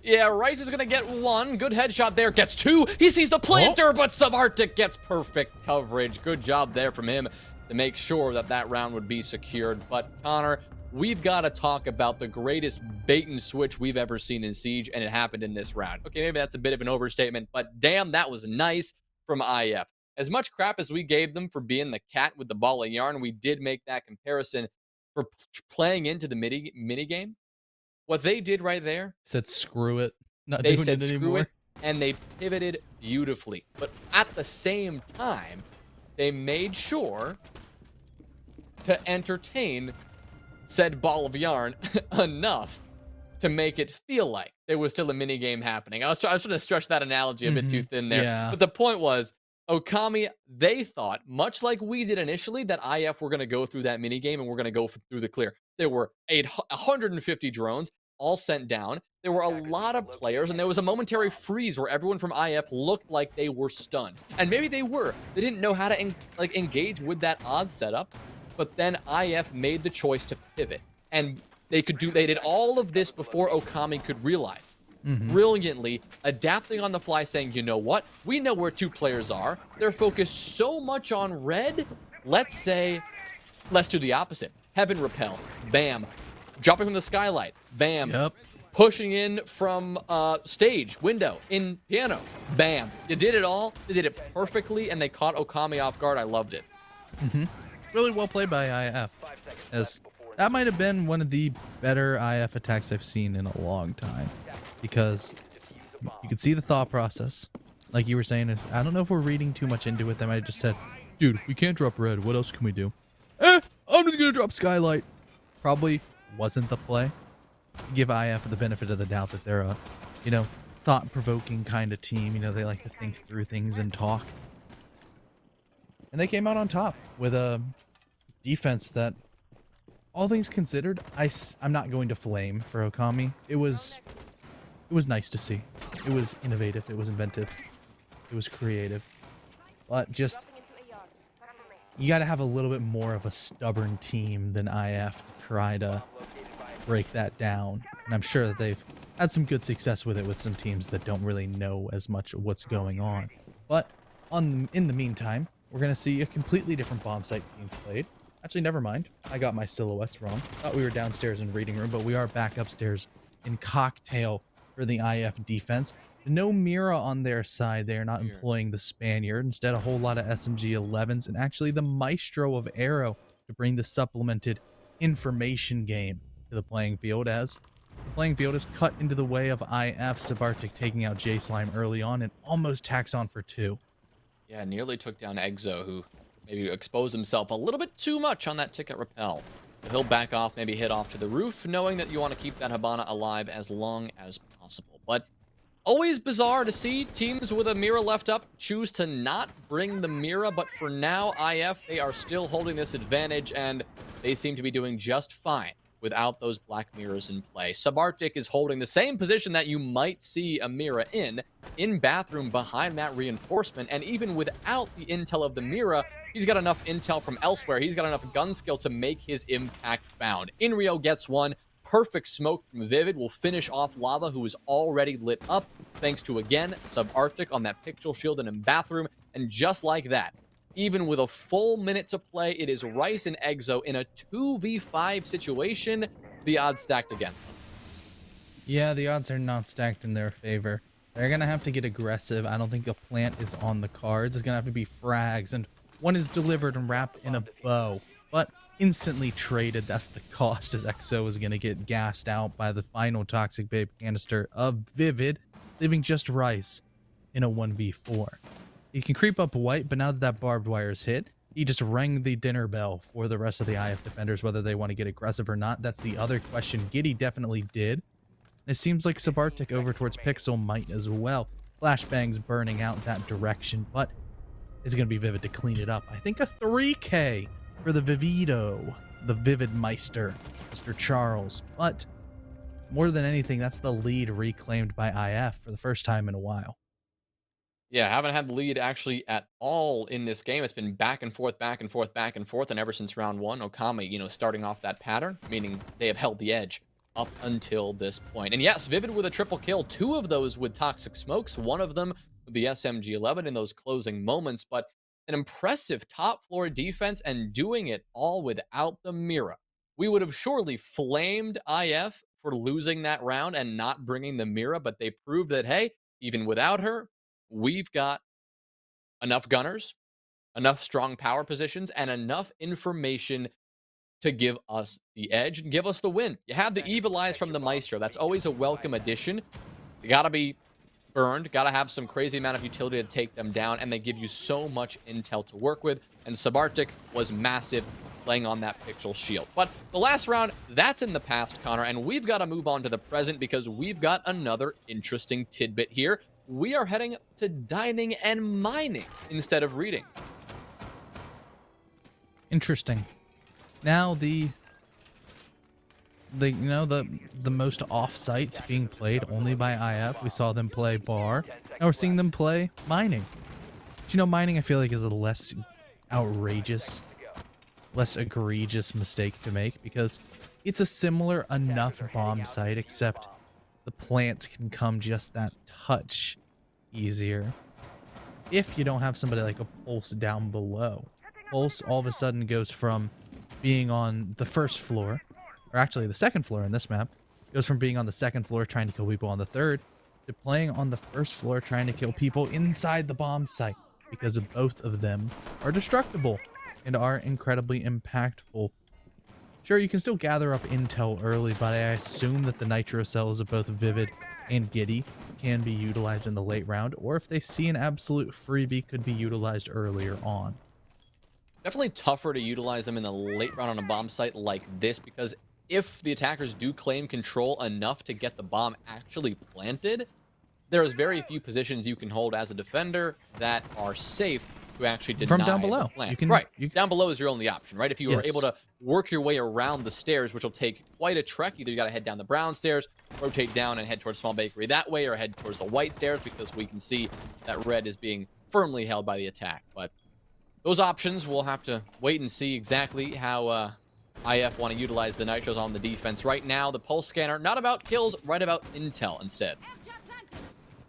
Yeah, Rice is going to get 1. Good headshot there. Gets 2. He sees the planter, but Subarctic gets perfect coverage. Good job there from him to make sure that that round would be secured. But Connor, we've got to talk about the greatest bait and switch we've ever seen in Siege, and it happened in this round. Okay, maybe that's a bit of an overstatement, but damn, that was nice from IF. As much crap as we gave them for being the cat with the ball of yarn, we did make that comparison for playing into the mini game. What they did right there, Said screw it. Not they doing said it screw anymore. it, and they pivoted beautifully. But at the same time, they made sure to entertain said ball of yarn enough to make it feel like there was still a mini game happening. I was trying to stretch that analogy a bit too thin there. Yeah. But the point was, OKAMI, they thought, much like we did initially, that IF were going to go through that mini game and we're going to go through the clear. There were 150 drones all sent down. There were a lot of players, and there was a momentary freeze where everyone from IF looked like they were stunned. And maybe they were. They didn't know how to engage with that odd setup. But then IF made the choice to pivot. And they did all of this before OKAMI could realize. Brilliantly adapting on the fly, saying, you know what? We know where 2 players are. They're focused so much on red. Let's do the opposite. Heaven repel. Bam. Dropping from the skylight. Bam. Yep. Pushing in from stage, window, in piano. Bam. You did it all. They did it perfectly, and they caught OKAMI off guard. I loved it. Really well played by IF. As that might have been one of the better IF attacks I've seen in a long time. Because you could see the thought process. Like you were saying, I don't know if we're reading too much into it. They might have just said, dude, we can't drop red. What else can we do? I'm just going to drop skylight. Probably wasn't the play. Give IF the benefit of the doubt that they're a, thought-provoking kind of team. They like to think through things and talk. And they came out on top with a defense that, all things considered, I'm not going to flame for OKAMI. It was nice to see. It was innovative. It was inventive. It was creative. But just, you got to have a little bit more of a stubborn team than IF to try to break that down. And I'm sure that they've had some good success with it with some teams that don't really know as much of what's going on. But in the meantime, we're going to see a completely different bomb site being played. Actually, never mind. I got my silhouettes wrong. Thought we were downstairs in reading room, but we are back upstairs in cocktail for the IF defense. No Mira on their side. They are not employing the Spaniard. Instead, a whole lot of SMG 11s and actually the Maestro of Arrow to bring the supplemented information game to the playing field, as the playing field is cut into the way of IF. Subarctic taking out J-Slime early on and almost tacks on for 2. Yeah, nearly took down Exo, who maybe exposed himself a little bit too much on that ticket repel. So he'll back off, maybe hit off to the roof, knowing that you want to keep that Habana alive as long as possible. But always bizarre to see teams with a Mira left up choose to not bring the Mira, but for now, IF, they are still holding this advantage, and they seem to be doing just fine without those black mirrors in play. Subarctic is holding the same position that you might see a Mira in bathroom behind that reinforcement, and even without the intel of the Mira, he's got enough intel from elsewhere. He's got enough gun skill to make his impact found. Inrio gets 1. Perfect smoke from Vivid will finish off Lava, who is already lit up, thanks to, again, Subarctic on that pixel shield and in bathroom, and just like that, even with a full minute to play, it is Rice and Exo in a 2v5 situation, the odds stacked against them. Yeah, the odds are not stacked in their favor. They're going to have to get aggressive. I don't think a plant is on the cards. It's going to have to be frags, and one is delivered and wrapped in a bow, but instantly traded. That's the cost, as Exo is going to get gassed out by the final Toxic Babe canister of Vivid, leaving just Rice in a 1v4. He can creep up white, but now that that barbed wire is hit, He just rang the dinner bell for the rest of the IF defenders, whether they want to get aggressive or not. That's the other question. Giddy definitely did. It seems like Sabartic over towards Pixel might as well. Flashbangs burning out that direction, but it's going to be Vivid to clean it up. I think a 3K for the Vivido, the Vivid Meister, Mr. Charles. But more than anything, that's the lead reclaimed by IF for the first time in a while. Yeah, haven't had the lead actually at all in this game. It's been back and forth, back and forth, back and forth. And ever since round one, OKAMI, starting off that pattern, meaning they have held the edge up until this point. And yes, Vivid with a triple kill, 2 of those with Toxic Smokes, 1 of them with the SMG-11 in those closing moments, but an impressive top floor defense and doing it all without the Mira. We would have surely flamed IF for losing that round and not bringing the Mira, but they proved that, hey, even without her, we've got enough gunners, enough strong power positions, and enough information to give us the edge and give us the win. You have the Evil Eyes from the Maestro. That's always a welcome addition. You gotta be burned, gotta have some crazy amount of utility to take them down, and they give you so much intel to work with, and Sabartic was massive playing on that Pixel shield. But the last round, that's in the past, Connor, and we've got to move on to the present because we've got another interesting tidbit here. We are heading to dining and mining instead of reading. Interesting. Now the most off sites being played only by IF. We saw them play bar. Now we're seeing them play mining. But mining I feel like is a less outrageous, less egregious mistake to make because it's a similar enough bomb site, except the plants can come just that touch easier if you don't have somebody like a Pulse down below. Pulse all of a sudden goes from being on the first floor, or actually the second floor in this map, goes from being on the second floor trying to kill people on the third to playing on the first floor trying to kill people inside the bomb site because of both of them are destructible and are incredibly impactful. Sure, you can still gather up intel early, but I assume that the nitro cells of both Vivid and Giddy can be utilized in the late round, or if they see an absolute freebie, could be utilized earlier on. Definitely tougher to utilize them in the late round on a bomb site like this, because if the attackers do claim control enough to get the bomb actually planted, there's very few positions you can hold as a defender that are safe to actually deny From down below. the plant. You can, right. Down below is your only option, right? If you are Yes. able to work your way around the stairs, which will take quite a trek, either you got to head down the brown stairs, rotate down and head towards Small Bakery that way, or head towards the white stairs because we can see that red is being firmly held by the attack. But those options, we'll have to wait and see exactly how IF want to utilize the nitros on the defense. Right now, the pulse scanner, not about kills, right about intel instead.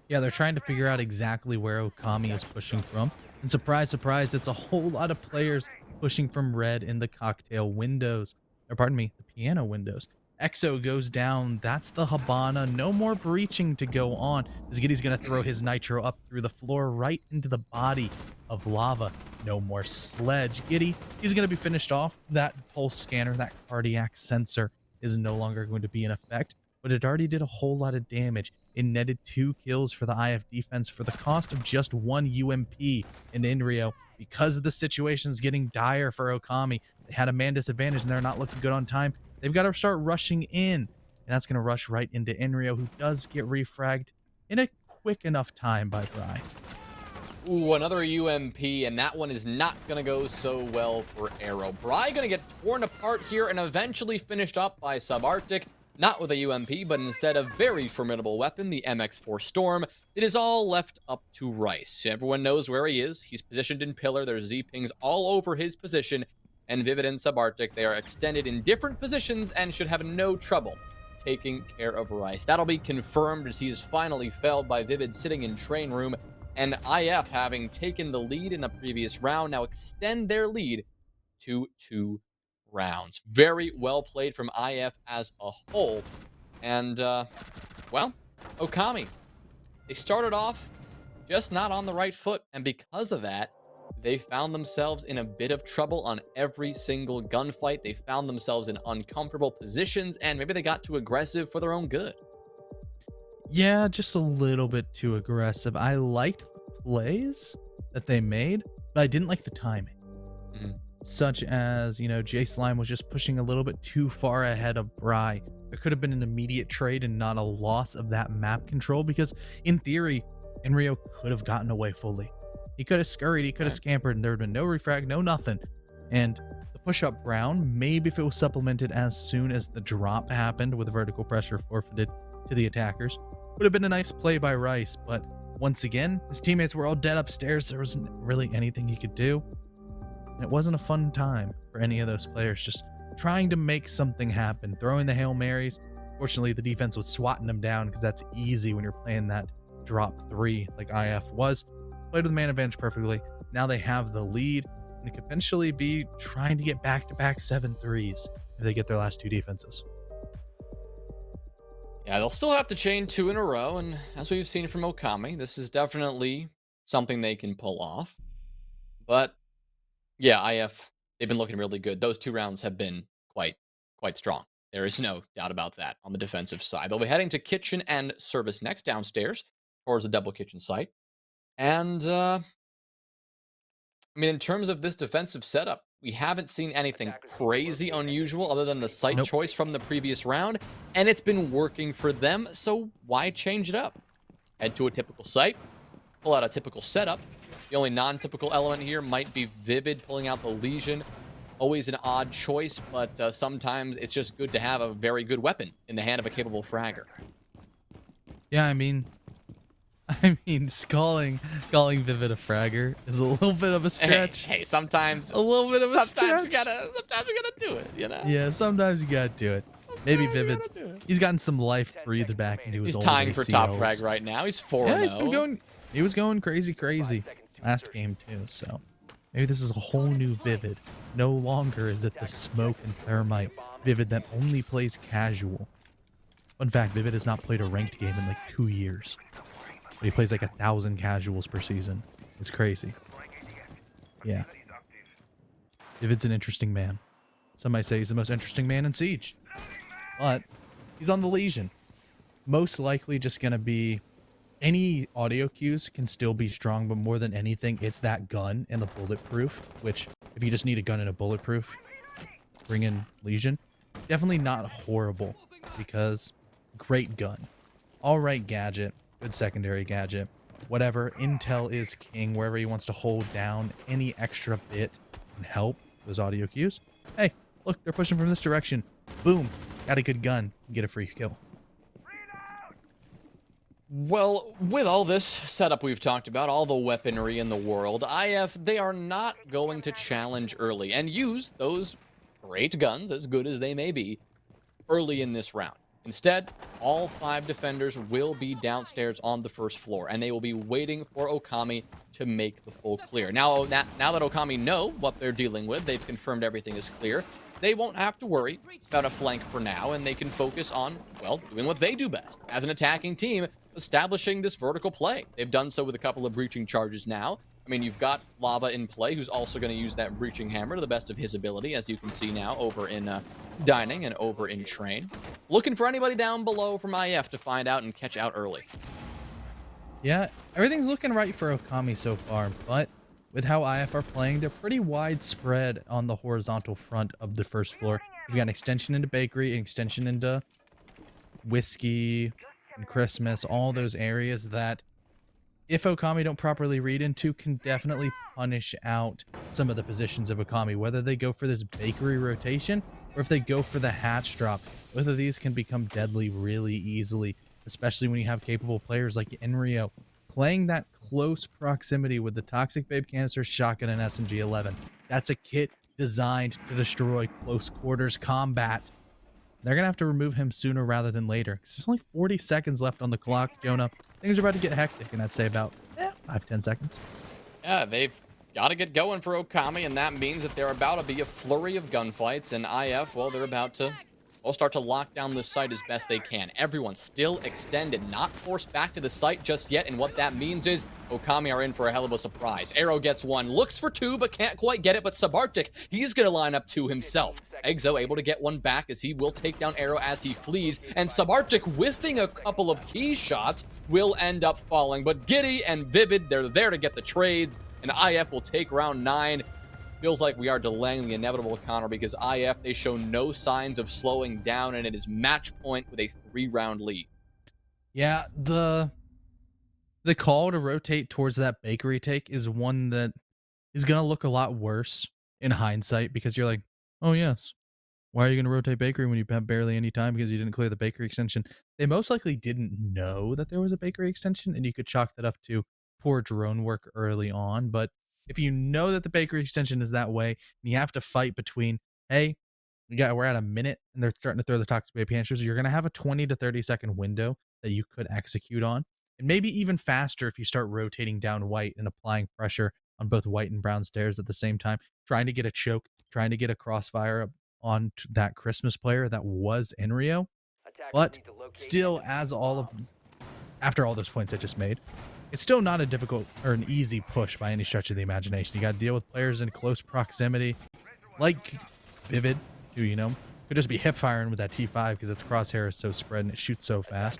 Yeah, they're trying to figure out exactly where OKAMI is pushing from. And surprise, surprise, it's a whole lot of players pushing from red in the cocktail windows. Or pardon me, the piano windows. Exo goes down. That's the Habana. No more breaching to go on, as Giddy's going to throw his nitro up through the floor right into the body of Lava. No more sledge. Giddy, he's going to be finished off. That pulse scanner, that cardiac sensor is no longer going to be in effect, but it already did a whole lot of damage. It netted 2 kills for the IF defense for the cost of just 1 UMP in Inrio. Because the situation's getting dire for OKAMI, they had a man disadvantage and they're not looking good on time. They've got to start rushing in, and that's going to rush right into Inrio, who does get refragged in a quick enough time by Bry. Ooh, another UMP, and that one is not going to go so well for Arrow. Bry going to get torn apart here and eventually finished up by Subarctic. Not with a UMP, but instead a very formidable weapon, the MX4 Storm. It is all left up to Rice. Everyone knows where he is. He's positioned in pillar. There's Z-pings all over his position. And Vivid and Subarctic, they are extended in different positions and should have no trouble taking care of Rice. That'll be confirmed as he's finally felled by Vivid sitting in train room. And IF, having taken the lead in the previous round, now extend their lead to 2 rounds. Very well played from IF as a whole. And, well, OKAMI, they started off just not on the right foot. And because of that, they found themselves in a bit of trouble on every single gunfight. They found themselves in uncomfortable positions, and maybe they got too aggressive for their own good. Yeah, just a little bit too aggressive. I liked the plays that they made, but I didn't like the timing. such as, you know, J Slime was just pushing a little bit too far ahead of Bry. There could have been an immediate trade and not a loss of that map control, because in theory, Enrio could have gotten away fully. He could have scurried, he could have scampered, and there would have been no refrag, no nothing. And the push up Brown, maybe if it was supplemented as soon as the drop happened with vertical pressure forfeited to the attackers, would have been a nice play by Rice. But once again, his teammates were all dead upstairs. There wasn't really anything he could do. And it wasn't a fun time for any of those players, just trying to make something happen, throwing the Hail Marys. Fortunately, the defense was swatting them down, because that's easy when you're playing that drop 3 like IF was. Played with man advantage perfectly. Now they have the lead, and it could potentially be trying to get back-to-back 7-3s if they get their last 2 defenses. Yeah, they'll still have to chain 2 in a row, and as we've seen from OKAMI, this is definitely something they can pull off. But yeah, IF, they've been looking really good. Those 2 rounds have been quite strong. There is no doubt about that on the defensive side. They'll be heading to kitchen and service next downstairs towards the double kitchen site. And I mean, in terms of this defensive setup, we haven't seen anything crazy unusual other than the site choice from the previous round, and it's been working for them, so why change it up? Head to a typical site, pull out a typical setup. The only non-typical element here might be Vivid pulling out the Legion. Always an odd choice, but sometimes it's just good to have a very good weapon in the hand of a capable fragger. Yeah, I mean, calling Vivid a fragger is a little bit of a stretch. Hey, sometimes a little bit of a sometimes stretch. you gotta do it, you know? Yeah, sometimes you gotta do it. Maybe Vivid's, he's gotten some life breathed back into his He's old tying for top ACLs. frag right now. He's 4-0. Yeah, he was going crazy last game too, so maybe this is a whole new Vivid. No longer is it the smoke and thermite Vivid that only plays casual. Fun fact, Vivid has not played a ranked game in like 2 years. But he plays like 1,000 casuals per season. It's crazy. Yeah. Vivid's an interesting man. Some might say he's the most interesting man in Siege. But he's on the Legion. Most likely just going to be, any audio cues can still be strong, but more than anything, it's that gun and the bulletproof, which if you just need a gun and a bulletproof, bring in Legion. Definitely not horrible, because great gun. All right gadget. Good secondary gadget. Whatever. Intel is king. Wherever he wants to hold down, any extra bit can help those audio cues. Hey, look, they're pushing from this direction. Boom. Got a good gun. Get a free kill. Well, with all this setup we've talked about, all the weaponry in the world, IF, they are not going to challenge early and use those great guns, as good as they may be, early in this round. Instead, all 5 defenders will be downstairs on the first floor, and they will be waiting for OKAMI to make the full clear. Now that OKAMI know what they're dealing with, they've confirmed everything is clear, they won't have to worry about a flank for now, and they can focus on, well, doing what they do best. As an attacking team, establishing this vertical play. They've done so with a couple of breaching charges now. I mean, you've got Lava in play, who's also going to use that breaching hammer to the best of his ability, as you can see now over in Dining and over in Train. Looking for anybody down below from IF to find out and catch out early. Yeah, everything's looking right for OKAMI so far, but with how IF are playing, they're pretty widespread on the horizontal front of the first floor. We've got an extension into Bakery, an extension into Whiskey and Christmas, all those areas that, if OKAMI don't properly read into, can definitely punish out some of the positions of OKAMI, whether they go for this Bakery rotation or if they go for the hatch drop. Both of these can become deadly really easily, especially when you have capable players like Enrio playing that close proximity with the Toxic Babe Canister, Shotgun, and SMG-11. That's a kit designed to destroy close quarters combat. They're going to have to remove him sooner rather than later. There's only 40 seconds left on the clock, Jonah. Things are about to get hectic, and I'd say about 5-10 seconds. Yeah, they've got to get going for OKAMI, and that means that they're about to be a flurry of gunfights, and IF, well, they're about to start to lock down this site as best they can. Everyone still extended, not forced back to the site just yet, and what that means is OKAMI are in for a hell of a surprise. Arrow gets 1, looks for 2, but can't quite get it, but Subarctic, he's going to line up 2 himself. Exo able to get 1 back as he will take down Arrow as he flees, and Subarctic, whiffing a couple of key shots, will end up falling, but Giddy and Vivid, they're there to get the trades, and IF will take round 9. feels like we are delaying the inevitable, Connor, because IF, they show no signs of slowing down, and it is match point with a 3-round lead. Yeah, the call to rotate towards that bakery take is one that is going to look a lot worse in hindsight, because you're like, oh yes, why are you going to rotate bakery when you have barely any time because you didn't clear the bakery extension? They most likely didn't know that there was a bakery extension, and you could chalk that up to poor drone work early on. But if you know that the bakery extension is that way, and you have to fight between, hey, we're at a minute and they're starting to throw the toxic baby answers, you're going to have a 20 to 30 second window that you could execute on. And maybe even faster if you start rotating down white and applying pressure on both white and brown stairs at the same time, trying to get a choke, trying to get a crossfire up on that Christmas player that was in Rio. But still, after all those points I just made, it's still not a difficult or an easy push by any stretch of the imagination. You got to deal with players in close proximity, like Vivid, who, you know, could just be hip firing with that T5 because its crosshair is so spread and it shoots so fast.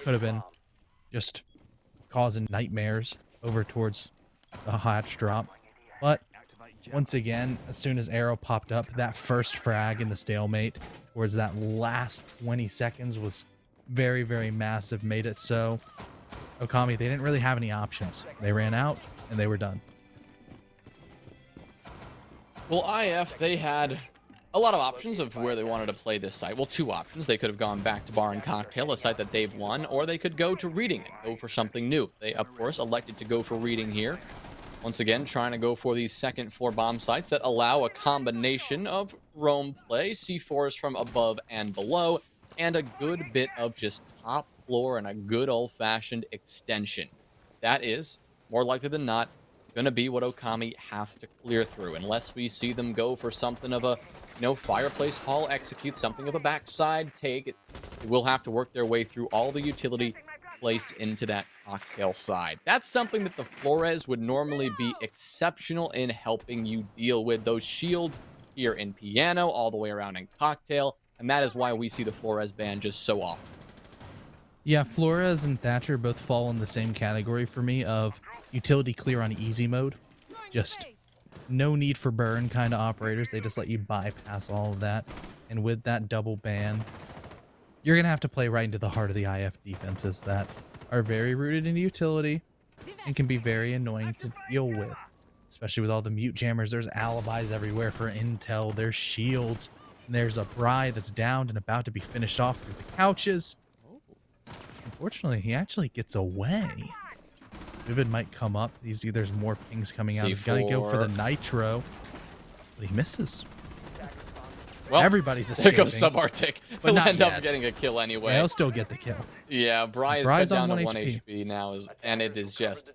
Could have been just causing nightmares over towards the hatch drop. But once again, as soon as Arrow popped up, that first frag in the stalemate towards that last 20 seconds was very, very massive. Made it so OKAMI, they didn't really have any options. They ran out and they were done. Well, IF, they had a lot of options of where they wanted to play this site. Well, 2 options. They could have gone back to Bar and Cocktail, a site that they've won, or they could go to Reading and go for something new. They, of course, elected to go for Reading here. Once again, trying to go for these second floor bomb sites that allow a combination of roam play, C4s from above and below, and a good bit of just top floor and a good old-fashioned extension. That is, more likely than not, going to be what OKAMI have to clear through, unless we see them go for something of a, you know, fireplace hall execute, something of a backside take. They will have to work their way through all the utility placed into that cocktail side. That's something that the Flores would normally be exceptional in helping you deal with. Those shields here in Piano, all the way around in Cocktail, and that is why we see the Flores ban just so often. Yeah, Flores and Thatcher both fall in the same category for me of utility clear on easy mode. Just no need for burn kind of operators. They just let you bypass all of that. And with that double ban, you're going to have to play right into the heart of the IF defenses that are very rooted in utility and can be very annoying to deal with. Especially with all the mute jammers. There's alibis everywhere for intel. There's shields. And there's a Bri that's downed and about to be finished off through the couches. Unfortunately, he actually gets away. Vivid might come up. There's more pings coming out. He's got to go for the nitro, but he misses. Well, everybody's escaping. There goes Subarctic. But He'll end yet. up getting a kill anyway. Yeah, he'll still get the kill. Yeah, Bri is Bri's cut down on to 1 1 HP. HP now, and it is just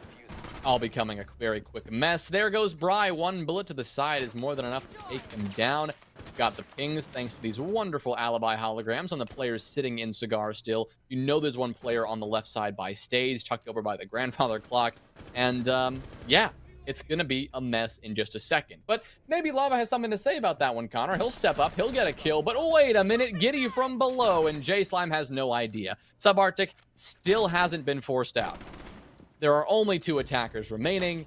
all becoming a very quick mess. There goes Bri. 1 bullet to the side is more than enough to take him down. Got the pings thanks to these wonderful alibi holograms on the players sitting in Cigar still. You know there's one player on the left side by stage, tucked over by the grandfather clock. And yeah, it's going to be a mess in just a second. But maybe Lava has something to say about that one, Connor. He'll step up, he'll get a kill. But wait a minute, Giddy from below, and J-Slime has no idea. Subarctic still hasn't been forced out. There are only 2 attackers remaining,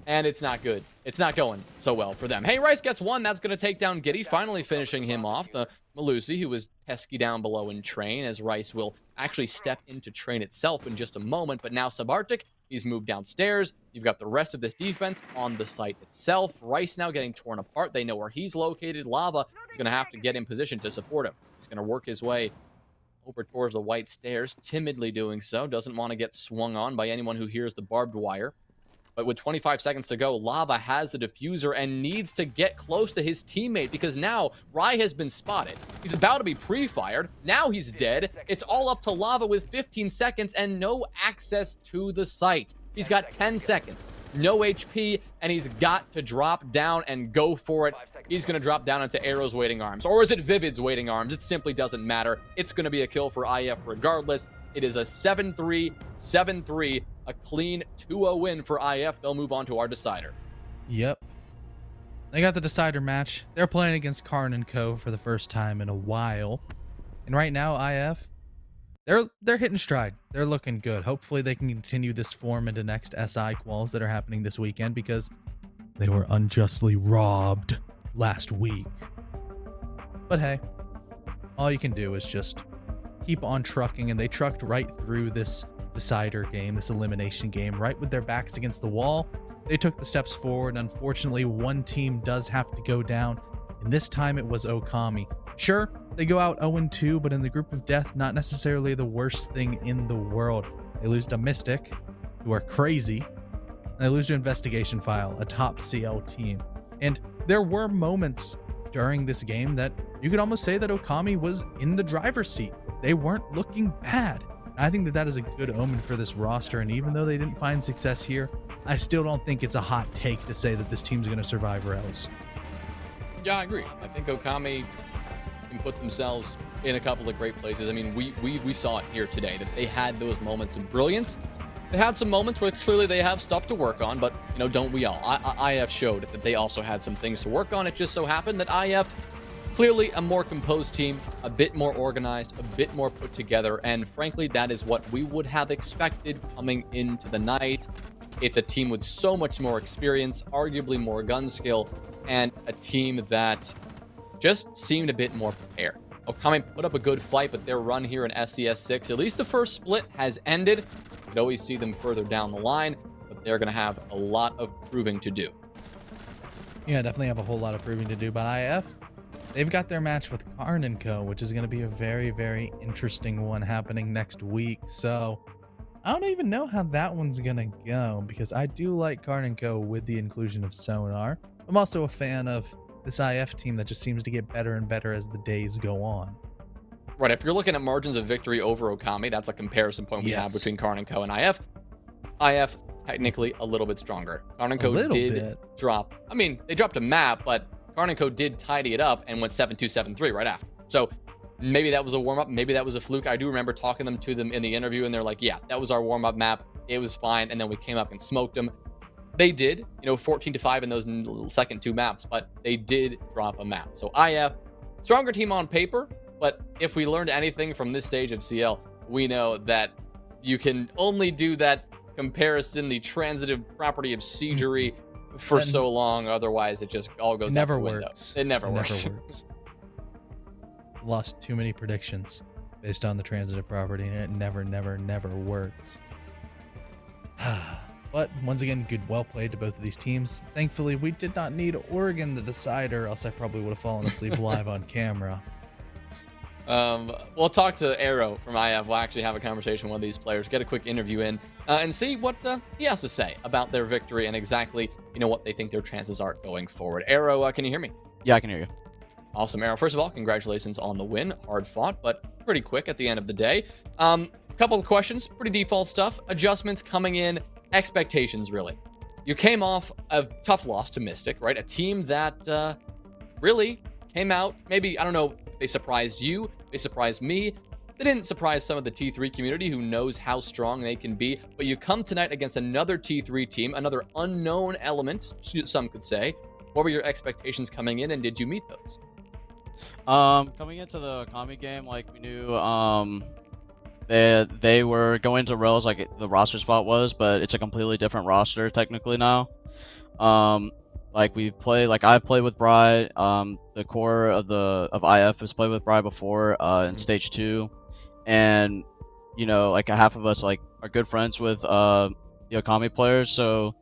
and it's not good. It's not going so well for them. Hey, Rice gets 1. That's going to take down Giddy, finally finishing him off. The Malusi, who was pesky down below in Train, as Rice will actually step into Train itself in just a moment. But now Subarctic, he's moved downstairs. You've got the rest of this defense on the site itself. Rice now getting torn apart. They know where he's located. Lava is going to have to get in position to support him. He's going to work his way over towards the white stairs, timidly doing so. Doesn't want to get swung on by anyone who hears the barbed wire. But with 25 seconds to go, Lava has the diffuser and needs to get close to his teammate because now Rai has been spotted. He's about to be pre-fired. Now he's dead. It's all up to Lava with 15 seconds and no access to the site. He's got 10 seconds, no HP, and he's got to drop down and go for it. He's going to drop down into Arrow's waiting arms. Or is it Vivid's waiting arms? It simply doesn't matter. It's going to be a kill for IF regardless. It is a 7-3, 7-3, a clean 2-0 win for IF. They'll move on to our decider. Yep. They got the decider match. They're playing against Karn & Co. for the first time in a while. And right now, IF, they're hitting stride. They're looking good. Hopefully they can continue this form into next SI quals that are happening this weekend because they were unjustly robbed last week. But hey, all you can do is just keep on trucking, and they trucked right through this decider game, this elimination game, right with their backs against the wall. They took the steps forward. Unfortunately, one team does have to go down, and this time it was OKAMI. Sure, they go out 0-2, but in the group of death, not necessarily the worst thing in the world. They lose to Mystic, who are crazy. And they lose to Investigation File, a top CL team. And there were moments during this game that you could almost say that OKAMI was in the driver's seat. They weren't looking bad. I think that that is a good omen for this roster, and even though they didn't find success here, I still don't think it's a hot take to say that this team's going to survive Rails. Yeah, I agree. I think OKAMI can put themselves in a couple of great places. I mean, we saw it here today, that they had those moments of brilliance. They had some moments where clearly they have stuff to work on, but, you know, don't we all? IF showed that they also had some things to work on. It just so happened that IF, clearly a more composed team, a bit more organized, a bit more put together, and frankly, that is what we would have expected coming into the night. It's a team with so much more experience, arguably more gun skill, and a team that just seemed a bit more prepared. OKAMI put up a good fight, but their run here in SCS6, at least the first split, has ended. You could always see them further down the line, but they're going to have a lot of proving to do. Yeah, definitely have a whole lot of proving to do, but IF, they've got their match with Karn & Co., which is going to be a very, very interesting one happening next week. So I don't even know how that one's going to go, because I do like Karn & Co. with the inclusion of Sonar. I'm also a fan of this IF team that just seems to get better and better as the days go on. Right, if you're looking at margins of victory over OKAMI, that's a comparison point we have between Karn & Co. and IF. IF, technically a little bit stronger. Karn & Co. did drop, I mean, they dropped a map, but Karn & Co. did tidy it up and went 7-2, 7-3 right after. So maybe that was a warm-up, maybe that was a fluke. I do remember talking to them in the interview, and they're like, yeah, that was our warm-up map. It was fine, and then we came up and smoked them. They did, you know, 14-5 in those second two maps, but they did drop a map. So IF, stronger team on paper, but if we learned anything from this stage of CL, we know that you can only do that comparison, the transitive property of siegery, for so long. Otherwise, it just all goes out the window. It never works. Lost too many predictions based on the transitive property, and it never works. But once again, well played to both of these teams. Thankfully, we did not need Oregon the decider, else I probably would have fallen asleep live on camera. We'll talk to Arrow from IF. We'll actually have a conversation with one of these players, get a quick interview in, and see what he has to say about their victory and exactly, you know, what they think their chances are going forward. Arrow, can you hear me? Yeah, I can hear you. Awesome, Arrow. First of all, congratulations on the win. Hard fought, but pretty quick at the end of the day. Couple of questions, pretty default stuff. Adjustments coming in, expectations, really. You came off a tough loss to Mystic, right? A team that really came out, maybe, I don't know, they surprised you, they surprised me. They didn't surprise some of the T3 community who knows how strong they can be, but you come tonight against another T3 team, another unknown element, some could say. What were your expectations coming in, and did you meet those? Coming into the OKAMI game, like, we knew they were going to Rails like the roster spot was, but it's a completely different roster technically now. Like I've played with Bri, the core of IF has played with Bri before in stage 2, and you know, like half of us like are good friends with the OKAMI players, so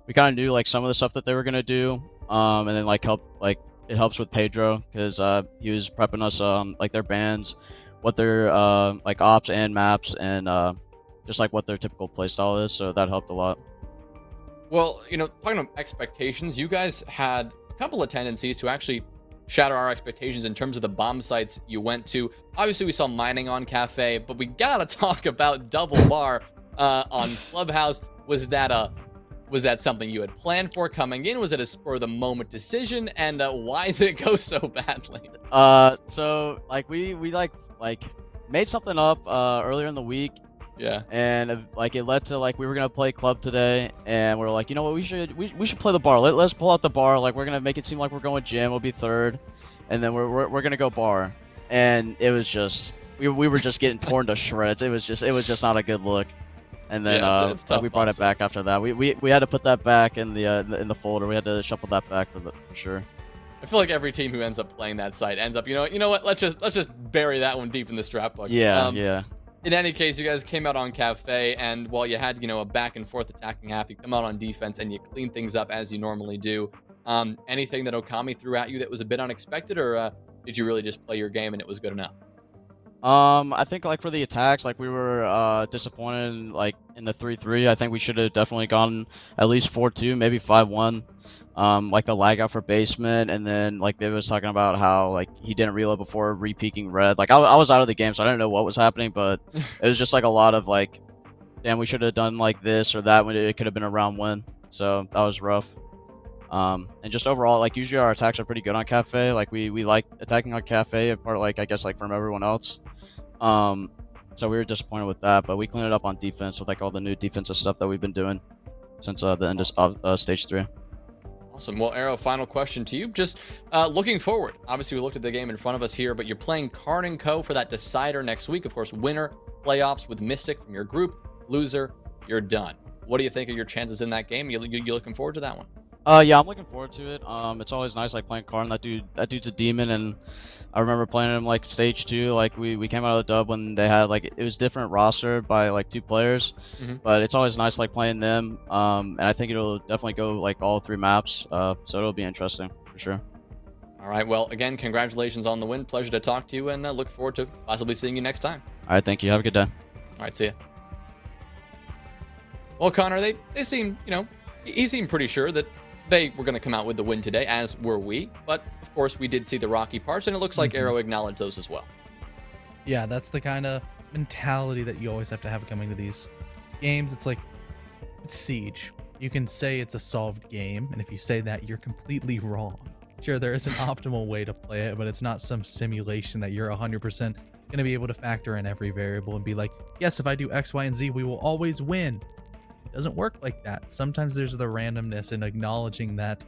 we kind of knew like some of the stuff that they were gonna do, and then it helps with Pedro because he was prepping us on like their bans, what their like ops and maps, and just like what their typical playstyle is, so that helped a lot. Well, you know, talking about expectations, you guys had a couple of tendencies to actually shatter our expectations in terms of the bomb sites you went to. Obviously, we saw mining on Cafe, but we gotta talk about Double Bar on Clubhouse. Was that something you had planned for coming in? Was it a spur of the moment decision? And why did it go so badly? So like we made something up earlier in the week. Yeah. And like it led to like we were gonna play club today, and we were like, you know what, we should play the bar. Let's pull out the bar. Like we're gonna make it seem like we're going gym. We'll be third, and then we're gonna go bar. And it was just we were just getting torn to shreds. It was just not a good look. and then it's tough, we brought it back after that. We had to put that back in the folder. We had to shuffle that back for sure. I feel like every team who ends up playing that site ends up, you know what? Let's just bury that one deep in the strap bucket. Yeah. In any case, you guys came out on Cafe, and while you had, a back and forth attacking half, you come out on defense and you clean things up as you normally do. Anything that OKAMI threw at you that was a bit unexpected, or did you really just play your game and it was good enough? I think like for the attacks, like we were disappointed like in the 3-3. I think we should have definitely gone at least 4-2, maybe 5-1. Like the lag out for basement, and then like Viv was talking about how like he didn't reload before re-peeking red. Like I was out of the game, so I didn't know what was happening, but it was just like a lot of like, damn, we should have done like this or that when it could have been a round win. So that was rough. And just overall, like usually our attacks are pretty good on Cafe. Like we like attacking on Cafe, apart like I guess like from everyone else. So we were disappointed with that, but we cleaned it up on defense with like all the new defensive stuff that we've been doing since the end of stage 3. Awesome. Well, Arrow, final question to you. Just looking forward. Obviously, we looked at the game in front of us here, but you're playing Karn & Co. for that decider next week. Of course, winner, playoffs with Mystic from your group. Loser, you're done. What do you think of your chances in that game? You looking forward to that one? Yeah, I'm looking forward to it. It's always nice like playing Karn. That dude's a demon, and I remember playing him like stage 2. Like we came out of the dub when they had like it was different roster by like 2 players, but it's always nice like playing them. And I think it'll definitely go like all 3 maps. So it'll be interesting for sure. All right. Well, again, congratulations on the win. Pleasure to talk to you, and look forward to possibly seeing you next time. All right, thank you. Have a good day. All right, see ya. Well, Connor, they seem, he seemed pretty sure that they were going to come out with the win today, as were we. But, of course, we did see the rocky parts, and it looks like Arrow acknowledged those as well. Yeah, that's the kind of mentality that you always have to have coming to these games. It's like, it's Siege. You can say it's a solved game, and if you say that, you're completely wrong. Sure, there is an optimal way to play it, but it's not some simulation that you're 100% going to be able to factor in every variable and be like, yes, if I do X, Y, and Z, we will always win. Doesn't work like that. Sometimes there's the randomness, and acknowledging that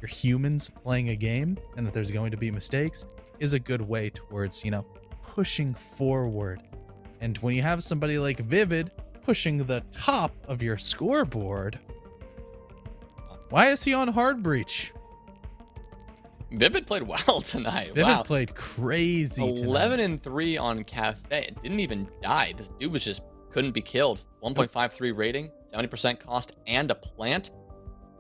you're humans playing a game and that there's going to be mistakes is a good way towards, pushing forward. And when you have somebody like Vivid pushing the top of your scoreboard, why is he on hard breach? Vivid played well tonight. Vivid played crazy 11-3 on Cafe. It didn't even die. This dude was just couldn't be killed. 1.53 rating, 70% cost, and a plant.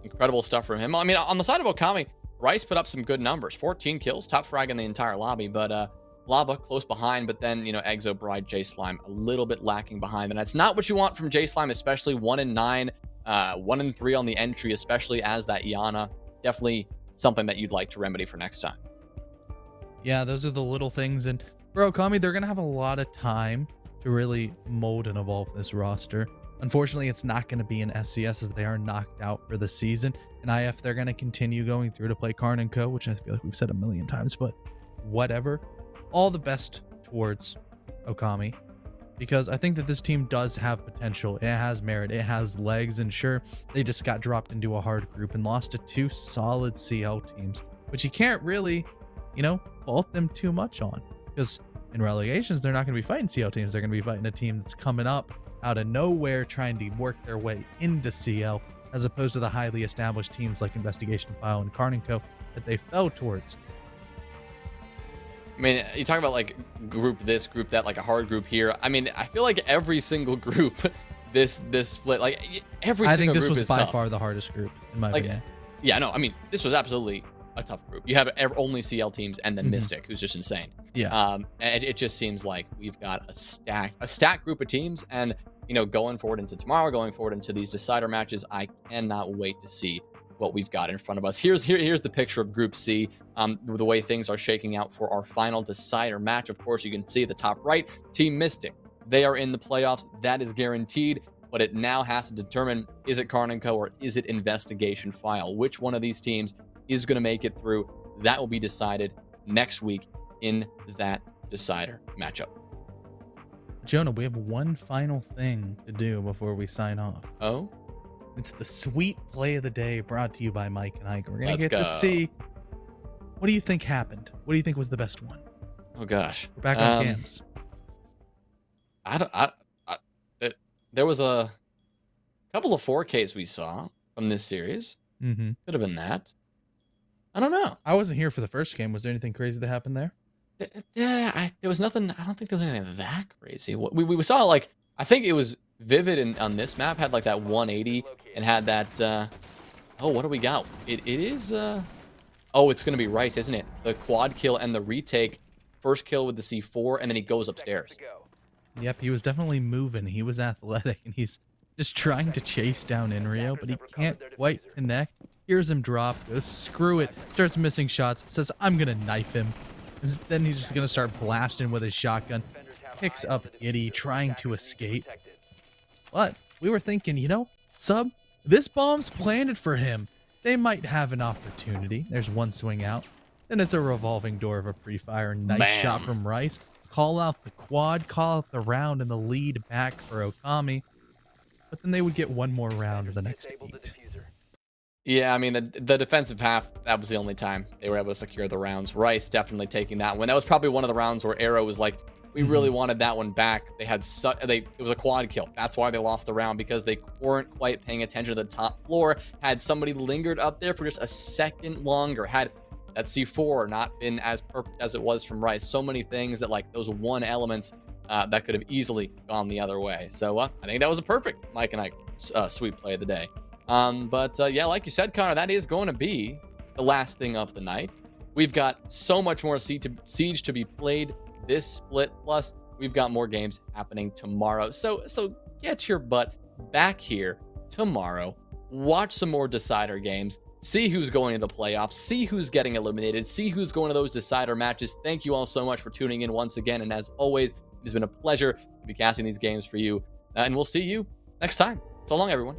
Incredible stuff from him. I mean, on the side of OKAMI, Rice put up some good numbers. 14 kills, top frag in the entire lobby, but Lava close behind, but then, Exo, Bride, J-Slime a little bit lacking behind. And that's not what you want from J-Slime, especially 1-9, 1-3 on the entry, especially as that Yana. Definitely something that you'd like to remedy for next time. Yeah, those are the little things. And for OKAMI, they're going to have a lot of time to really mold and evolve this roster. Unfortunately, it's not going to be in SCS as they are knocked out for the season. In IF, they're going to continue going through to play Karn & Co., which I feel like we've said a million times, but whatever. All the best towards OKAMI, because I think that this team does have potential. It has merit. It has legs, and sure, they just got dropped into a hard group and lost to 2 solid CL teams, which you can't really, fault them too much on, because in relegations, they're not going to be fighting CL teams. They're going to be fighting a team that's coming up out of nowhere, trying to work their way into CL, as opposed to the highly established teams like Investigation File and Karn & Co. that they fell towards. I mean, you talk about like group this, group that, like a hard group here. I mean, I feel like every single group, this split, like every single group is tough. I think this was by far the hardest group, in my opinion. Yeah, no, I mean, this was absolutely a tough group. You have only CL teams and then Mystic, who's just insane. Yeah. And it just seems like we've got a stacked group of teams, and going forward into tomorrow, going forward into these decider matches, I cannot wait to see what we've got in front of us. Here's the picture of Group C, the way things are shaking out for our final decider match. Of course, you can see at the top right, Team Mystic. They are in the playoffs. That is guaranteed, but it now has to determine, is it Karn & Co. or is it Investigation File? Which one of these teams is going to make it through? That will be decided next week in that decider matchup. Jonah, we have one final thing to do before we sign off. Oh? It's the sweet play of the day, brought to you by Mike and Ike. We're going to get to go. see, what do you think happened? What do you think was the best one? Oh, gosh. We're back on cams. there was a couple of 4Ks we saw from this series. Mm-hmm. Could have been that. I don't know. I wasn't here for the first game. Was there anything crazy that happened there? Yeah, there was nothing. I don't think there was anything that crazy. We saw, like, I think it was Vivid on this map had like that 180 and had that. Oh, what do we got? It is. Oh, it's gonna be Rice, isn't it? The quad kill and the retake. First kill with the C4, and then he goes upstairs. Yep, he was definitely moving. He was athletic, and he's just trying to chase down Inrio, but he can't quite connect. Hears him drop, goes, screw it, starts missing shots, says, I'm gonna knife him. And then he's just gonna start blasting with his shotgun. Picks up Giddy, trying to escape. But we were thinking, you know, Sub, this bomb's planted for him. They might have an opportunity. There's one swing out. Then it's a revolving door of a pre-fire. Nice Bam. shot from Rice. Call out the quad, call out the round, and the lead back for OKAMI. But then they would get one more round of the next 8. Yeah, I mean, the defensive half, that was the only time they were able to secure the rounds. Rice definitely taking that one. That was probably one of the rounds where Arrow was like, we really wanted that one back. They had it was a quad kill. That's why they lost the round, because they weren't quite paying attention to the top floor. Had somebody lingered up there for just a second longer, had that C4 not been as perfect as it was from Rice. So many things that, like, those one elements that could have easily gone the other way. So I think that was a perfect Mike and Ike sweep play of the day. Yeah, like you said, Connor, that is going to be the last thing of the night. We've got so much more Siege to be played this split. Plus, we've got more games happening tomorrow. So get your butt back here tomorrow. Watch some more decider games. See who's going to the playoffs. See who's getting eliminated. See who's going to those decider matches. Thank you all so much for tuning in once again. And as always, it has been a pleasure to be casting these games for you. And we'll see you next time. So long, everyone.